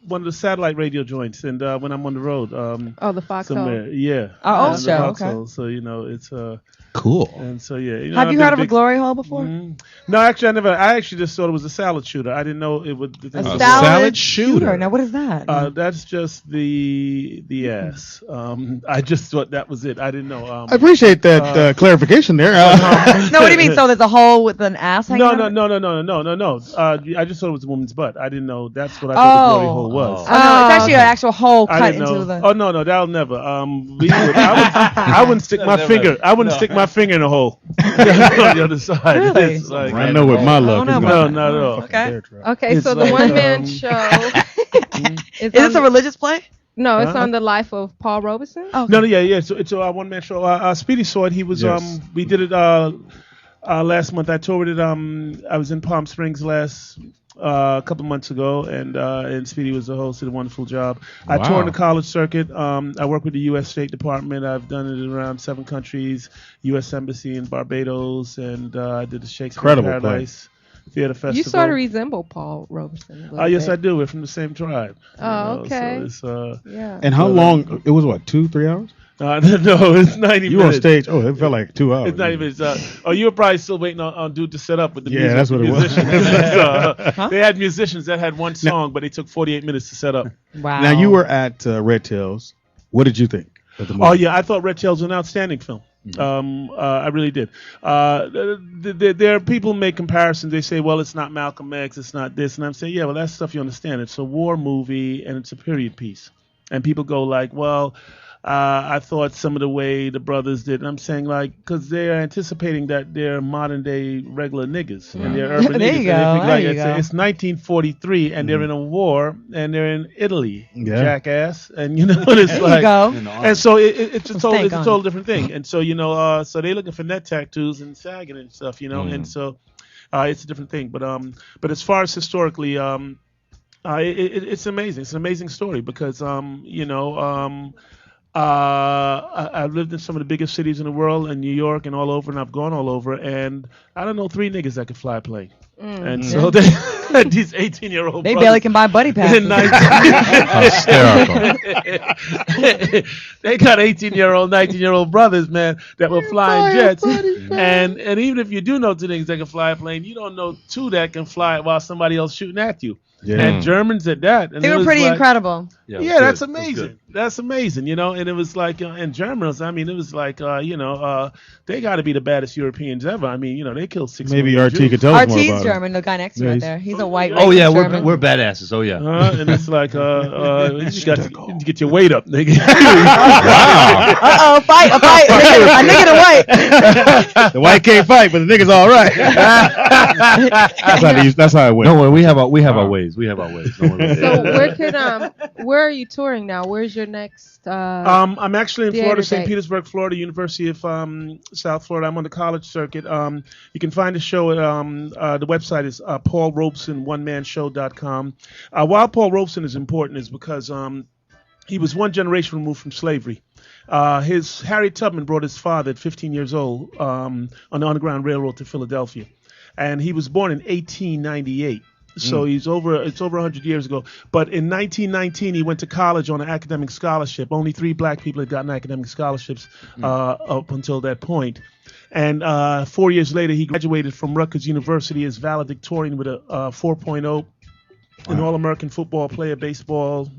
one of the satellite radio joints, and when I'm on the road, The Foxhole. somewhere, yeah. Our old the show, Foxhole. okay. So it's Cool. and so yeah. Have I've you been heard of a big- glory hole before? No, actually, I never. I actually just thought it was a salad shooter. I didn't know it would. A salad shooter. Now, what is that? That's just the ass. I just thought that was it. I didn't know. I appreciate that clarification there. No, what do you mean? So there's a hole with an ass hanging out? No. I just thought it was a woman's butt. I didn't know that's what I thought the glory hole was. Oh, no, it's actually an actual hole I cut didn't into know. the. Oh no, that'll never. I wouldn't stick my finger. I wouldn't stick my finger in a hole on the other side. Really? It's like, I know what my luck is no, going not at all. Okay. Okay, It's so the like, one man show Is this a religious play? No, it's Huh? on the life of Paul Robeson. Oh, No, yeah. So it's a one man show. Speedy saw it. He was Yes. we did it last month. I toured it. I was in Palm Springs a couple months ago, and Speedy was the host. Did a wonderful job. I Wow. toured the college circuit. I work with the U.S. State Department. I've done it in around 7 countries. U.S. Embassy in Barbados, and I did the Shakespeare Incredible play. Paradise Theater Festival. You sort of resemble Paul Robeson. Yes, I do. We're from the same tribe. Oh, okay. So Yeah. And how long? It was what, 2-3 hours? no, it's 90 You were on minutes. stage. Oh, it felt like 2 hours. It's 90 minutes. You were probably still waiting on dude to set up with the Yeah, music. that's what it was. Musicians. They had musicians that had one song, but they took 48 minutes to set up. Wow. Now you were at Red Tails. What did you think of the movie? Oh yeah, I thought Red Tail's an outstanding film. I really did. There are people who make comparisons. They say, well, it's not Malcolm X, it's not this, and I'm saying, yeah, well, that's stuff you understand. It's a war movie and it's a period piece. And people go like, well, I thought some of the way the brothers did. And I'm saying like, because they're anticipating that they're modern day regular niggas and they're urban There niggas. you go, And there they you think, like, go. it's 1943 and they're in a war and they're in Italy, Yeah. jackass. And you know, it's There like, you go. and so it's a Some total, stank it's a on total it. different thing. And so so they're looking for neck tattoos and sagging and stuff, and so it's a different thing. But as far as historically, it's amazing. It's an amazing story because I've lived in some of the biggest cities in the world, in New York and all over, and I've gone all over, and I don't know 3 niggas that could fly a plane. And so they these 18-year-old They barely can buy buddy passes. They got 18-year-old, 19-year-old brothers, man, that were flying jets. And even if you do know 2 niggas that can fly a plane, you don't know 2 that can fly it while somebody else shooting at you. Yeah. And Germans at that. And They it were was pretty like- incredible. Yeah, that's amazing. That's amazing, and it was like, and Germans, I mean, it was like, they got to be the baddest Europeans ever. I mean, they killed 6 Maybe million RT Jews. could tell us more RT's about it. German, the guy next to you Yeah, right he's- there. He's a white. Oh yeah, racist German. we're badasses. Oh yeah. And it's like, you just got to get your weight up, nigga. Uh-oh, fight, a fight. A nigga to white. The white can't fight, but the nigga's all right. That's how it went. Don't worry, we have our ways. We have our ways. Don't worry. So where are you touring now? Where's your next? I'm actually in theater Florida, St. date? Petersburg, Florida, University of South Florida. I'm on the college circuit. You can find the show at the website is paulrobeson1manshow.com. Why Paul Robeson is important is because he was one generation removed from slavery. Harriet Tubman brought his father at 15 years old on the Underground Railroad to Philadelphia, and he was born in 1898. So it's over 100 years ago. But in 1919, he went to college on an academic scholarship. Only 3 black people had gotten academic scholarships up until that point. And 4 years later, he graduated from Rutgers University as valedictorian with a 4.0. an All-American football player, baseball,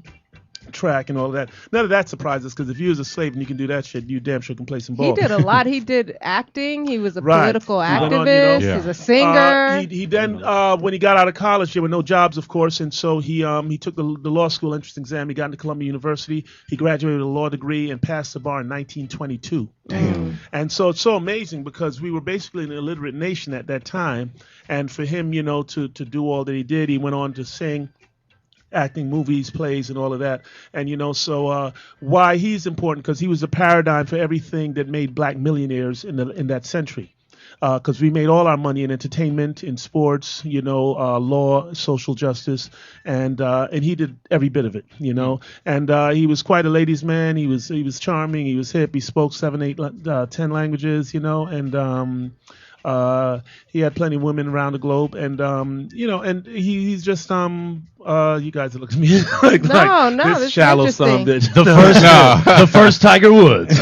track, and all of that. None of that surprises us because if you was a slave and you can do that shit, you damn sure can play some ball. He did a lot. He did acting. He was a Right. political He went activist. on, He's a singer. He then when he got out of college, there were no jobs, of course, and so he took the law school entrance exam. He got into Columbia University. He graduated with a law degree and passed the bar in 1922. Damn. And so it's so amazing because we were basically an illiterate nation at that time, and for him, to do all that he did, he went on to sing, acting, movies, plays, and all of that. And so why he's important, because he was a paradigm for everything that made black millionaires in that century. Because we made all our money in entertainment, in sports, law, social justice, and he did every bit of it, And he was quite a ladies' man. He was charming. He was hip. He spoke 7, 8, 10 languages, and he had plenty of women around the globe, and and he's just you guys are looking at me like No, this this is shallow interesting. son of a bitch. The first Tiger Woods.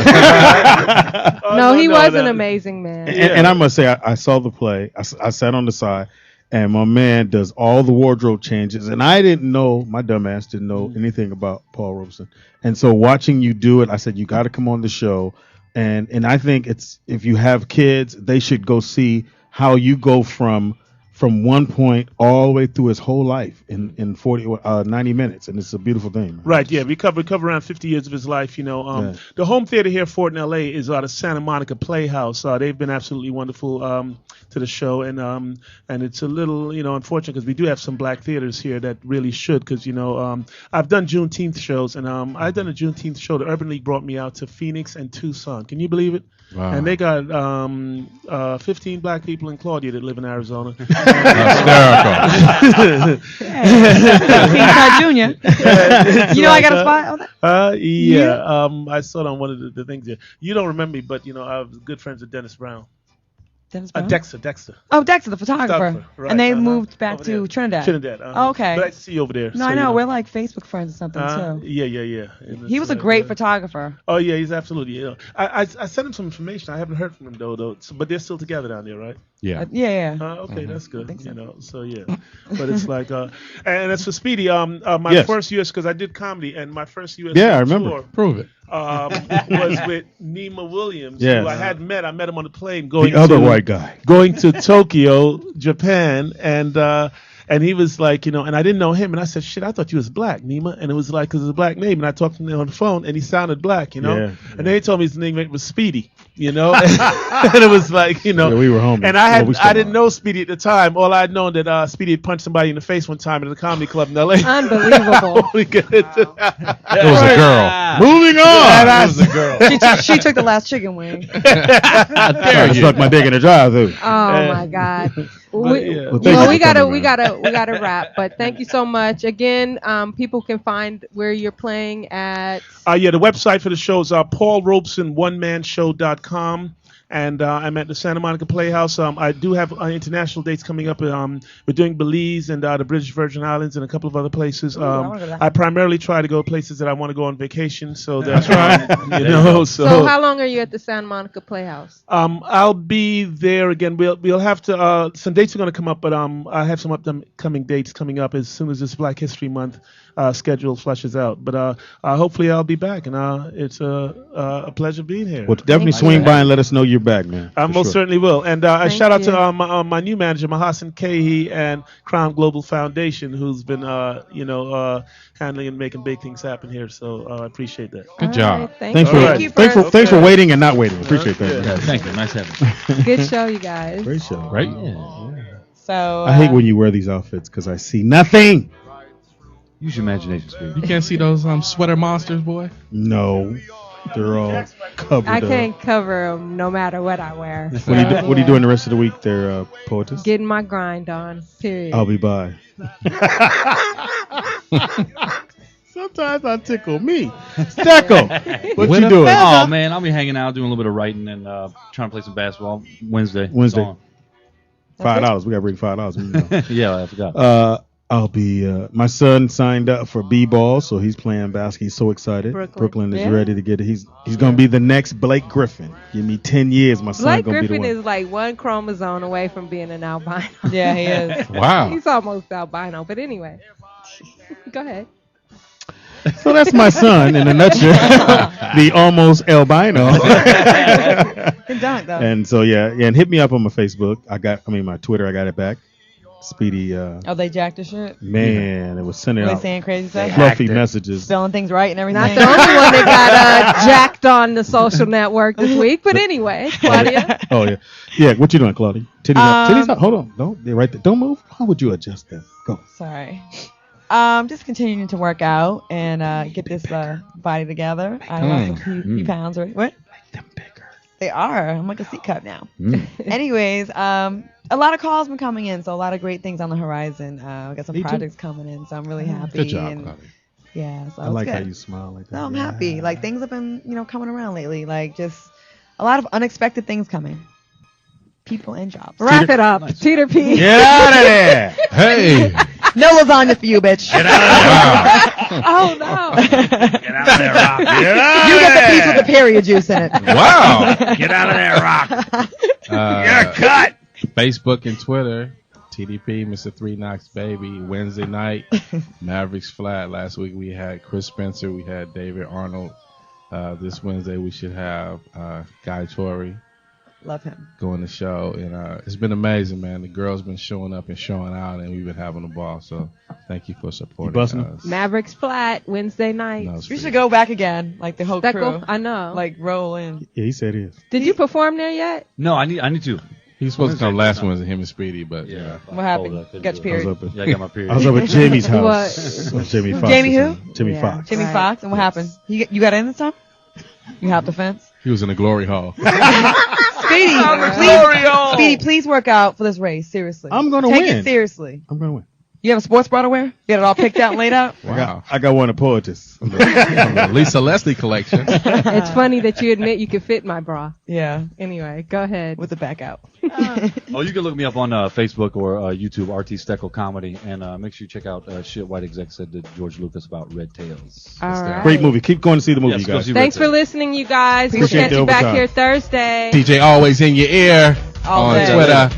No, he was an amazing man. And I must say, I saw the play. I sat on the side, and my man does all the wardrobe changes. And I didn't know, my dumb ass didn't know anything about Paul Robeson. And so watching you do it, I said, you got to come on the show. And I think if you have kids, they should go see how you go from one point all the way through his whole life in 90 minutes, and it's a beautiful thing. Right, yeah, we cover around 50 years of his life. The home theater here for it in LA is the Santa Monica Playhouse. They've been absolutely wonderful to the show, and it's a little unfortunate because we do have some black theaters here that really should, because I've done Juneteenth shows, and I've done a Juneteenth show. The Urban League brought me out to Phoenix and Tucson. Can you believe it? Wow. And they got 15 black people in Claudia that live in Arizona. Hysterical. Junior. I got a spot on that? Yeah. I saw it on one of the things here. You don't remember me, but I was good friends with Dennis Brown. Dennis Brown? Dexter. Oh, Dexter, the photographer. Right, and they moved back to Trinidad. Trinidad. Oh, okay. But I see you over there. No, I know. We're like Facebook friends or something, too. Yeah. He was a great photographer. Oh, yeah, he's absolutely. I sent him some information. I haven't heard from him, though. But they're still together down there, right? Yeah. Yeah. Okay, that's good. So yeah. But it's like, and as for Speedy, my first U.S. because I did comedy, and my first U.S. Yeah, I remember. tour Prove it. was with Nima Williams, Yes. who I hadn't met. I met him on the plane going The other to, white guy. going to Tokyo, Japan, and he was like, and I didn't know him, and I said, shit, I thought you was black, Nima, and it was like, because it's a black name, and I talked to him on the phone, and he sounded black, And then he told me his name was Speedy, and it was like, Yeah, we were homies. and I didn't know Speedy at the time. All I'd known that Speedy had punched somebody in the face one time at a comedy club in L.A. Unbelievable. It was a girl. Moving on. And It was a girl. She took the last chicken wing. I suck my dick in the drive-through. Oh my God. yeah. Well, thank you We for coming, we man. gotta wrap. But thank you so much. Again, people can find where you're playing at. The website for the show is paulrobesononeManShow.com. And I'm at the Santa Monica Playhouse. I do have international dates coming up. We're doing Belize and the British Virgin Islands and a couple of other places. I primarily try to go places that I want to go on vacation. So that's right. So how long are you at the Santa Monica Playhouse? I'll be there again. We'll have to. Some dates are going to come up, but I have some upcoming dates coming up as soon as this Black History Month schedule flushes out. But hopefully I'll be back, and it's a pleasure being here. Well, definitely swing by and let us know you're back, man. I For most sure. certainly will. And a Thank shout out you. to my new manager, Mahasan Kahi, and Crown Global Foundation, who's been handling and making big things happen here. So I appreciate that. Good job. Thanks Thank you thanks for waiting and not waiting. Appreciate that. Yeah, thank you. Nice having you. Good show, you guys. Great show. Right? So I hate when you wear these outfits because I see nothing. Use your imagination, Speedy. You can't see those sweater monsters, boy. No, they're all covered I up. can't cover them no matter what I wear. What are you doing the rest of the week there, poetess? Getting my grind on. Period. I'll be by. Sometimes I tickle me. Stecco, what you doing? Oh man, I'll be hanging out, doing a little bit of writing, and trying to play some Wednesday. Wednesday. So, $5. We got to bring $5. yeah, I forgot. I'll be. My son signed up for b-ball, so he's playing basketball. He's so excited. Brooklyn is Yeah. ready to get it. He's gonna be the next Blake Griffin. Give me 10 years, my son Blake gonna Griffin be the is like one chromosome away from being an albino. Yeah, he is. Wow. He's almost albino. But anyway, go ahead. one. So that's my son in a nutshell. The almost albino. Good dunk, though. And so yeah, and hit me up on my Facebook. My Twitter. I got it back. Speedy. Oh, they jacked the shit. Man, it was sending Were they out saying crazy stuff? fluffy messages. Spelling things right and everything. Not the only one that got jacked on the social network this week. But anyway, Claudia. Oh yeah, yeah. What you doing, Claudia? Titties up. Titties Um, up. Hold on. Don't. They're right there. Don't move. How would you adjust that? Go. Sorry. Just continuing to work out and get this body together. I lost a few pounds. Right? What? Make them bigger. They are. I'm like a C cup now. Anyways, a lot of calls been coming in, so a lot of great things on the horizon. We got some Me too. projects coming in, so I'm really happy. Good job, and, Claudia. yeah, so I it's like good. how you smile like that. No, I'm happy. Like things have been, coming around lately. Like just a lot of unexpected things coming. People and jobs. Wrap it up. Teeter P. Get out of there. Hey. No lasagna for you, bitch. Oh no. Get out of there, Rock. You get the piece with the period juice in it. Wow. Get out of there, Rock. You're cut. Facebook and Twitter. TDP, Mr. Three Knocks Baby. Wednesday night, Mavericks Flat. Last week we had Chris Spencer. We had David Arnold. This Wednesday we should have Guy Torrey. Love him. Going to show, and it's been amazing, man. The girls been showing up and showing out, and we've been having a ball. So thank you for supporting busting us. Mavericks Flat Wednesday night. No, it's We free. should go back again, like the whole That crew. go- I know. Like roll in. Yeah, he said it is. Did you perform there yet? No, I need to. He was supposed to come last Wednesday, him and Speedy, but Yeah. What happened? Got your period. Yeah, I got my period. I was up at Jamie's house. What? Jamie Foxx. Jamie who? Jamie Yeah. Foxx. Jimmy Right. Fox. And what happened? You got in this time? You hopped the fence? he was in the glory hall. Speedy, please work out for this race. Seriously. I'm gonna Take win. it seriously. I'm gonna win. You have a sports bra to wear? You got it all picked out and laid out? Wow. I got one of poetess. From the Lisa Leslie collection. It's funny that you admit you could fit my bra. Yeah. Anyway, go ahead. With the back out. Oh, you can look me up on Facebook or YouTube, RT Steckel Comedy, and make sure you check out Shit White Exec said to George Lucas about Red Tails. All right. Great movie. Keep going to see the movie, Yes, you go guys. see Thanks Red for Tails. listening, you guys. We'll Appreciate catch the you back overtime. here Thursday. DJ always in your ear All on day. Twitter.